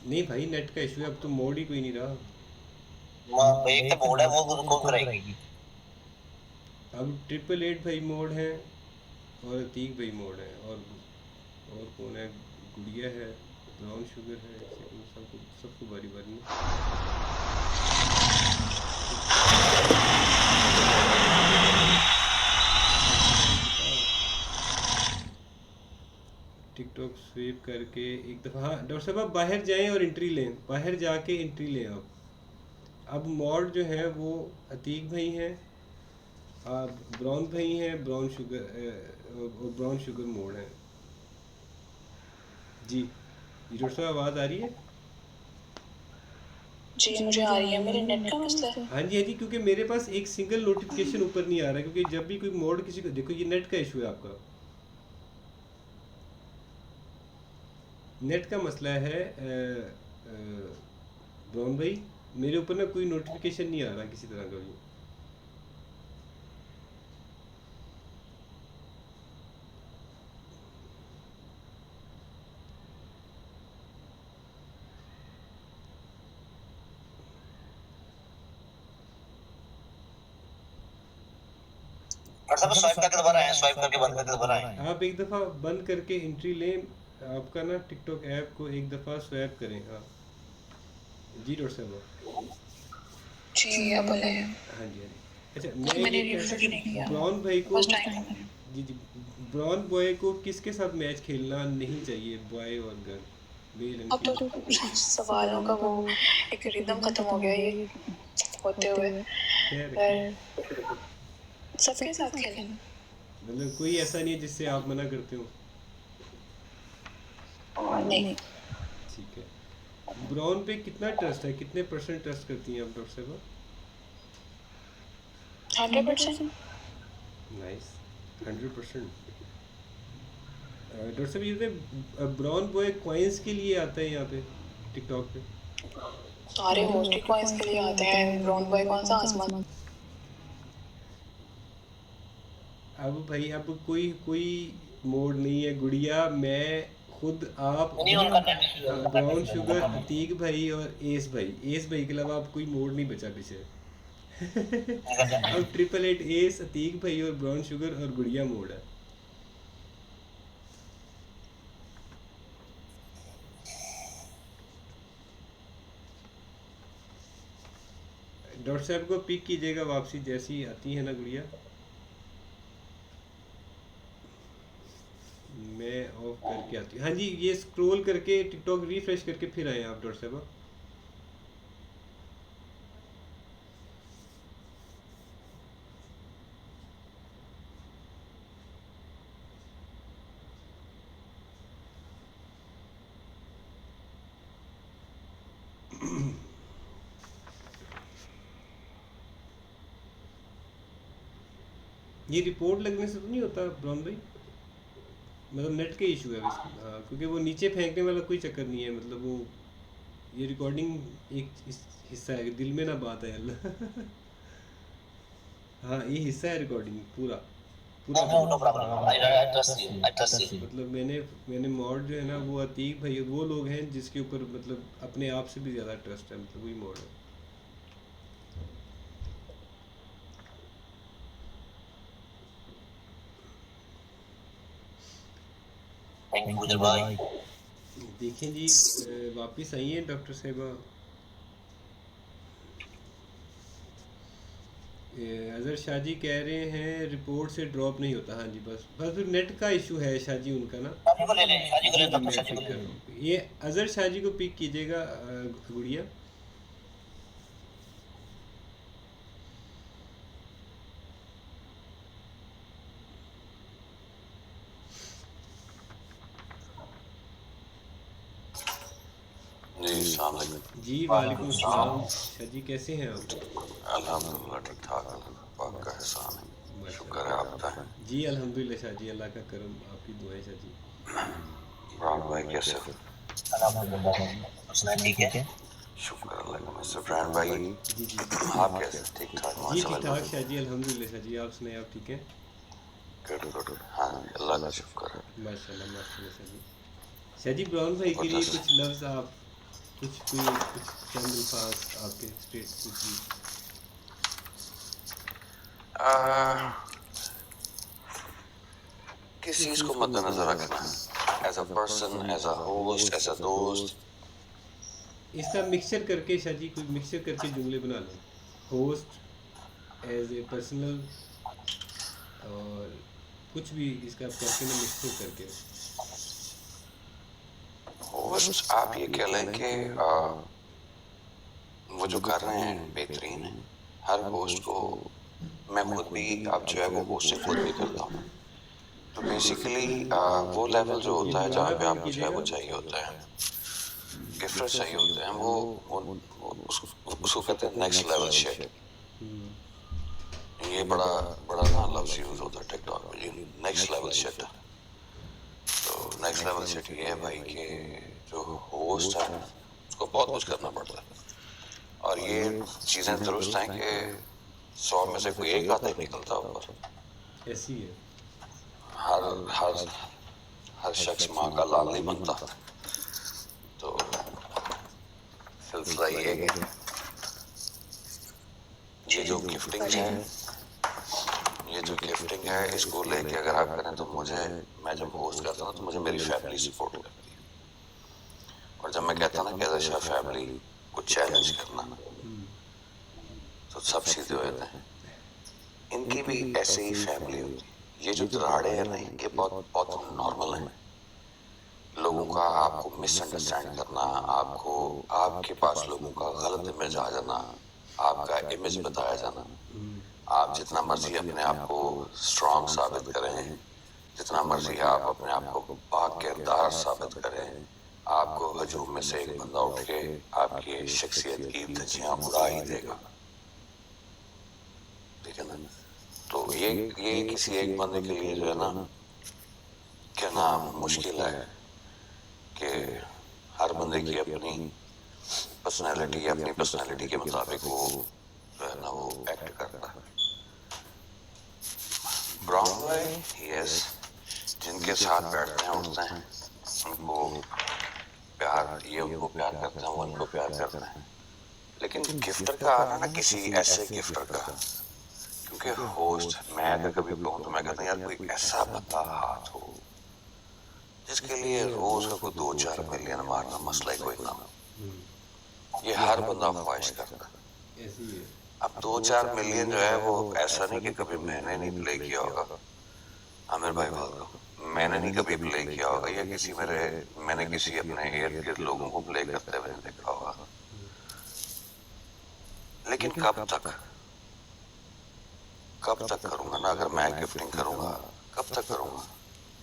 नहीं भाई, नेट का इशू है, अब तो मोड ही कोई नहीं रहा। एक तो मोड है वो कौन कराएगी? अब 888 भाई मोड है, और अतीक भाई मोड है, और कौन है, गुड़िया है, ब्राउन शुगर है, सबको बारी बारी में। टिकटॉक स्वीप करके एक दफ़ा, हाँ डॉक्टर साहब आप बाहर जाएं और एंट्री लें, बाहर जाके एंट्री लें आप। अब मॉड जो है वो अतीक भाई हैं, ब्राउन भाई हैं, ब्राउन शुगर मोड है। जी डॉक्टर साहब आवाज़ आ रही है? जी मुझे आ रही है, मेरे नेट का मसला है। हाँ जी, क्योंकि मेरे पास एक सिंगल नोटिफिकेशन ऊपर नहीं आ रहा, क्योंकि जब भी कोई मोड किसी को, देखो ये नेट का इशू है आपका, नेट का मसला है। ब्राउन भाई मेरे ऊपर ना कोई नोटिफिकेशन नहीं आ रहा किसी तरह का भी। सब स्वाइप करके दोबारा आए, स्वाइप करके बंद करके दोबारा आए। आप एक दफ़ा बंद करके एंट्री लें, आपका ना टिकटॉक ऐप को एक दफ़ा स्वैप करें। हाँ जी डॉक्टर साहब। जी अब बोले। हाँ जी। अच्छा मैंने रिफ्रेश नहीं किया, ब्राउन भाई को, फर्स्ट टाइम है। जी ब्राउन बॉय को किसके साथ मैच खेलना नहीं चाहिए, बॉय और गर्ल, मेल एंड अब तो सवालों का वो एक रिदम खत्म हो गया ये होते हुए, पर सबके साथ खेलें। मतलब कोई ऐसा नहीं है जिससे आप मना करते हो? नहीं। ठीक है। ब्राउन पे कितना ट्रस्ट है, कितने % ट्रस्ट करती हैं आप डॉक्टर साहब? 100%। नाइस, 100%। डॉक्टर साहब ये ब्राउन बॉय कॉइन्स के लिए आता है यहाँ पे टिकटॉक पे? सारे मोस्टली कॉइन्स के लिए आते हैं, ब्राउन बॉय कौन सा आसमान। अब भाई अब कोई मोड नहीं है, गुड़िया, मैं खुद, आप, ब्राउन शुगर, अतीक भाई और एस भाई के अलावा आप कोई मोड नहीं बचा पीछे। अब 888 एस, अतीक भाई और ब्राउन शुगर और गुड़िया मोड है। डॉक्टर साहब को पिक कीजिएगा वापसी जैसी आती है ना गुड़िया। मैं ऑफ करके आती हूँ। हाँ जी, ये स्क्रॉल करके टिकटॉक रिफ्रेश करके फिर आए आप डॉक्टर साहब। ये रिपोर्ट लगने से तो नहीं होता ब्राउन भाई? मतलब नेट के इशू है हाँ, क्योंकि वो नीचे फेंकने वाला कोई चक्कर नहीं है, मतलब वो ये रिकॉर्डिंग एक हिस्सा है, दिल में ना बात है अल्लाह। हाँ ये हिस्सा है रिकॉर्डिंग पूरा। No problem, I trust you. मतलब मैंने मॉड जो है ना वो अतीक भाई, वो लोग हैं जिसके ऊपर मतलब अपने आप से भी ज़्यादा ट्रस्ट है, मतलब वही मॉड है। थैंक यू गुजर भाई। देखें जी वापस आई हैं डॉक्टर साहिबा। अजहर शाह जी कह रहे हैं रिपोर्ट से ड्रॉप नहीं होता। हाँ जी, बस नेट का इशू है शाह जी उनका ना। ये अजहर शाह जी को पिक कीजिएगा गुड़िया। जी वालेकुम सलाम। शाह जी कैसे हैं आप? अल्हम्दुलिल्लाह ठीक ठाक, अल्लाह का एहसान है, शुक्र है। आप बताएं? जी अल्हम्दुलिल्लाह शाह जी, अल्लाह का करम, आपकी दुआएं शाह जी। ब्राउन भाई कैसे हो? अल्हम्दुलिल्लाह ठीक है, शुक्र अल्लाह का। मिस्टर ब्राउन भाई जी आप कैसे? ठीक ठाक जी ठीक ठाक शाह जी, अल्हम्दुलिल्लाह शाह जी। आप सुनाएं, आप ठीक हैं? गुड। हाँ अल्लाह का शुक्र है। माशाल्लाह माशाल्लाह शाह जी। शाह जी ब्राउन भाई के लिए कुछ लफ्ज़ आप, कुछ चंद अल्फाज आपके स्टेट कुछ भी। किस चीज को मद्देनजर रखना, as a person, as a host, as a दोस्त। इसका मिक्सचर करके शायद जी, कोई मिक्सचर करके जुमले बना लो, होस्ट, एज ए पर्सनल, और कुछ भी इसका करके ना मिक्सचर करके। होस्ट आप ये कह लें कि वो जो कर रहे हैं बेहतरीन है। हर होस्ट को मैं खुद भी, आप जो है वो होस्टिंग खुद भी करता हूँ। तो बेसिकली वो लेवल जो होता है जहाँ पे आपको जो है वो चाहिए होता है, गिफ्टर चाहिए होते हैं, उसको कहते हैं नेक्स्ट लेवल शिट। ये बड़ा बड़ा ना लफ्ज यूज होता है टिकटॉक पे, नेक्स्ट लेवल शिट। तो नेक्स्ट लेवल शिट ये है भाई कि जो होस्ट है उसको बहुत कुछ करना पड़ता है, और ये चीजें दुरुस्त हैं कि 100 में से कोई एक आधा ही निकलता ऊपर। ऐसी है। हर हर हर शख्स माँ का लाल नहीं बनता। तो सिलसिला ये है कि ये जो गिफ्टिंग है इसको लेके अगर आप करें तो मुझे, मैं जब होस्ट करता हूँ तो मुझे मेरी फैमिली सपोर्ट करती है। और जब मैं कहता हूँ ना कि एज अ फैमिली को चैलेंज करना, तो सब सीधे हो जाते हैं। इनकी भी ऐसे ही फैमिली होती है। ये जो दराड़े हैं ना, ये बहुत बहुत नॉर्मल है। लोगों का आपको मिसअंडरस्टैंड करना, आपको आपके पास लोगों का गलत इमेज आ जाना, आपका इमेज बताया जाना। आप जितना मर्जी अपने आप को स्ट्रांग साबित करें, जितना मर्जी आप अपने आप को पाक किरदार साबित करें, आपको हजूम में से एक बंदा उठ के आपकी शख्सियत की धज्जियां उड़ा ही देगा, ठीक है ना। तो ये किसी एक बंदे के लिए जो है ना, क्या नाम मुश्किल है कि हर बंदे की अपनी पर्सनैलिटी के मुताबिक वो जो है ना वो एक्ट करता है। ब्राउन बॉय, यस, जिनके साथ बैठते हैं उठते हैं, उनको प्यार, ये उनको प्यार करते हैं, वो उनको प्यार करते हैं। लेकिन गिफ्टर का आना ना, किसी ऐसे गिफ्टर का, क्योंकि होस्ट, मैं अगर कभी कहूँ तो मैं कहता हूँ यार कोई ऐसा बंदा हाथ हो जिसके लिए रोज का कोई 2-4 मिलियन मारना मसला ही कोई ना हो। ये हर बंदा ख्वाहिश करता है। ऐसी है। अब 2-4 मिलियन जो है वो ऐसा नहीं कि कभी मैंने नहीं प्ले किया होगा, आमिर भाई बोल दो, मैंने नहीं कभी प्ले किया होगा, या मैंने किसी अपने इर्द गिर्द लोगों को प्ले करते हुए देखा होगा। लेकिन कब तक करूंगा ना, अगर मैं गिफ्टिंग करूंगा कब तक करूंगा।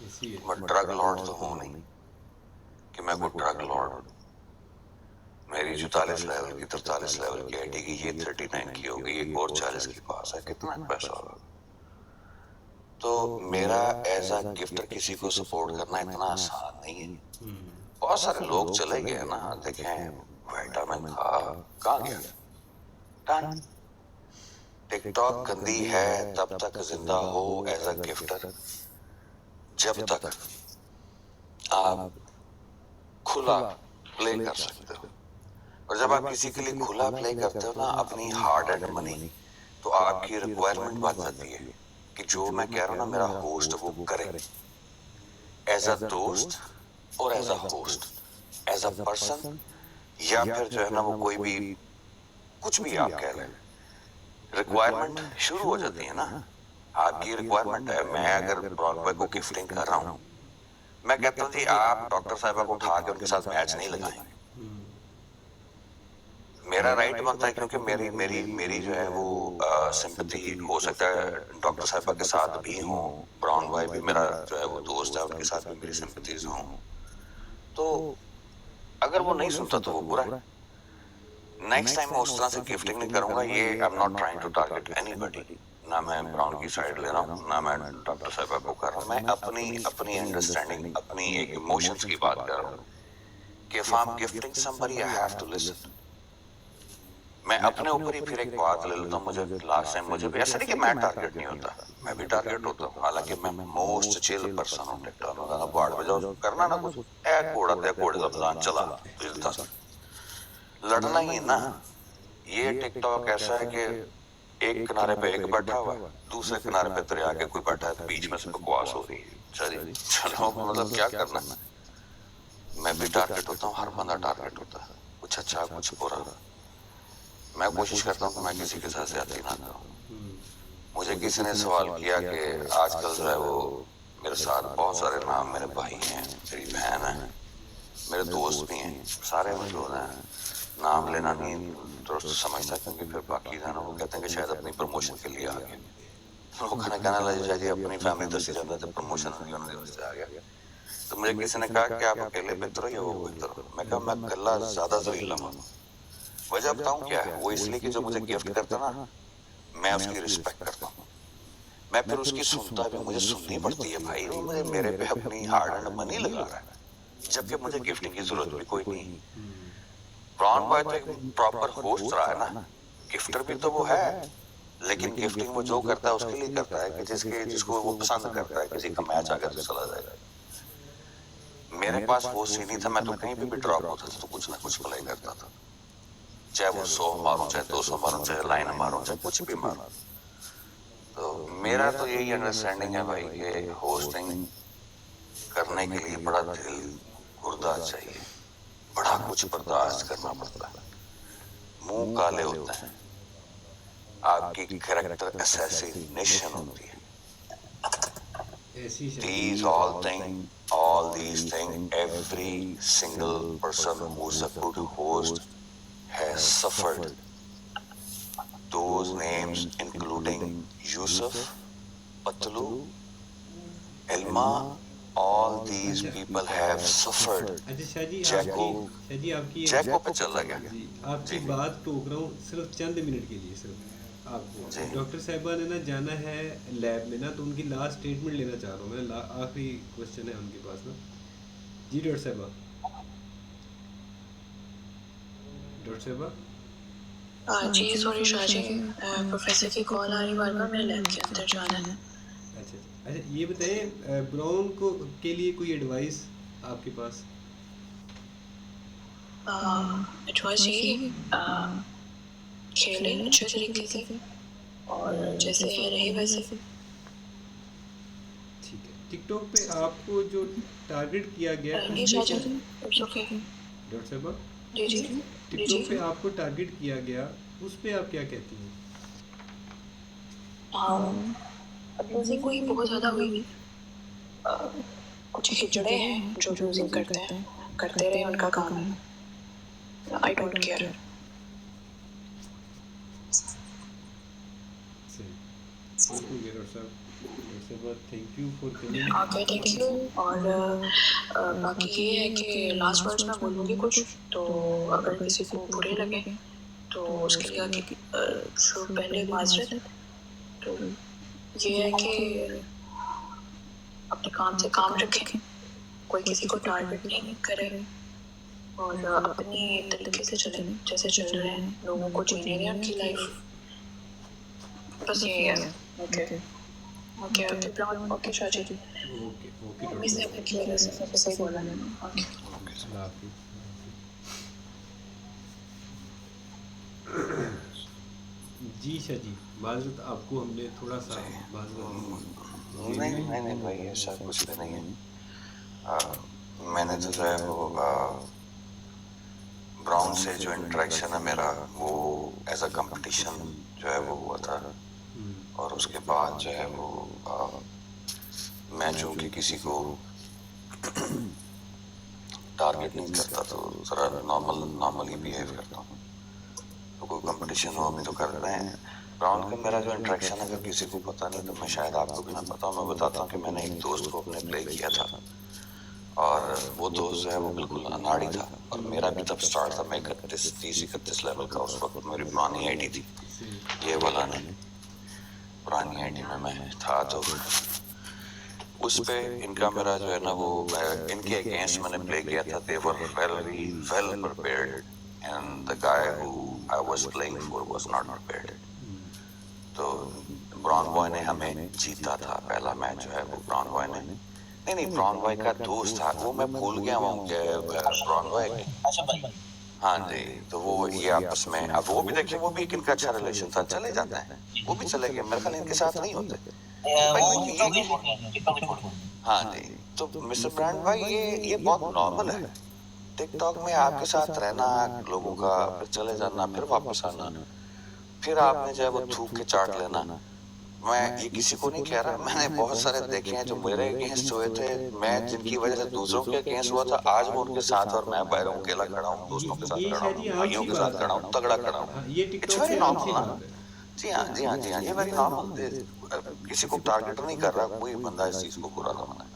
ऐसी है। मैं ड्रग लॉर्ड तो हूं नहीं कि मैं कोई ड्रग लॉर्ड। मेरी जो 40 लेवल की 43 लेवल की आईडी की, ये 39 की होगी, एक और 40 के पास है, कितना पैसा होगा। तो मेरा एज अ गिफ्टर किसी को सपोर्ट करना इतना आसान नहीं है। बहुत सारे लोग चले गए ना, देखें विटामिन था कहाँ गया, डन। टिकटॉक गंदी है तब तक जिंदा हो एज अ गिफ्टर जब तक आप खुला प्ले कर सकते हो। और जब आप किसी के लिए खुला प्ले करते हो ना, अपनी हार्ड एंड मनी, तो आपकी रिक्वायरमेंट बढ़ जाती है कि जो मैं कह रहा हूँ ना मेरा होस्ट वो करे, एज अ दोस्त और as a host, as a person, या फिर जो है ना वो कोई भी कुछ भी आप कह लें, रिक्वायरमेंट शुरू हो जाती है ना। आपकी रिक्वायरमेंट है, मैं अगर ब्रॉडवे को गिफ्टिंग कर रहा हूँ, मैं कहता हूँ जी आप डॉक्टर साहिबा को उठा के उनके साथ मैच नहीं लगाएंगे, मेरा राइट बनता है, क्योंकि मेरी जो है वो सिंपैथी हो सकता है डॉक्टर साहिबा के साथ भी हो, ब्राउन बॉय भी मेरा जो है वो दोस्त है, उनके साथ भी मेरी सिंपैथीज हों। तो अगर वो नहीं सुनता तो वो बुरा है। नेक्स्ट टाइम मैं उस तरह से गिफ्टिंग नहीं करूंगा। ये I am not trying to target anybody, ना मैं ब्राउन की साइड ले रहा हूँ, ना मैं डॉक्टर साहिबा को कर रहा हूँ। मैं अपनी अंडरस्टैंडिंग, अपनी एक इमोशंस की बात कर रहा हूँ कि if I am gifting somebody I have to listen. मैं अपने ऊपर ही फिर एक बात ले लेता हूँ, मुझे लास्ट टाइम मुझे भी ऐसा नहीं कि मैं टारगेट नहीं होता, मैं भी टारगेट होता हूँ, हालांकि मैं मोस्ट चिल पर्सन हूँ टिकटॉक में। बाढ़ में जाओ करना ना कुछ, कोड़े रमजान चला लड़ना ही है ना। ये टिकटॉक ऐसा है कि एक किनारे पे एक बैठा हुआ है, दूसरे किनारे पे दरिया के कोई बैठा है, बीच में से बकवास हो रही है। चलो मतलब क्या करना है, मैं भी टारगेट होता हूँ, हर बंदा टारगेट होता है, कुछ अच्छा कुछ बुरा। मैं कोशिश करता हूँ कि मैं किसी के साथ ज्यादती ना करूँ। मुझे किसी ने सवाल किया कि आजकल जो है वो मेरे साथ बहुत सारे नाम, मेरे भाई हैं, मेरी बहन है, मेरे दोस्त भी हैं, सारे मौजूद हैं, नाम लेना नहीं दुरुस्त समझता, क्योंकि फिर बाकी ना वो कहते हैं कि शायद अपनी प्रमोशन के लिए आ गए। वो खाना कहना लगे जी अपनी फैमिली दसी जाता है, प्रमोशन नहीं होने वास्ते आ गया। तो मुझे किसी ने कहा कि आप अकेले बेहतर हो या वो बेहतर हो? मैं कहा मैं अकेला ज्यादा जलील हूँ। वजह बताऊँ क्या है? वो इसलिए कि जो मुझे गिफ्ट करता ना, मैं उसकी रिस्पेक्ट करता हूँ, मैं फिर उसकी सुनता भी, मुझे सुननी पड़ती है भाई, वो मुझे मेरे पे अपनी हार्ड एंड मनी लगा रहा है, जबकि मुझे गिफ्टिंग की जरूरत भी कोई नहीं। ब्राउन बॉय तो एक प्रॉपर होस्ट रहा है ना, गिफ्टर भी तो वो है, लेकिन गिफ्टिंग वो जो करता है उसके लिए करता है कि जिसको वो पसंद करता है। किसी का मैच आ गया तो चला जाएगा। मेरे पास वो सीन नहीं था, मैं तो कहीं भी ड्रॉप होता था तो कुछ ना कुछ प्ले करता था, चाहे वो 100 मारूं, चाहे 200 मारूं, चाहे लाइन मारूं, चाहे कुछ भी मारूं। तो मेरा तो यही अंडरस्टैंडिंग है भाई कि होस्टिंग करने के लिए बड़ा दिल गुर्दा चाहिए, बड़ा कुछ बर्दाश्त करना पड़ता है, मुंह काले होते हैं, आपकी कैरेक्टर असैसिनेशन होती है। all these things, every single person who's a good host has suffered. Those names including Yusuf, Patlu, Elma, all these people have suffered. जैको पे चला गया। आपकी बात टोक रहा हूँ सिर्फ चंद मिनट के लिए, सिर्फ आपको डॉक्टर साहिबा ने ना जाना है लैब में ना, तो उनकी लास्ट स्टेटमेंट लेना चाह रहा हूँ मैं, आखिरी क्वेश्चन है उनके पास ना। जी डॉक्टर साहिबा, जी सॉरी शाह जी, प्रोफेसर की कॉल आ रही बार-बार, मेरे लैब के अंदर जाना है। अच्छा, ये बताएं ब्राउन को के लिए कोई एडवाइस आपके पास? एडवाइस ये खेलें अच्छे तरीके से और जैसे है रहे वैसे। ठीक है। टिकटॉक पे आपको जो टारगेट किया गया नहीं Shah ji, it's okay. Doctor साहिबा, जी टिकटॉक पे आपको टारगेट किया गया, उस पे आप क्या कहती हैं? अब्यूजिंग कोई बहुत ज़्यादा हुई, कुछ हिजड़े हैं जो अब्यूजिंग करते रहे, उनका काम है, I don't care. Thank you for coming. Okay, thank you. और बाकी ये है कि लास्ट वर्ड्स मैं बोलूँगी कुछ, तो अगर किसी को बुरे लगे तो उसके लिए आगे पहले माजरत। तो ये है कि अपने काम से काम रखें, कोई किसी को टारगेट नहीं करे और अपनी तरीके से चलें जैसे चल रहे हैं, लोगों को जीने दें उनकी लाइफ, बस यही है। ओके ओके शाह जी, इसने अपने खेल से सही बोला है। ओके जी शाह जी, माजरत आपको हमने थोड़ा सा नहीं भाई ऐसा कुछ भी नहीं है। मैंने तो जो है वो ब्राउन से जो इंटरेक्शन है मेरा, वो एज अ कंपटीशन जो है वो हुआ था, और उसके बाद जो है वो मैं जो कि किसी को टारगेट नहीं करता, तो ज़रा नॉर्मली बिहेव करता हूँ। तो कोई कंपटीशन हो अभी तो कर रहे हैं। ब्राउन का मेरा जो इंटरेक्शन है, अगर किसी को पता नहीं तो मैं शायद आपको भी ना पता हूँ, मैं बताता हूँ कि मैंने एक दोस्त को अपने प्ले किया था, और वो दोस्त जो है वो बिल्कुल अनाड़ी था, और मेरा भी तब स्टार्ट था, मैं 31 लेवल का उस वक्त मेरी पुरानी आईडी थी, ये वाला नहीं, पुरानी आईडी में मैं था। तो उस पे इनका मेरा जो है ना वो इनके अगेंस्ट मैंने प्ले किया था। They were very well prepared and the guy who I was playing for was not prepared. तो ब्राउन बॉय ने हमें जीता था पहला मैच जो है वो ब्राउन बॉय ने, नहीं ब्राउन बॉय का दोस्त था वो, मैं भूल गया हूँ कि ब्राउन बॉय। अच्छा भाई, हाँ जी, तो वो ये आपस में, अब वो भी देखिए, वो भी एक इनका अच्छा रिलेशन था, चले जाते हैं, वो भी चले गए, मेरे ख्याल इनके साथ नहीं होते भाई। वो ये टिकटॉक ही छोड़ दिया, टिकटॉक ही छोड़ दिया। हाँ जी, तो मिस्टर ब्रांड भाई ये बहुत नॉर्मल है टिकटॉक में आपके साथ रहना, लोगों का फिर चले जाना, फिर वापस आना, फिर आपने जो है वो थूक के चाट लेना। मैं ये किसी को नहीं कह रहा, मैंने बहुत सारे देखे हैं जो मेरे अगेंस्ट हुए थे, मैं जिनकी वजह से दूसरों के अगेंस्ट हुआ था, आज मैं उनके साथ और मैं बाहर हूँ, अकेला खड़ा हूँ, दोस्तों के साथ ये खड़ा शायद हूँ, ये भाइयों आम के सी साथ बात खड़ा है। हूँ, तगड़ा खड़ा हाँ, हूँ। ये इट्स टिकटॉक वेरी पे आम नॉर्मल सी ना। बात है। जी हाँ, जी हाँ, जी हाँ, ये वेरी नॉर्मल। किसी को टारगेट नहीं कर रहा कोई बंदा इस चीज को बुरा ना माने।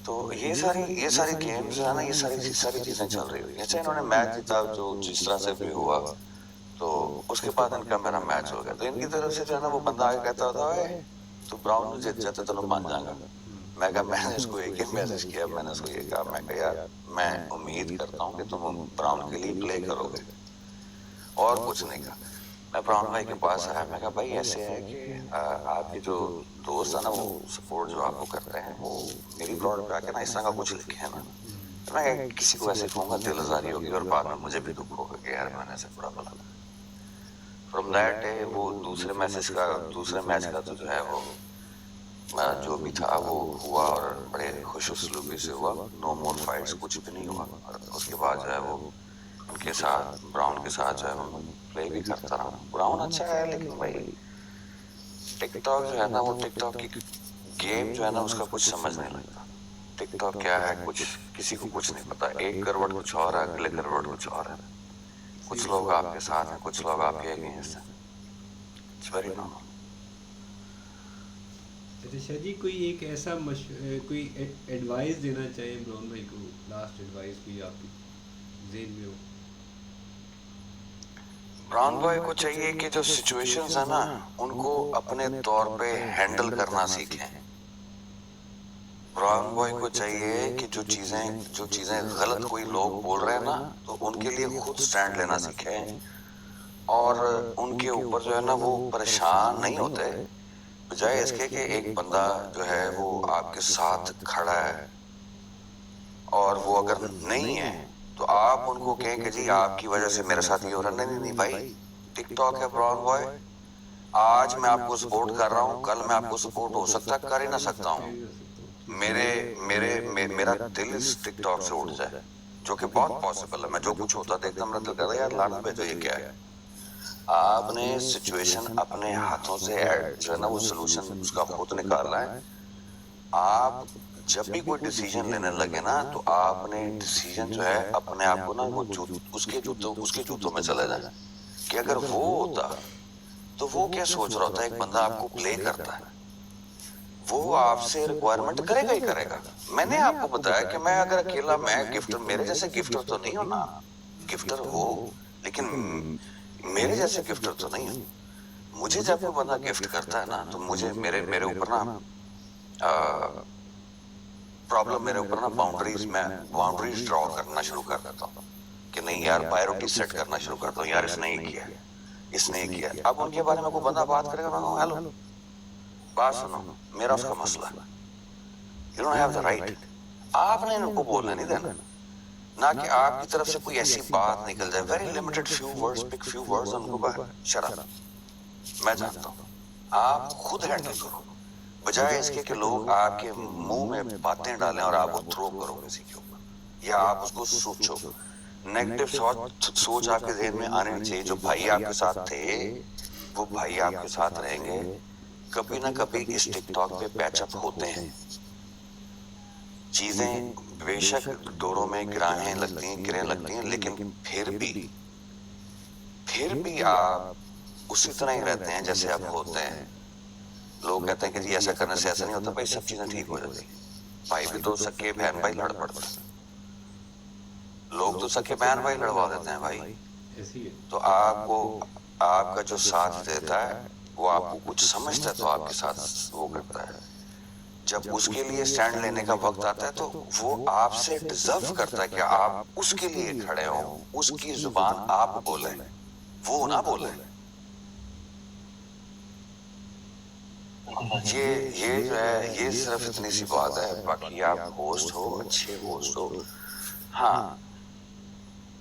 तो ये सारी गेम्स है ना, ये सारी चीजें चल रही हुई। अच्छा, इन्होंने मैच जीता जो जिस तरह से भी हुआ, तो उसके बाद इनका मेरा मैच हो गया, तो इनकी तरफ से जो है ना वो बंदा आगे कहता था, "ओए, तू ब्राउन ਨੂੰ जित जाते तेनों मान जाऊंगा।" मैं कहा, मैंने उसको एक ही मैसेज किया, मैंने उसको ये कहा, मैं कहा यार मैं उम्मीद करता हूँ कि तुम ब्राउन के लिए प्ले करोगे, और कुछ नहीं कहा। मैं ब्राउन भाई के पास आया, मैं कहा भाई ऐसे है कि आपके जो दोस्त है ना वो सपोर्ट जो आपको करते हैं, वो मेरी ब्रॉड पे आके ना इस तरह का कुछ लिखे है ना, तो मैं किसी को ऐसे कहूँगा दिल आजारी होगी और बाद में मुझे भी दुख होगा कि यार मैंने ऐसे बुरा बोला। फ्रॉम दैट डे वो दूसरे मैच का तो जो है वो जो भी था वो हुआ, और बड़े खुश उसलूबी से हुआ, नो मोर फाइट्स, कुछ भी नहीं हुआ। और उसके बाद जो है वो उनके साथ, ब्राउन के साथ जो है वो प्ले भी करता रहा। ब्राउन अच्छा है, लेकिन भाई टिकटॉक जो है ना, वो टिकटॉक की गेम जो है ना उसका कुछ समझ नहीं लगता। टिकटॉक क्या है, कुछ किसी को कुछ नहीं पता। एक करवट कुछ और है, अगले करवट कुछ और है। कुछ लोग आपके साथ हैं, कुछ लोग आपके अगेंस्ट हैं। It's very normal. अच्छा शाह जी, कोई एक ऐसा कोई एडवाइस देना चाहे ब्राउन भाई को, लास्ट एडवाइस कोई आपकी जेन में हो? ब्राउन बॉय को चाहिए कि जो सिचुएशंस है ना उनको अपने तौर पे हैंडल करना सीखें। ब्राउन बॉय को चाहिए कि जो चीजें गलत कोई लोग बोल रहे हैं ना, तो उनके लिए खुद स्टैंड लेना सीखें, और उनके ऊपर जो है ना वो परेशान नहीं होते, बजाय इसके कि एक बंदा जो है वो आपके साथ खड़ा है, और वो अगर नहीं है तो आप उनको कहें कि जी आपकी वजह से मेरे साथ ये हो रहा है। नहीं भाई, टिकटॉक है ब्राउन बॉय, आज मैं आपको सपोर्ट कर रहा हूँ, कल मैं आपको सपोर्ट हो सकता कर ही ना सकता हूँ। मेरा दिल इस टिकटॉक से उठ जाए, जो कि बहुत पॉसिबल है। मैं जो कुछ होता देखता मेरा दिल कहता यार लानत भेजो, ये क्या है। आपने सिचुएशन अपने हाथों से जो है ना वो सोल्यूशन उसका खुद निकालना है। आप जब भी कोई डिसीजन लेने लगे ना, तो आपने डिसीजन जो है अपने आप को ना वो उसके जूतों में चले जाए, कि अगर वो होता तो वो क्या सोच रहा होता है। एक बंदा आपको प्ले करता है, वो आपसे रिक्वायरमेंट करेगा ही करेगा। मैंने आपको बताया कि मैं अगर अकेला, मैं गिफ्टर, मेरे जैसे गिफ्टर तो नहीं हो ना, गिफ्टर हो लेकिन मेरे जैसे गिफ्टर तो नहीं हो। मुझे जब कोई बंदा गिफ्ट करता है ना, तो मुझे मेरे ऊपर ना प्रॉब्लम, मेरे ऊपर ना बाउंड्रीज ड्रॉ करना शुरू कर देता हूँ कि नहीं यार, प्रायोरिटी सेट करना शुरू करता हूँ। यार इसने ये किया, इसने ये किया। अब उनके बारे में कोई बंदा बात करेगा, मैं कहूँ हेलो बात सुनो, मेरा उसका मसला, you don't have the right. आपने इनको बोलने नहीं देना, ना कि आपकी तरफ से कोई ऐसी बात निकल जाए, very limited few words, pick few words, उनको कहा शट अप, मैं जानता हूँ। आप खुद हैंडल करो, बजाय इसके कि लोग आपके मुंह में बातें डालें और आप वो थ्रो करो किसी के ऊपर, या आप उसको सोचो। नेगेटिव सोच आपके जहन में आने नहीं चाहिए। जो भाई आपके साथ थे वो भाई आपके साथ रहेंगे, कभी ना कभी इस टिकटॉक पे पैचअप होते हैं। चीजें बेशक दौरों में गिरें लगती हैं, लेकिन फिर भी आप उसी तरह ही रहते हैं जैसे आप होते हैं। लोग कहते हैं कि जी ऐसा करने से ऐसा नहीं होता, भाई सब चीजें ठीक हो जाती हैं। भाई भी तो सके बहन भाई लड़ पड़ते हैं, लोग तो सके बहन भाई लड़वा देते हैं भाई। तो आपको आपका जो साथ देता है वो आपको कुछ समझता है तो आपके साथ वो करता है। जब उसके लिए स्टैंड लेने का वक्त आता है तो वो आपसे डिजर्व करता है कि आप उसके लिए खड़े हो, उसकी जुबान आप बोले, वो ना बोले। ये जो है ये सिर्फ इतनी सी बात है। बाकी आप होस्ट हो, अच्छे होस्ट हो। हाँ,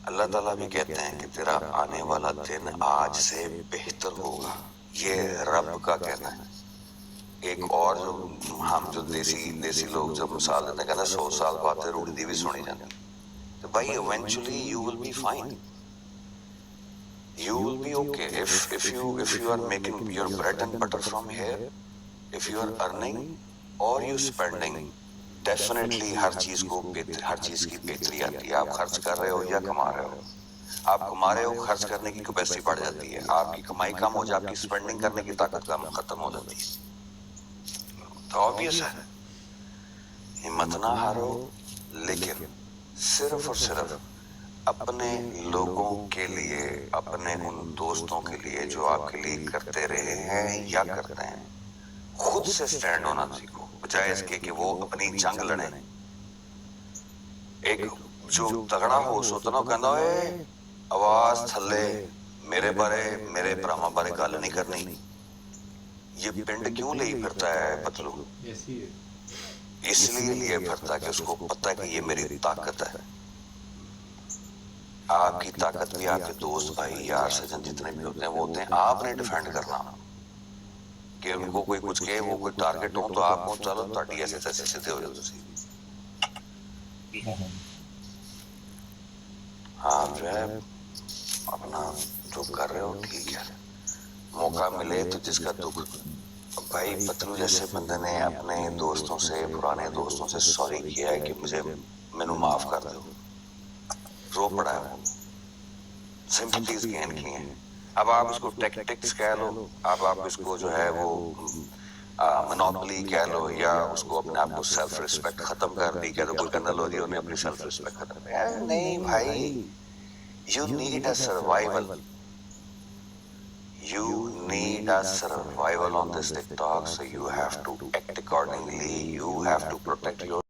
अल्लाह ताला भी कहते हैं कि तेरा आने वाला दिन आज से बेहतर होगा, ये रब का कहना है। एक और जो हम जो देसी लोग जब मिसाल देते हैं, कहते 100 साल बाद रूढ़ी दी भी सुनी जाती, तो भाई eventually you will be fine, you will be okay if you are making your bread and butter from here, if you are earning or you spending, definitely हर चीज की बेहतरी आती है। आप खर्च कर रहे हो या कमा रहे हो, आप कमा रहे हो, खर्च करने की कैपेसिटी बढ़ जाती है, आपकी कमाई कम हो जाए, आपकी स्पेंडिंग करने की ताकत कम खत्म हो जाती है। तो ऑब्वियस है, हिम्मत ना हारो, लेकिन सिर्फ और सिर्फ अपने लोगों के लिए, अपने उन दोस्तों के लिए जो आपके लिए करते रहे हैं या करते हैं, खुद से स्टैंड होना सीखो, बजाय इसके कि वो अपनी जंग लड़े। एक जो तगड़ा होश होता ना, कहना है आवाज थले, मेरे भरावां बारे गल नहीं करनी। ये पिंड क्यों ले फिरता है पतलू? इसलिए लिए फिरता कि उसको पता है कि ये मेरी ताकत है। आपकी ताकत भी आपके दोस्त, भाई, यार, सज्जन जितने भी होते हैं वो होते हैं आपने डिफेंड करना, कि उनको कोई कुछ कहे, वो कोई टारगेट हो तो आप हो, चलो ताड़ी ऐसे तैसे सीधे हो जाओ। आप जो है अपना जो कर रहे हो ठीक है, मौका मिले तो जिसका दुख। भाई पतलू जैसे बंदे ने अपने दोस्तों से, पुराने दोस्तों से सॉरी किया है कि मैनू माफ कर दो, रो पड़ा है, वो सिंपैथीज गेन की हैं। अब आप इसको टैक्टिक्स कह लो, अब आप इसको जो है वो मोनोपोली कह लो, या उसको अपने आप को सेल्फ रिस्पेक्ट खत्म कर दी कह दो। कोई कहना लो जी उन्हें अपनी सेल्फ रिस्पेक्ट खत्म कर। नहीं भाई, you need a survival, you need a survival on this TikTok, so you have to act accordingly, you have to protect your